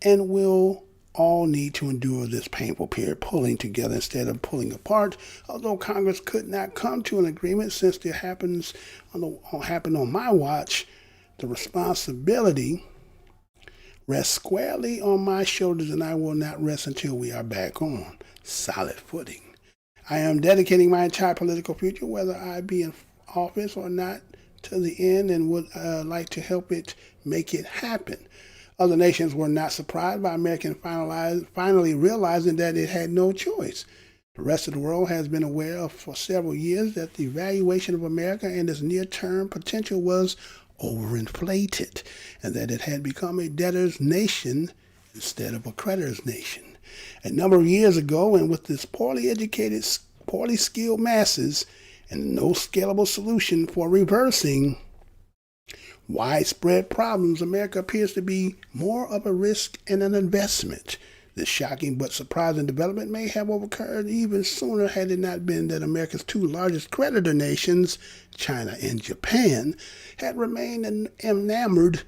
and will all need to endure this painful period, pulling together instead of pulling apart. Although Congress could not come to an agreement since it happened on my watch, the responsibility rests squarely on my shoulders, and I will not rest until we are back on solid footing. I am dedicating my entire political future, whether I be in office or not, to the end, and would like to help it make it happen. Other nations were not surprised by America finally realizing that it had no choice. The rest of the world has been aware of for several years that the valuation of America and its near-term potential was overinflated, and that it had become a debtor's nation instead of a creditor's nation. A number of years ago, and with this poorly educated, poorly skilled masses, and no scalable solution for reversing widespread problems, America appears to be more of a risk and an investment. This shocking but surprising development may have occurred even sooner had it not been that America's two largest creditor nations, China and Japan, had remained enamored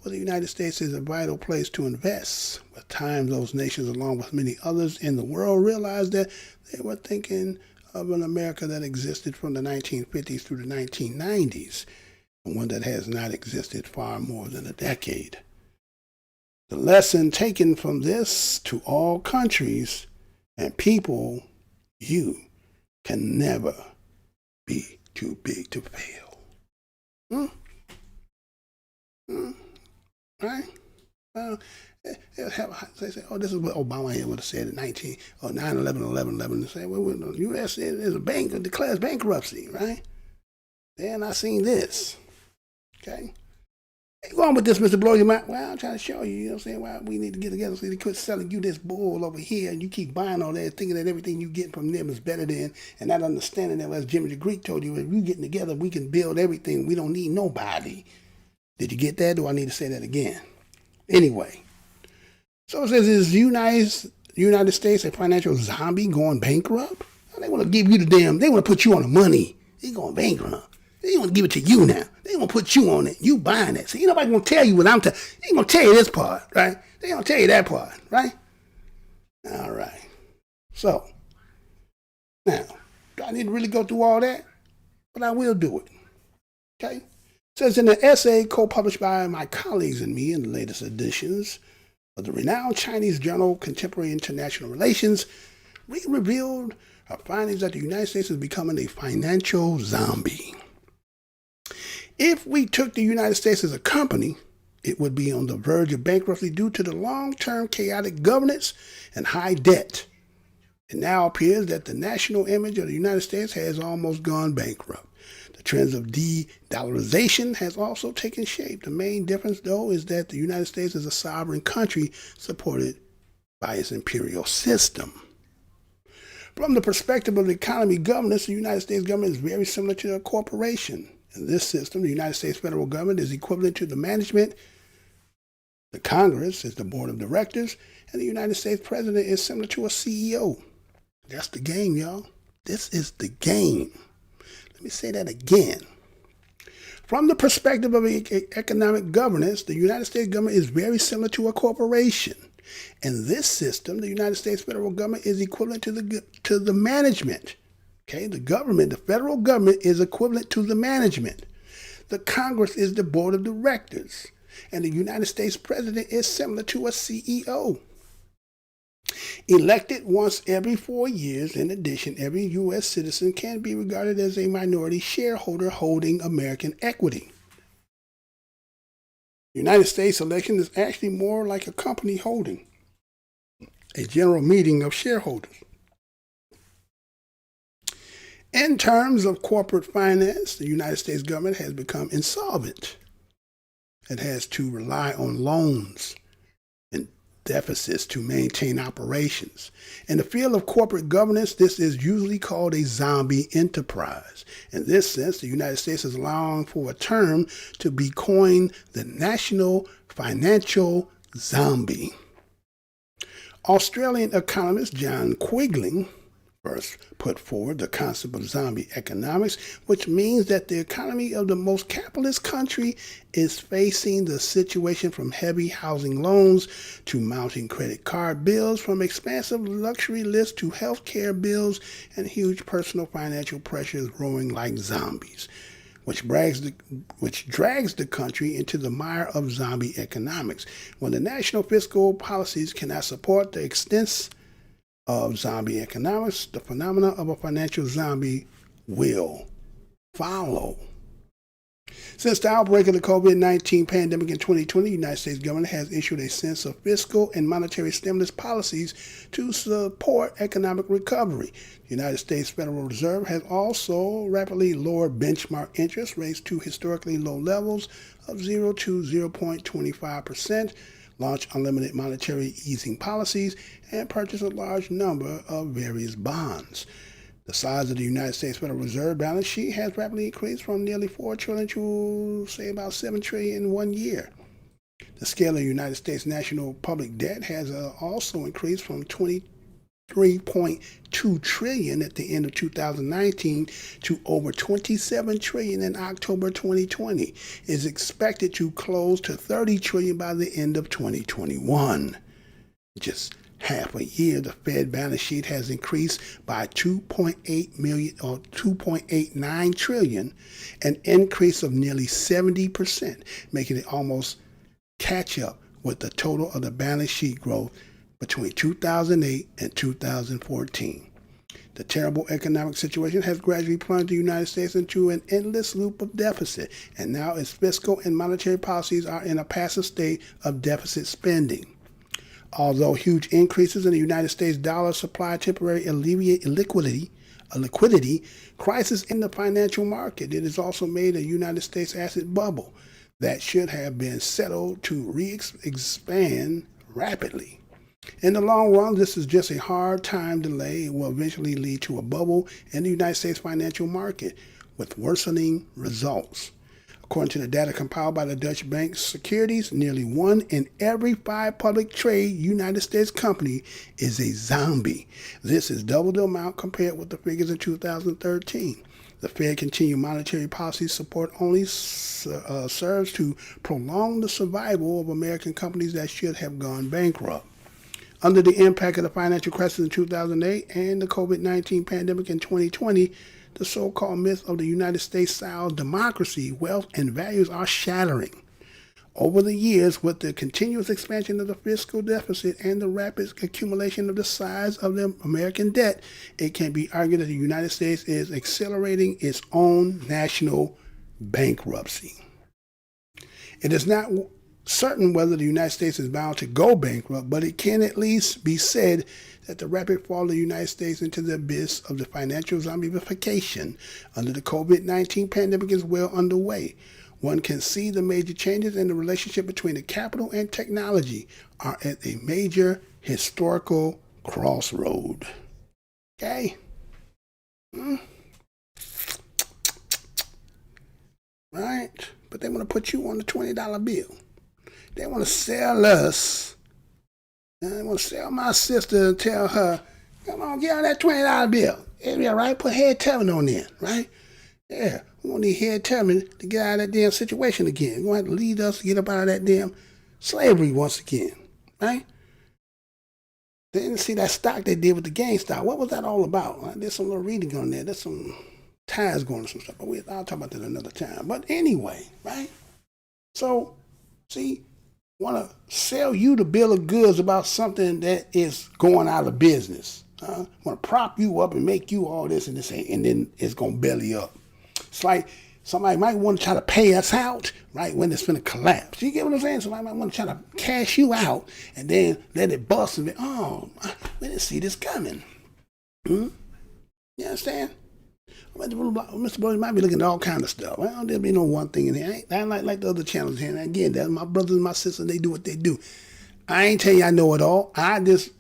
with the United States as a vital place to invest. With time, those nations, along with many others in the world, realized that they were thinking of an America that existed from the 1950s through the 1990s, and one that has not existed far more than a decade. The lesson taken from this to all countries and people, you can never be too big to fail. Right? They say, oh, this is what Obama would have said in 9/11. They say, well, the U.S. is a bank that declares bankruptcy, right? Then I seen this. Okay? Hey, go on with this, Mr. Blow Your Mind. Well, I'm trying to show you, you know what I'm saying? Well, we need to get together so they quit selling you this bull over here, and you keep buying all that, thinking that everything you get from them is better than, and not understanding that, as Jimmy the Greek told you, if we getting together, we can build everything. We don't need nobody. Did you get that? Do I need to say that again? Anyway. So it says, is United States a financial zombie going bankrupt? They want to give you they want to put you on the money. They going bankrupt. They want to give it to you now. They want to put you on it. You buying it. See, ain't nobody going to tell you what I'm telling you. They ain't going to tell you this part, right? They going to tell you that part, right? All right. So, now, do I need to really go through all that? But I will do it. Okay? It says in an essay co-published by my colleagues and me in the latest editions of the renowned Chinese journal Contemporary International Relations, we revealed our findings that the United States is becoming a financial zombie. If we took the United States as a company, it would be on the verge of bankruptcy due to the long-term chaotic governance and high debt. It now appears that the national image of the United States has almost gone bankrupt. The trends of de-dollarization has also taken shape. The main difference, though, is that the United States is a sovereign country supported by its imperial system. From the perspective of the economy governance, the United States government is very similar to a corporation. In this system, the United States federal government is equivalent to the management. The Congress is the board of directors, and the United States president is similar to a CEO. That's the game, y'all. This is the game. Let me say that again. From the perspective of economic governance, the United States government is very similar to a corporation. In this system, the United States federal government is equivalent to the management. Okay, the government, the federal government is equivalent to the management. The Congress is the board of directors, and the United States president is similar to a CEO. Elected once every 4 years, in addition, every U.S. citizen can be regarded as a minority shareholder holding American equity. The United States election is actually more like a company holding a general meeting of shareholders. In terms of corporate finance, the United States government has become insolvent. It has to rely on loans and deficits to maintain operations. In the field of corporate governance, this is usually called a zombie enterprise. In this sense, the United States is allowing for a term to be coined the national financial zombie. Australian economist John Quigling first put forward the concept of zombie economics, which means that the economy of the most capitalist country is facing the situation from heavy housing loans to mounting credit card bills, from expansive luxury lists to health care bills, and huge personal financial pressures growing like zombies, which drags the country into the mire of zombie economics. When the national fiscal policies cannot support the extent of zombie economics, the phenomena of a financial zombie will follow. Since the outbreak of the COVID-19 pandemic in 2020, the United States government has issued a sense of fiscal and monetary stimulus policies to support economic recovery. The United States Federal Reserve has also rapidly lowered benchmark interest rates to historically low levels of 0 to 0.25%, launch unlimited monetary easing policies, and purchase a large number of various bonds. The size of the United States Federal Reserve balance sheet has rapidly increased from nearly $4 trillion to, say, about $7 trillion in 1 year. The scale of the United States national public debt has also increased from $23.2 trillion at the end of 2019 to over $27 trillion in October 2020. It is expected to close to $30 trillion by the end of 2021. Just half a year, the Fed balance sheet has increased by $2.89 trillion, an increase of nearly 70%, making it almost catch up with the total of the balance sheet growth between 2008 and 2014. The terrible economic situation has gradually plunged the United States into an endless loop of deficit, and now its fiscal and monetary policies are in a passive state of deficit spending. Although huge increases in the United States dollar supply temporarily alleviate a liquidity crisis in the financial market, it has also made a United States asset bubble that should have been settled to expand rapidly. In the long run, this is just a hard time delay. It will eventually lead to a bubble in the United States financial market with worsening results. According to the data compiled by the Dutch bank Securities, nearly 1 in every 5 public trade United States company is a zombie. This is double the amount compared with the figures in 2013. The Fed continued monetary policy support only serves to prolong the survival of American companies that should have gone bankrupt. Under the impact of the financial crisis in 2008 and the COVID-19 pandemic in 2020, the so-called myth of the United States-style democracy, wealth, and values are shattering. Over the years, with the continuous expansion of the fiscal deficit and the rapid accumulation of the size of the American debt, it can be argued that the United States is accelerating its own national bankruptcy. It is not certain whether the United States is bound to go bankrupt, but it can at least be said that the rapid fall of the United States into the abyss of the financial zombification under the COVID-19 pandemic is well underway. One can see the major changes in the relationship between the capital and technology are at a major historical crossroad. Okay? Right? But they want to put you on the $20 bill. They want to sell us. They want to sell my sister and tell her, come on, get on that $20 bill. Yeah, right? Put Head Tubman on there, right? Yeah, we want these Head Tubman to get out of that damn situation again. We're going to have to lead us to get up out of that damn slavery once again, right? They didn't see that stock they did with the GameStop. What was that all about? Right? There's some little reading on there. There's some ties going on, some stuff. But I'll talk about that another time. But anyway, right? So, see, want to sell you the bill of goods about something that is going out of business. Want to prop you up and make you all this and this, and then it's going to belly up. It's like somebody might want to try to pay us out, right, when it's going to collapse. You get what I'm saying? Somebody might want to try to cash you out and then let it bust and be, oh, we didn't see this coming. You understand? Mr. Brody might be looking at all kind of stuff. Well, there'll be no one thing in here. I ain't like the other channels here. And again, that's my brothers and my sisters. They do what they do. I ain't tell you I know it all. I just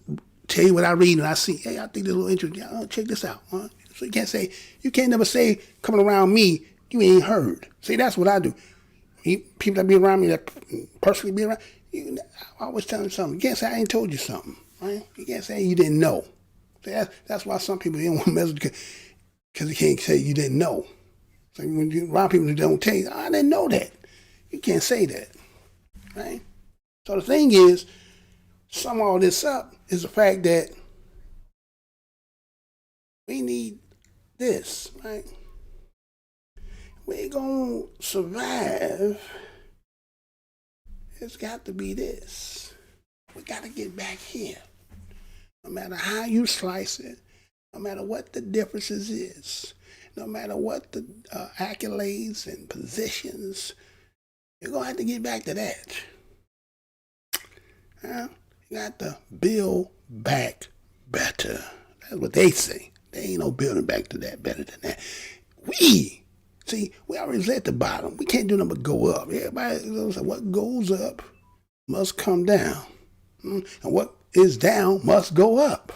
tell you what I read and I see. Hey, I think this is a little interesting. Yeah, check this out. Huh? So you can't never say coming around me, you ain't heard. See, that's what I do. People that be around me, that personally be around, I always tell them something. You can't say I ain't told you something, right? You can't say you didn't know. See, that's why some people don't want to mess with you, because you can't say you didn't know. So when you around people that don't tell you, I didn't know that. You can't say that, right? So the thing is, sum all this up is the fact that we need this, right? We ain't gonna survive. It's got to be this. We got to get back here. No matter how you slice it, no matter what the differences is, no matter what the accolades and positions, you're going to have to get back to that. You got to build back better. That's what they say. There ain't no building back to that better than that. We already at the bottom. We can't do nothing but go up. Everybody knows that what goes up must come down. And what is down must go up.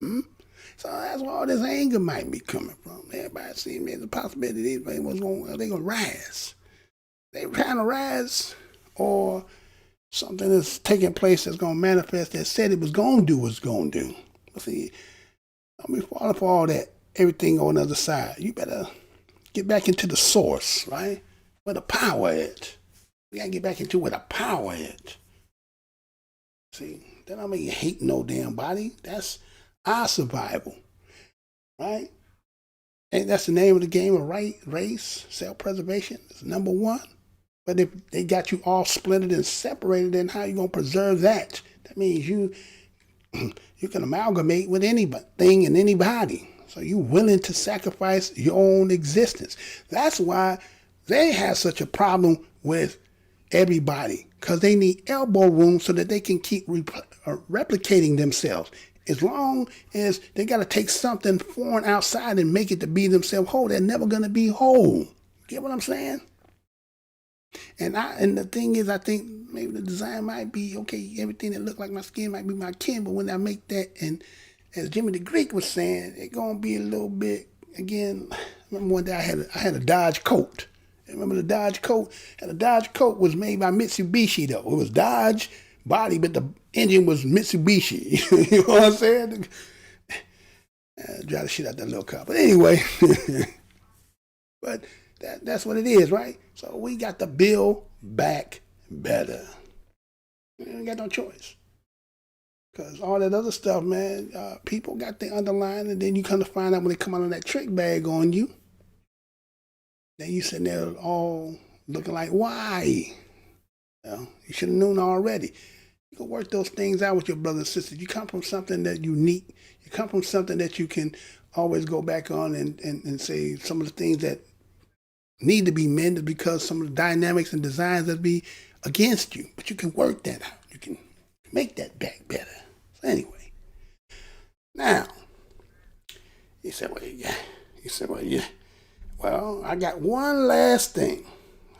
So that's where all this anger might be coming from. Everybody sees me as a possibility they're going to rise. They're trying to rise, or something that's taking place that's going to manifest that said it was going to do what's going to do. But see, don't be falling for all that, everything on the other side. You better get back into the source, right? Where the power is. We got to get back into where the power is. See, that don't make you hate no damn body. That's our survival, right? And that's the name of the game of race, self-preservation. It's number one. But if they got you all splintered and separated, then how you going to preserve that? That means you can amalgamate with anything and anybody. So you willing to sacrifice your own existence. That's why they have such a problem with everybody, because they need elbow room so that they can keep replicating themselves. As long as they got to take something foreign outside and make it to be themselves whole, they're never going to be whole. Get what I'm saying? And the thing is, I think maybe the design might be, okay, everything that look like my skin might be my kin, but when I make that, and as Jimmy the Greek was saying, it's going to be a little bit, again, I remember one day I had a Dodge Colt. Remember the Dodge Colt? And the Dodge Colt was made by Mitsubishi, though. It was Dodge body, but the engine was Mitsubishi. You know what I'm saying? Drive the shit out that little car. But anyway, but that's what it is, right? So we got to build back better. We ain't got no choice. Because all that other stuff, man, people got the underlying, and then you come to find out when they come out of that trick bag on you, then you sitting there all looking like, why? You should have known already. You can work those things out with your brothers and sisters. You come from something that unique. You come from something that you can always go back on and say some of the things that need to be mended because some of the dynamics and designs that be against you. But you can work that out. You can make that back better. So anyway, now, he said, well, I got one last thing.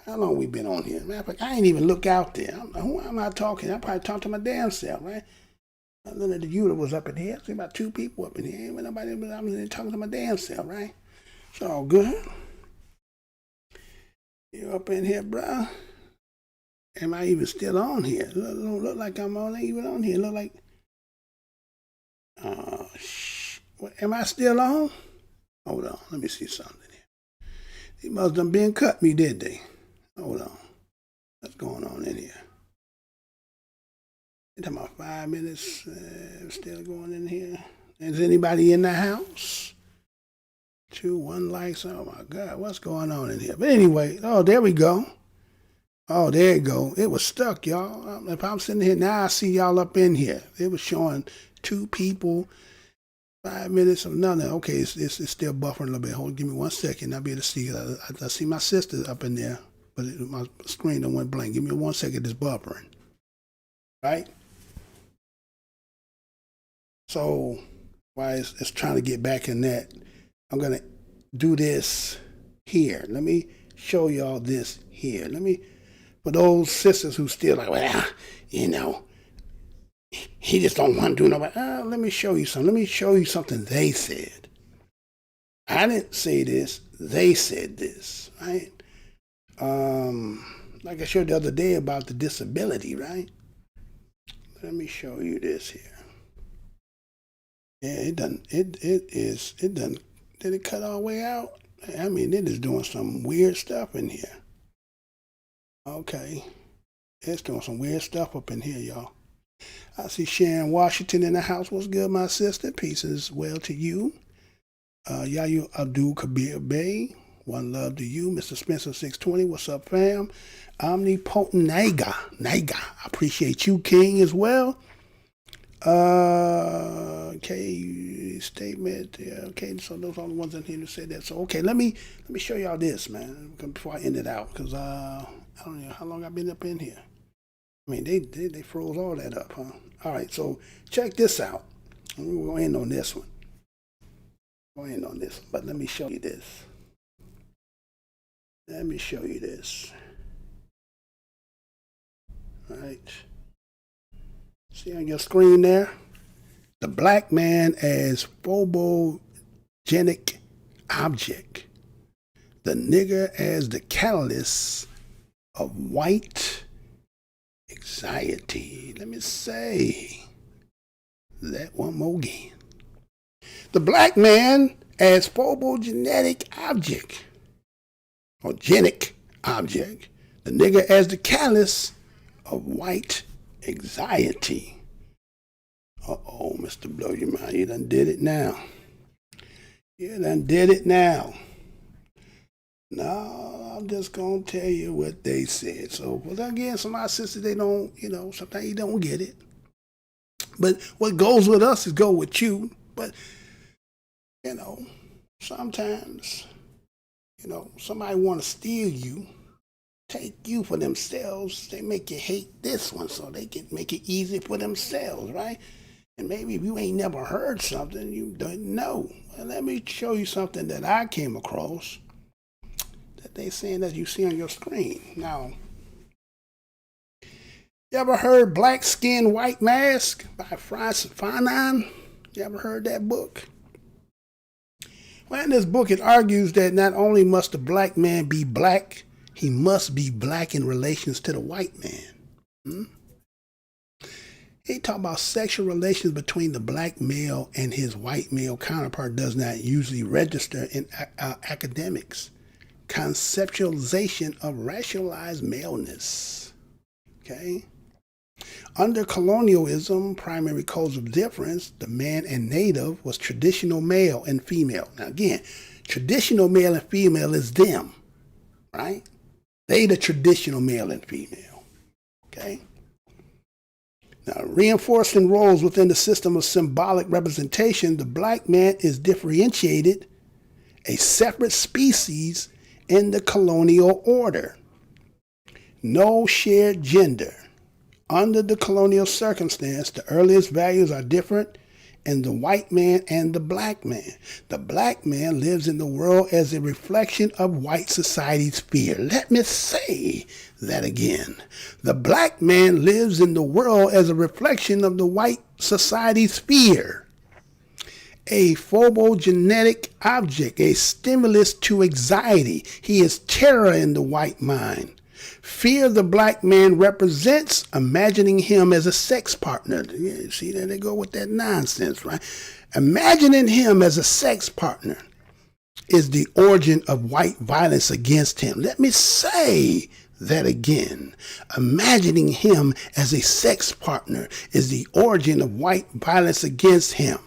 How long we been on here? Matter of fact, I ain't even look out there. Who am I talking? I probably talk to my damn self, right? None of the youth was up in here. I see about 2 people up in here. Ain't nobody, but I was in talking to my damn self, right? It's all good. You up in here, bro? Am I even still on here? Look like I'm even on here. Look like, am I still on? Hold on, let me see something here. They must have been cut me, did they? Hold on. What's going on in here? They're talking about 5 minutes, still going in here. Is anybody in the house? 2, 1 likes. Oh my God, what's going on in here? But anyway, oh, there we go. Oh, there you go. It was stuck, y'all. If I'm sitting here now, I see y'all up in here. It was showing 2 people, 5 minutes of nothing. Okay, it's still buffering a little bit. Hold, give me 1 second. I'll be able to see. I see my sister up in there, but my screen done went blank. Give me 1 second. It's buffering. Right? So while it's trying to get back in that, I'm going to do this here. Let me show y'all this here. For those sisters who still like, well, you know, he just don't want to do nobody. Let me show you something. Let me show you something they said. I didn't say this. They said this, right? Like I showed the other day about the disability, right? Let me show you this here. Yeah, it done. Did it cut all the way out? I mean, it is doing some weird stuff in here. Okay. It's doing some weird stuff up in here, y'all. I see Sharon Washington in the house. What's good, my sister? Peace as well to you. Yayu Abdul Kabir Bey. One love to you. Mr. Spencer 620. What's up, fam? Omnipotent Naga. I appreciate you, King, as well. Okay, statement. Yeah, okay, so those are the ones in here who said that. So okay, let me show y'all this, man, before I end it out, because I don't know how long I've been up in here. I mean, they froze all that up, huh? All right, so check this out. We're going to end on this one. But let me show you this. All right. See on your screen there? The black man as phobogenic object. The nigger as the catalyst of white anxiety. Let me say that one more again. The black man as phobogenetic object. Or genic object. The nigger as the catalyst of white anxiety. Uh-oh, Mr. Blow Your Mind, you done did it now. No, I'm just going to tell you what they said. So, well, again, some of our sisters, they don't, sometimes you don't get it. But what goes with us is go with you. But, sometimes, somebody want to steal you, take you for themselves. They make you hate this one so they can make it easy for themselves, right? And maybe if you ain't never heard something, you don't know. Well, let me show you something that I came across that they saying that you see on your screen. Now, you ever heard Black Skin, White Mask by Francis Fanon? You ever heard that book? Well, in this book, it argues that not only must the black man be black, he must be black in relations to the white man. He talk about sexual relations between the black male and his white male counterpart does not usually register in academics. Conceptualization of racialized maleness. Okay? Under colonialism, primary codes of difference, the man and native was traditional male and female. Now again, traditional male and female is them, right? They the traditional male and female, okay? Now, reinforcing roles within the system of symbolic representation, the black man is differentiated, a separate species in the colonial order. No shared gender. Under the colonial circumstance, the earliest values are different and the white man and the black man. The black man lives in the world as a reflection of white society's fear. Let me say that again. The black man lives in the world as a reflection of the white society's fear. A phobogenetic object, a stimulus to anxiety. He is terror in the white mind. Fear of the black man represents imagining him as a sex partner. Yeah, see, there they go with that nonsense, right? Imagining him as a sex partner is the origin of white violence against him. Let me say that again. Imagining him as a sex partner is the origin of white violence against him.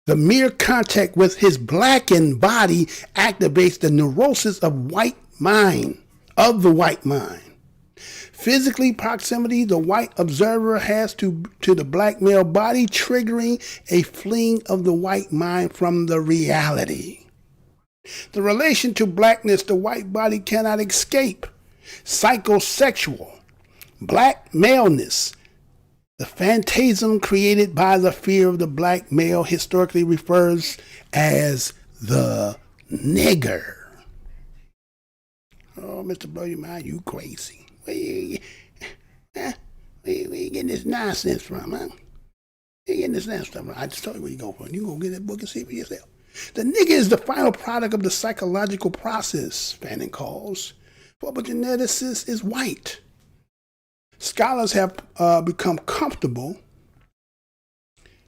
The mere contact with his blackened body activates the neurosis of the white mind. Physically, proximity the white observer has to the black male body, triggering a fleeing of the white mind from the reality. The relation to blackness the white body cannot escape. Psychosexual, black maleness. The phantasm created by the fear of the black male historically refers as the nigger. Oh, Mr. Blow Your Mind, you crazy. Where you getting this nonsense from, huh? You getting this nonsense from? I just told you where you go from. You go get that book and see it for yourself. The nigger is the final product of the psychological process, Fanning calls. Phobogeneticist is white. Scholars have become comfortable.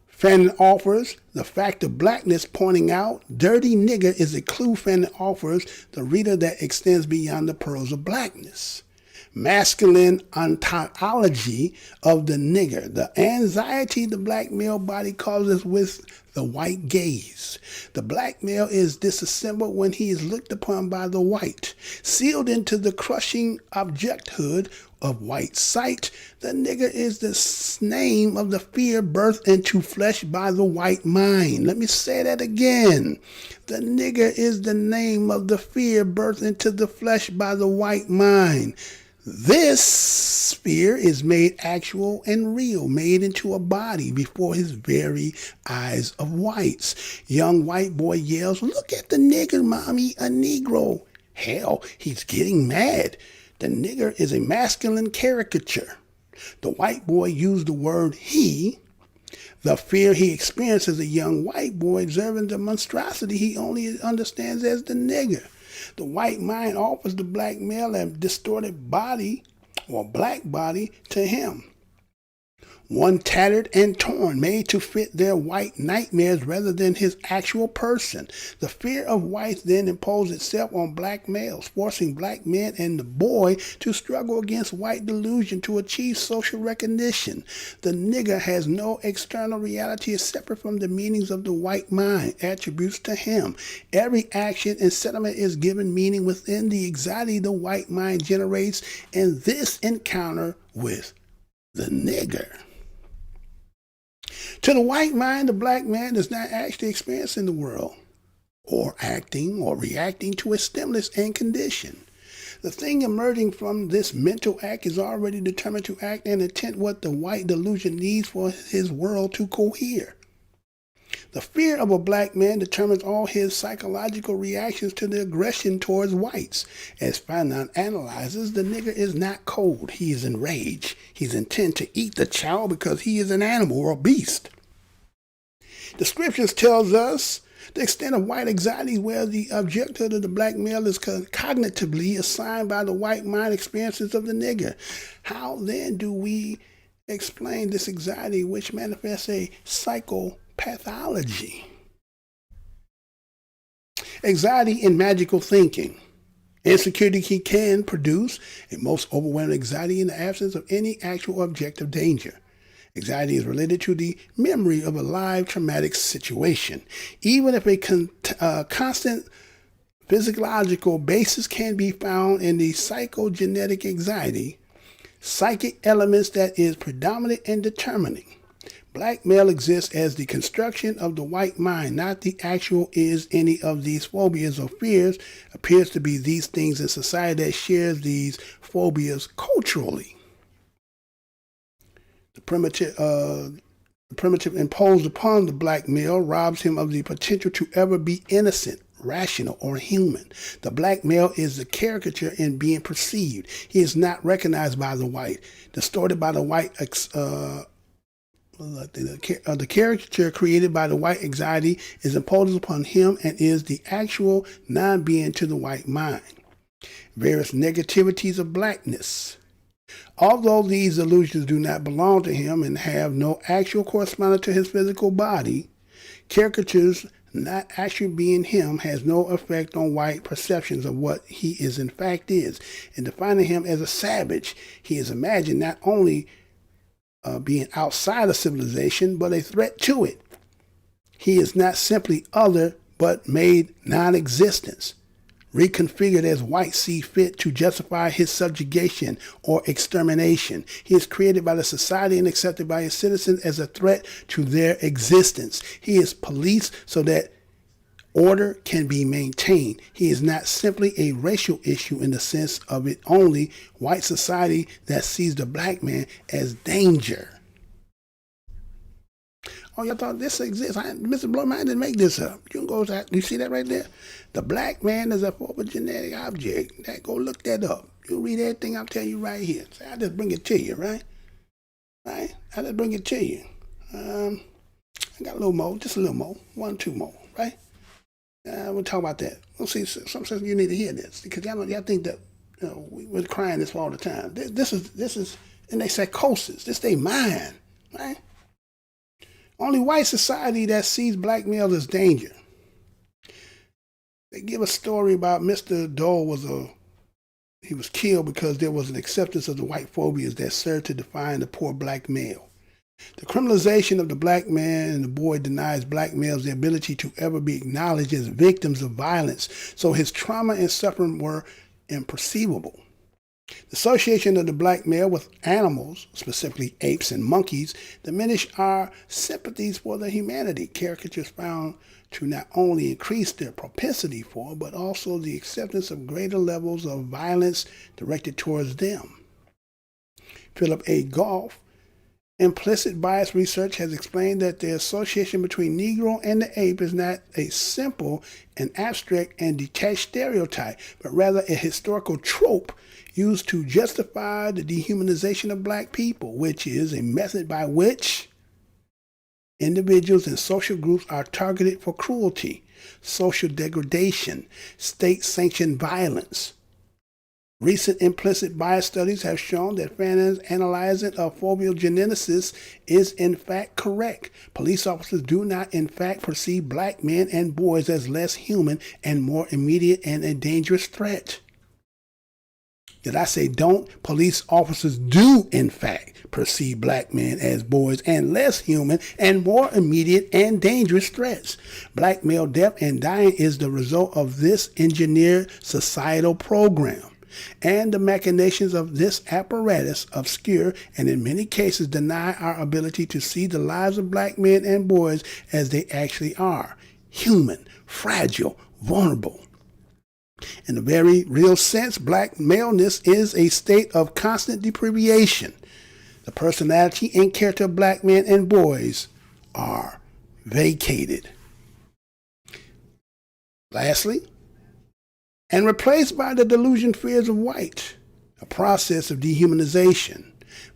Fanning offers the fact of blackness, pointing out dirty nigger is a clue Fanning offers the reader that extends beyond the pearls of blackness. Masculine ontology of the nigger, the anxiety the black male body causes with the white gaze. The black male is disassembled when he is looked upon by the white, sealed into the crushing objecthood of white sight. The nigger is the name of the fear birthed into flesh by the white mind. Let me say that again. The nigger is the name of the fear birthed into the flesh by the white mind. This fear is made actual and real, made into a body before his very eyes of whites. Young white boy yells, "Look at the nigger, mommy, a Negro." Hell, he's getting mad. The nigger is a masculine caricature. The white boy used the word he. The fear he experiences as a young white boy observing the monstrosity he only understands as the nigger. The white mind offers the black male a distorted body or black body to him. One tattered and torn, made to fit their white nightmares rather than his actual person. The fear of whites then imposes itself on black males, forcing black men and the boy to struggle against white delusion to achieve social recognition. The nigger has no external reality separate from the meanings of the white mind, attributes to him. Every action and sentiment is given meaning within the anxiety the white mind generates in this encounter with the nigger. To the white mind, the black man is not actually experiencing the world or acting or reacting to its stimulus and condition. The thing emerging from this mental act is already determined to act and intent what the white delusion needs for his world to cohere. The fear of a black man determines all his psychological reactions to the aggression towards whites. As Fanon analyzes, the nigger is not cold. He is enraged. He's intent to eat the child because he is an animal or a beast. The scriptures tells us the extent of white anxiety where the objective of the black male is cognitively assigned by the white mind experiences of the nigger. How then do we explain this anxiety which manifests a psychopathology? Anxiety in magical thinking. Insecurity can produce a most overwhelming anxiety in the absence of any actual objective danger. Anxiety is related to the memory of a live traumatic situation. Even if a constant physiological basis can be found in the psychogenetic anxiety, psychic elements that is predominant and determining. Black male exists as the construction of the white mind, not the actual is any of these phobias or fears. Appears to be these things in society that shares these phobias culturally. The primitive The primitive imposed upon the black male robs him of the potential to ever be innocent, rational, or human. The black male is the caricature in being perceived. He is not recognized by the white, distorted by the white. The caricature created by the white anxiety is imposed upon him and is the actual non-being to the white mind. Various negativities of blackness. Although these illusions do not belong to him and have no actual correspondence to his physical body, caricatures not actually being him has no effect on white perceptions of what he is in fact is. In defining him as a savage, he is imagined not only being outside of civilization, but a threat to it. He is not simply other, but made non-existence, reconfigured as white see fit to justify his subjugation or extermination. He is created by the society and accepted by his citizens as a threat to their existence. He is policed so that order can be maintained. He is not simply a racial issue in the sense of it only white society that sees the black man as danger. Oh, y'all thought this exists? Mr. Blowman didn't make this up. You can go to that. You see that right there? The black man is a form of genetic object. Go look that up. You read everything I'm telling you right here. So I just bring it to you, right? Right? I just bring it to you. I got a little more, just a little more, 1 or 2 more, right? We'll talk about that. We'll see. Some says you need to hear this because y'all think that we're crying this all the time. This is in their psychosis. This their mind, right? Only white society that sees black males as danger. They give a story about Mr. Dole he was killed because there was an acceptance of the white phobias that served to define the poor black male. The criminalization of the black man and the boy denies black males the ability to ever be acknowledged as victims of violence, so his trauma and suffering were imperceivable. The association of the black male with animals, specifically apes and monkeys, diminish our sympathies for the humanity. Caricatures found to not only increase their propensity for, but also the acceptance of greater levels of violence directed towards them. Philip A. Goff, implicit bias research, has explained that the association between Negro and the ape is not a simple and abstract and detached stereotype, but rather a historical trope used to justify the dehumanization of black people, which is a method by which individuals and social groups are targeted for cruelty, social degradation, state-sanctioned violence. Recent implicit bias studies have shown that Fannin's analyzing of phobiogenesis is in fact correct. Police officers do not in fact perceive black men and boys as less human and more immediate and a dangerous threat. Did I say don't? Police officers do in fact perceive black men as boys and less human and more immediate and dangerous threats. Black male death and dying is the result of this engineered societal program. And the machinations of this apparatus obscure and in many cases deny our ability to see the lives of black men and boys as they actually are: human, fragile, vulnerable. In a very real sense, black maleness is a state of constant deprivation. The personality and character of black men and boys are vacated. Lastly, and replaced by the delusion fears of white, a process of dehumanization.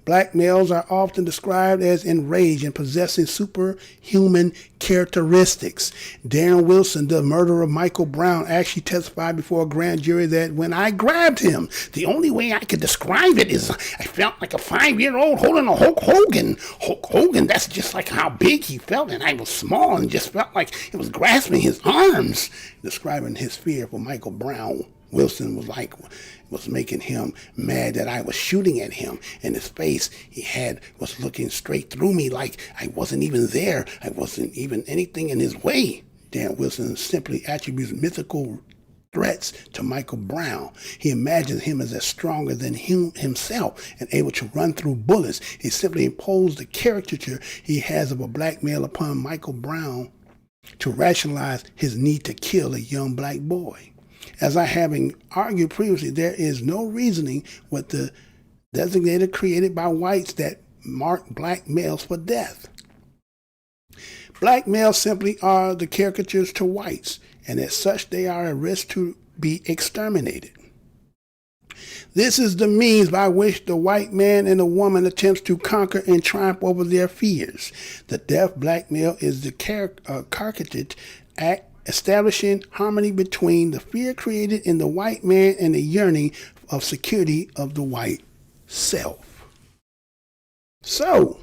Black males are often described as enraged and possessing superhuman characteristics. Darren Wilson, the murderer of Michael Brown, actually testified before a grand jury that when I grabbed him, the only way I could describe it is I felt like a 5-year-old holding a Hulk Hogan. Hulk Hogan, that's just like how big he felt, and I was small and just felt like it was grasping his arms. Describing his fear for Michael Brown, Wilson was making him mad that I was shooting at him. In his face, was looking straight through me like I wasn't even there. I wasn't even anything in his way. Dan Wilson simply attributes mythical threats to Michael Brown. He imagines him as stronger than himself and able to run through bullets. He simply imposed the caricature he has of a black male upon Michael Brown to rationalize his need to kill a young black boy. As I have argued previously, there is no reasoning with the designator created by whites that mark black males for death. Black males simply are the caricatures to whites, and as such they are at risk to be exterminated. This is the means by which the white man and the woman attempts to conquer and triumph over their fears. The deaf black male is the carcated act establishing harmony between the fear created in the white man and the yearning of security of the white self. So,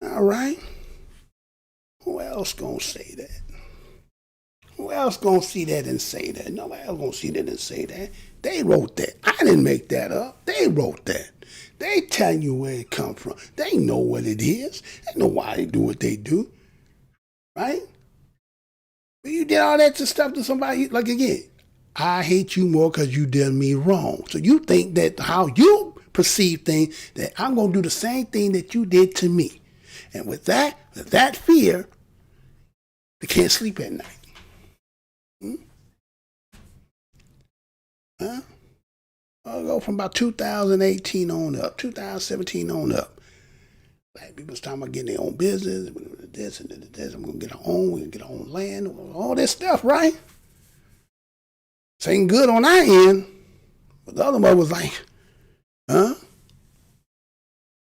all right, who else gonna say that? Who else gonna see that and say that? Nobody else gonna see that and say that. They wrote that. I didn't make that up. They wrote that. They tell you where it come from. They know what it is. They know why they do what they do. Right? But you did all that stuff to somebody, like again, I hate you more because you did me wrong. So you think that how you perceive things, that I'm gonna do the same thing that you did to me. And with that fear, they can't sleep at night. Huh? I'll go from about 2018 on up, 2017 on up. Black people's talking about getting their own business, this and this. I'm gonna get our own, we're gonna get our own land, all this stuff, right? It's ain't good on our end. But the other one was like, huh?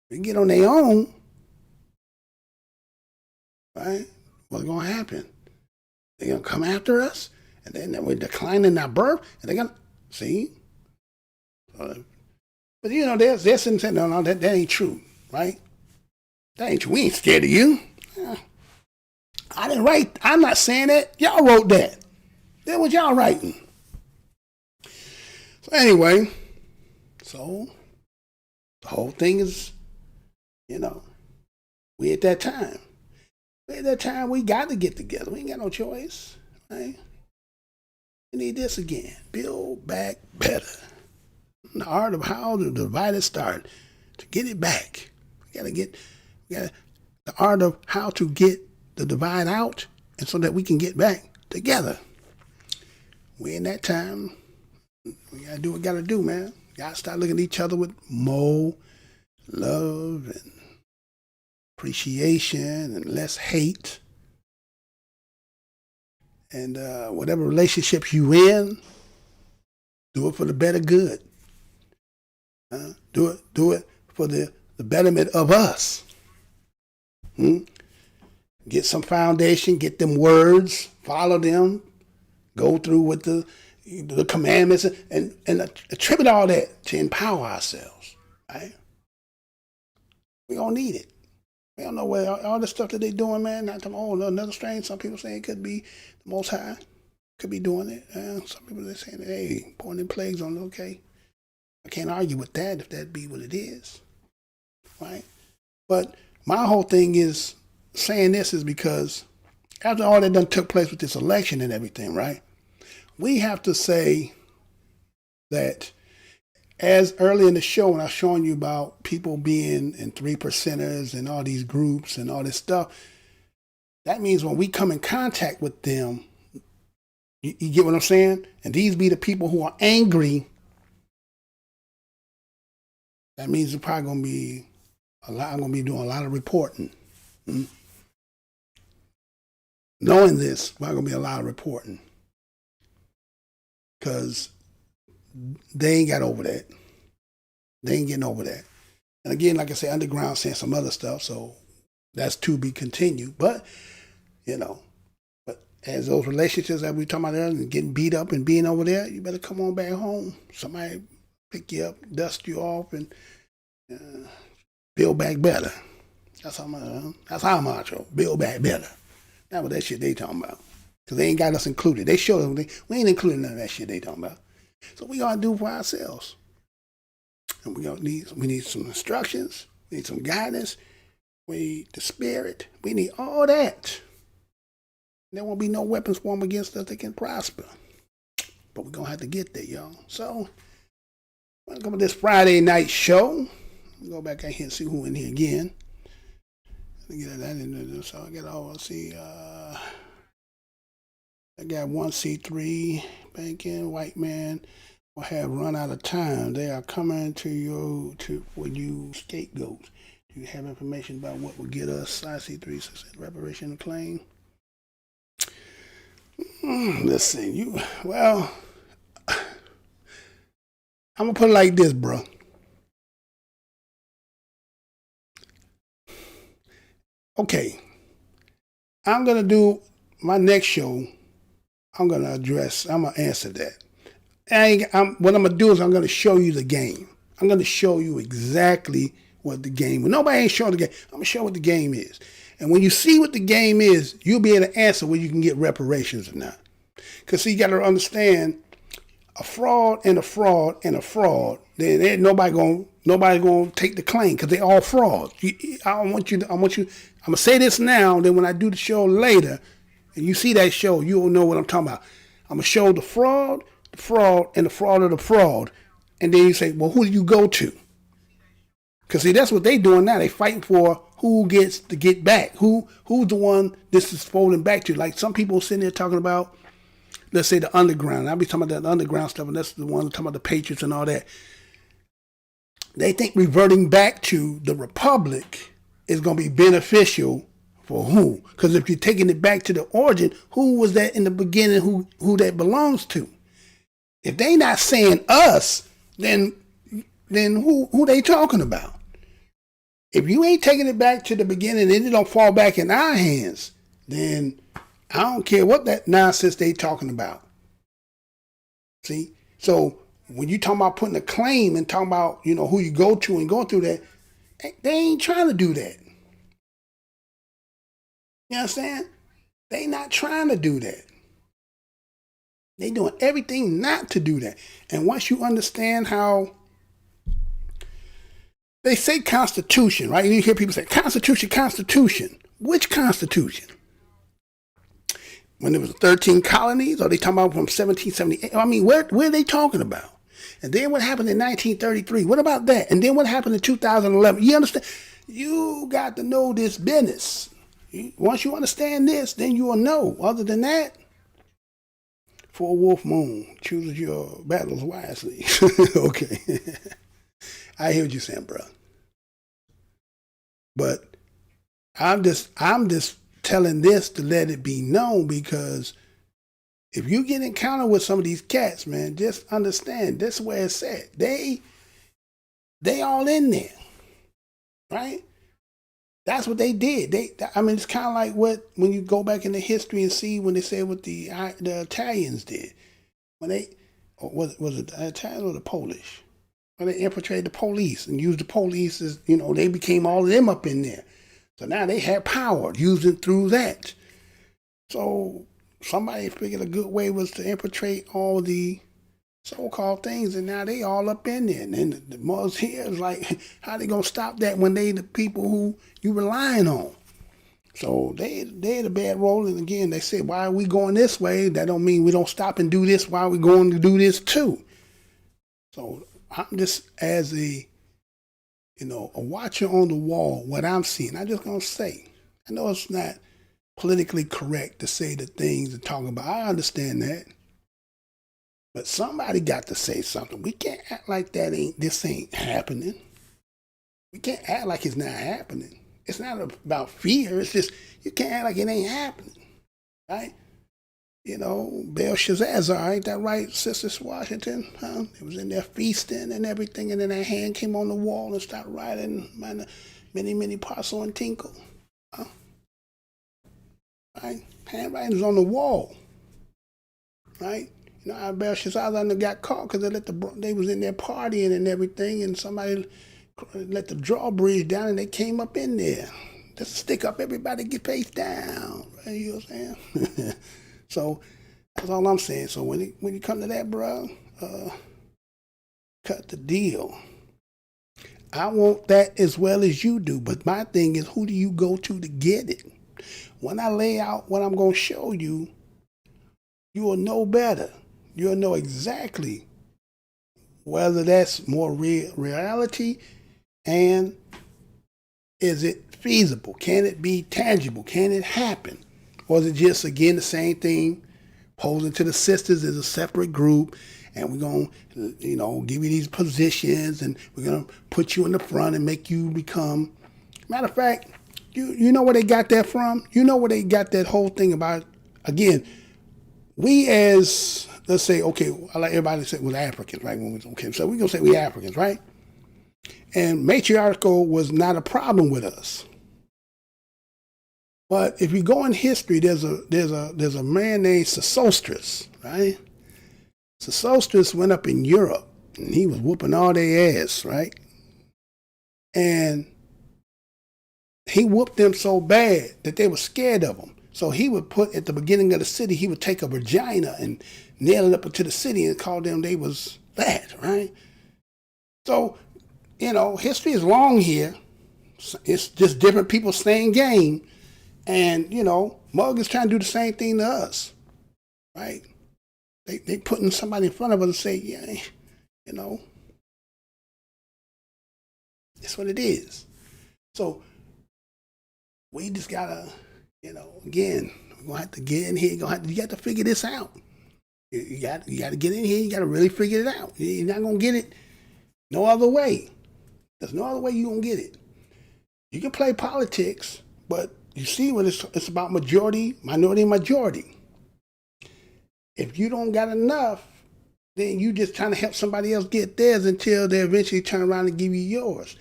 They get on their own, right? What's gonna happen? They're gonna come after us, and then we're declining our birth, and they're gonna see. But you know, they're sitting saying, no, that ain't true, right? That ain't true. We ain't scared of you. I didn't write. I'm not saying that. Y'all wrote that. That was y'all writing. So anyway, so the whole thing is, you know, we at that time. At that time, we got to get together. We ain't got no choice, right? We need this again. Build back better. The art of how to divide it start. To get it back. We got the art of how to get the divide out, and so that we can get back together. We in that time. We got to do what we got to do, man. Got to start looking at each other with more love and appreciation and less hate. And whatever relationships you in, do it for the better good. Do it for the betterment of us. Get some foundation, get them words, follow them, go through with the commandments, and attribute all that to empower ourselves, right? We don't need it. We don't know where all the stuff that they're doing, man. Not another strain. Some people saying it could be the Most High, could be doing it. Some people are saying, hey, pouring in plagues on it. Okay, I can't argue with that if that be what it is, right? But my whole thing is saying this is because after all that done took place with this election and everything, right? We have to say that, as early in the show when I was showing you about people being in 3%ers and all these groups and all this stuff, that means when we come in contact with them, you get what I'm saying? And these be the people who are angry. That means it's probably going to be I'm going to be doing a lot of reporting. Knowing this, there's going to be a lot of reporting. Because they ain't got over that. They ain't getting over that. And again, like I said, underground saying some other stuff, so that's to be continued. But, you know, but as those relationships that we talking about earlier, and getting beat up and being over there, you better come on back home. Somebody pick you up, dust you off, and build back better. That's our mantra. Build back better. That's what that shit they talking about. Because they ain't got us included. They showed us we ain't including none of that shit they talking about. So we gotta do for ourselves. And we need some instructions. We need some guidance. We need the spirit. We need all that. There won't be no weapons formed against us that can prosper. But we're gonna have to get there, y'all. So welcome to this Friday night show. Go back out here and see who in here again. Get that in there. So I got all see. I got 1C3 banking white man will have run out of time. They are coming to you for you scapegoats. Do you have information about what would get us IC3 reparation claim? Let's see. Well, I'm gonna put it like this, bro. Okay, I'm gonna do my next show. I'm gonna answer that. What I'm gonna do is I'm gonna show you the game. I'm gonna show you exactly what the game is. Nobody ain't showing the game. I'm gonna show what the game is. And when you see what the game is, you'll be able to answer whether you can get reparations or not. Because see, you gotta understand, a fraud and a fraud and a fraud, then ain't nobody gonna take the claim because they all frauds. I'm gonna say this now, then when I do the show later, and you see that show, you'll know what I'm talking about. I'm gonna show the fraud, and the fraud of the fraud. And then you say, well, who do you go to? Because see, that's what they doing now. They fighting for who gets to get back. Who's the one this is folding back to. Like some people sitting there talking about, let's say the underground. I'll be talking about that underground stuff, and that's the one talking about the Patriots and all that. They think reverting back to the Republic is going to be beneficial for who? Because if you're taking it back to the origin, who was that in the beginning, who that belongs to? If they not saying us, then who they talking about? If you ain't taking it back to the beginning and it don't fall back in our hands, then I don't care what that nonsense they talking about. See? So when you talking about putting a claim and talking about, who you go to and going through that, they ain't trying to do that. You understand? They not trying to do that. They doing everything not to do that. And once you understand how they say Constitution, right? You hear people say Constitution, Constitution. Which Constitution? When there was 13 colonies, or they talking about from 1778? I mean, where are they talking about? And then what happened in 1933? What about that? And then what happened in 2011? You understand? You got to know this business. Once you understand this, then you will know. Other than that, for Wolf Moon, choose your battles wisely. Okay. I hear what you're saying, bro. But I'm just telling this to let it be known, because if you get encountered with some of these cats, man, just understand this is where it's at. They all in there, right? That's what they did. It's kind of like when you go back into history and see when they say what the Italians did. When was it the Italians or the Polish? When they infiltrated the police and used the police as, they became all of them up in there. So now they had power using through that. So somebody figured a good way was to infiltrate all the so-called things, and now they all up in there. And then the Muslims here is like, how they gonna stop that when they the people who you relying on? So they had a bad role. And again, they said, why are we going this way? That don't mean we don't stop and do this. Why are we going to do this too? So I'm just as a watcher on the wall, what I'm seeing, I'm just gonna say, I know it's not politically correct to say the things and talk about. I understand that. But somebody got to say something. We can't act like this ain't happening. We can't act like it's not happening. It's not about fear. It's just, you can't act like it ain't happening, right? Belshazzar, ain't that right, Sister Washington? Huh? It was in there feasting and everything, and then that hand came on the wall and started writing many, many parcel and tinkle. Huh? Right? Handwriting's on the wall, right? Belshazzar got caught because they was in there partying and everything, and somebody let the drawbridge down and they came up in there. Just stick up, everybody get face down. Right? You know what I'm saying? So that's all I'm saying. So when you come to that, bro, cut the deal. I want that as well as you do, but my thing is, who do you go to get it? When I lay out what I'm going to show you, you will know better. You'll know exactly whether that's more reality, and is it feasible? Can it be tangible? Can it happen? Or is it just, again, the same thing, posing to the sisters as a separate group, and we're going to, give you these positions, and we're going to put you in the front and make you become, Matter of fact, you know where they got that from? You know where they got that whole thing about, again, we as, let's say, okay, I like everybody to say we're Africans, right? Okay, so we're going to say we're Africans, right? And matriarchal was not a problem with us. But if you go in history, there's a man named Sesostris, right? Sesostris went up in Europe, and he was whooping all their ass, right? And he whooped them so bad that they were scared of him. So he would put, at the beginning of the city, he would take a vagina and nail it up into the city and call them they was that, right? So, you know, history is long here. It's just different people staying game. And, you know, Mug is trying to do the same thing to us, right? They putting somebody in front of us and say, yeah, you know, that's what it is. So we just gotta, you know, again, we're gonna have to get in here. You got to figure this out. You got to get in here. You got to really figure it out. You're not gonna get it no other way. There's no other way you're gonna get it. You can play politics, but you see what it's about minority. If you don't got enough, then you just trying to help somebody else get theirs until they eventually turn around and give you yours.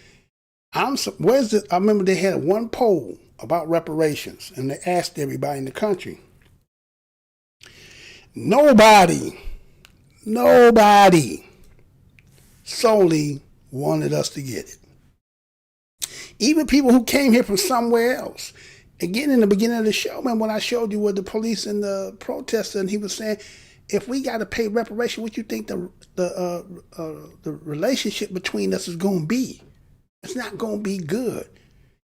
I remember they had one poll about reparations, and they asked everybody in the country. Nobody solely wanted us to get it. Even people who came here from somewhere else. Again, in the beginning of the show, man, when I showed you with the police and the protester, and he was saying, if we got to pay reparation, what you think the relationship between us is going to be? It's not going to be good.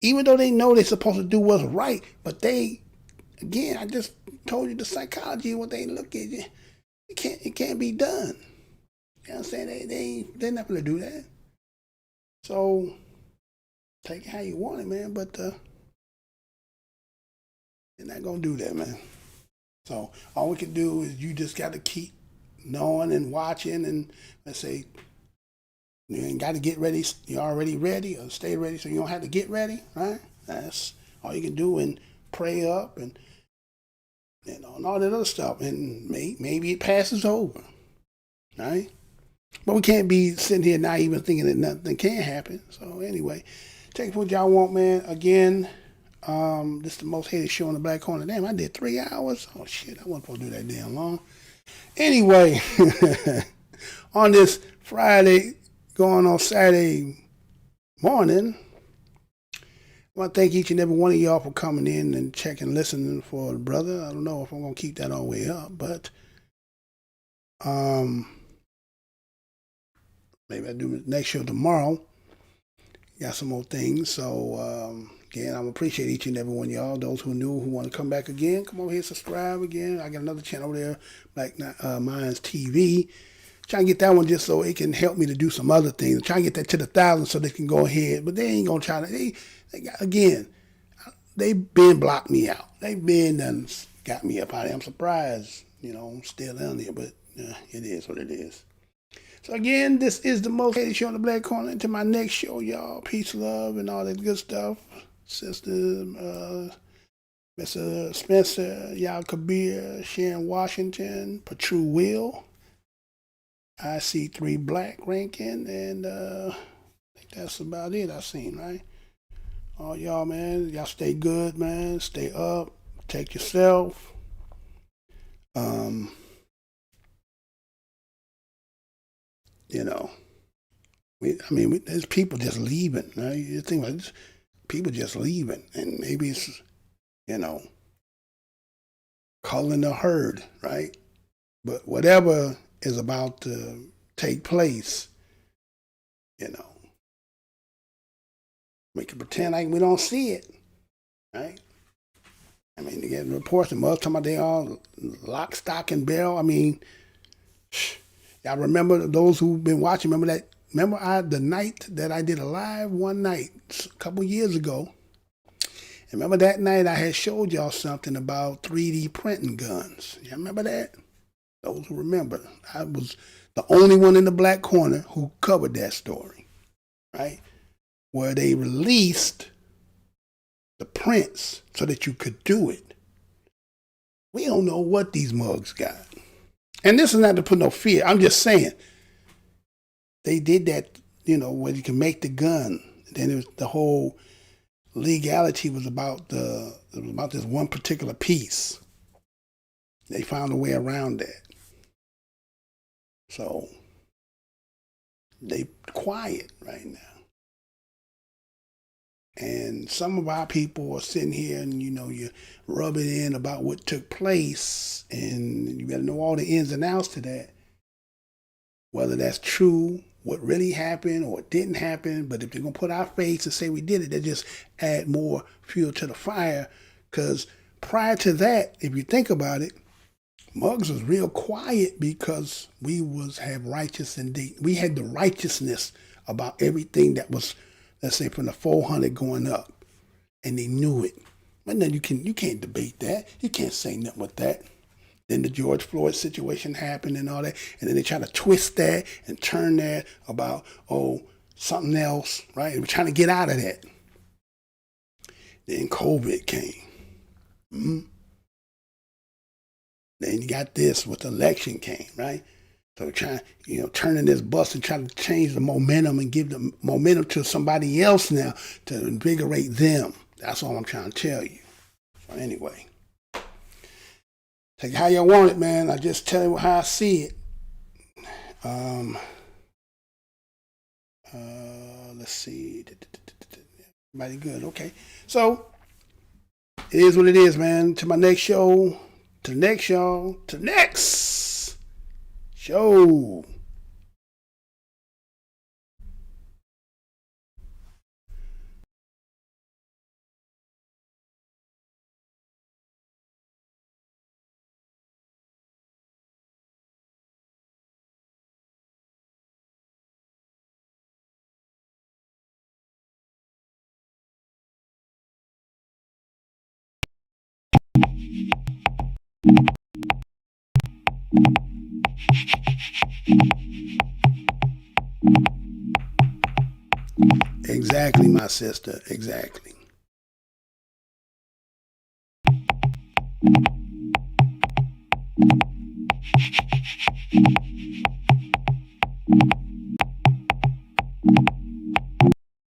Even though they know they're supposed to do what's right, but they, again, I just told you the psychology and what they look at. It can't be done. You know what I'm saying? They're not going to do that. So take it how you want it, man, but they're not going to do that, man. So all we can do is you just got to keep knowing and watching, and let's say you ain't got to get ready. You're already ready, or stay ready, so you don't have to get ready, right? That's all you can do, and pray up, and you know, and all that other stuff, and maybe it passes over, right? But we can't be sitting here not even thinking that nothing can happen. So anyway, take what y'all want, man. Again, this is the most hated show in the Black Corner. Damn, I did 3 hours. Oh shit, I wasn't supposed to do that damn long. Anyway, on this Friday, going on Saturday morning, I want to thank each and every one of y'all for coming in and checking, listening for the brother. I don't know if I'm going to keep that all the way up, but maybe I'll do the next show tomorrow. Got some more things. So, again, I appreciate each and every one of y'all. Those who new, who want to come back again, come over here, subscribe again. I got another channel over there, Black Minds TV. Trying to get that one just so it can help me to do some other things. I'm trying to get that to the 1,000 so they can go ahead. But they ain't going to try to. They've been blocked me out. They've been done got me up out there. I'm surprised, you know, I'm still down there. But it is what it is. So again, this is the most hated show in the Black Corner. Until my next show, y'all. Peace, love, and all that good stuff. Sister, Mr. Spencer, Yal Kabir, Sharon Washington, Patru Will. I see 3 Black ranking, and I think that's about it I've seen, right? All y'all, man, y'all stay good, man. Stay up. Take yourself. You know, there's people just leaving. Right? You think about this, people just leaving, and maybe it's, you know, calling the herd, right? But whatever is about to take place, you know, we can pretend like we don't see it, right? I mean, they get reports and talking about they all lock, stock, and barrel. I mean, y'all remember, those who've been watching, remember the night that I did a live one night a couple years ago. And remember that night I had showed y'all something about 3D printing guns. Y'all remember that? Those who remember, I was the only one in the Black Corner who covered that story, right? Where they released the prints so that you could do it. We don't know what these mugs got. And this is not to put no fear. I'm just saying they did that, where you can make the gun. Then it was the whole legality was about this one particular piece. They found a way around that. So they quiet right now. And some of our people are sitting here and, you rub it in about what took place, and you better know all the ins and outs to that. Whether that's true, what really happened, or it didn't happen. But if they're going to put our face and say we did it, they just add more fuel to the fire. Because prior to that, if you think about it, Muggs was real quiet because we had the righteousness about everything that was, let's say, from the 400 going up, and they knew it. But then you can't debate that. You can't say nothing with that. Then the George Floyd situation happened and all that, and then they try to twist that and turn that about something else, right? We're trying to get out of that. Then COVID came. Then you got this with the election came, right? So we're trying, turning this bus and trying to change the momentum and give the momentum to somebody else now to invigorate them. That's all I'm trying to tell you. So anyway, take how you want it, man. I just tell you how I see it. Let's see. Everybody good? Okay. So it is what it is, man. To my next show. To the next show. To the next show. Exactly, my sister. Exactly.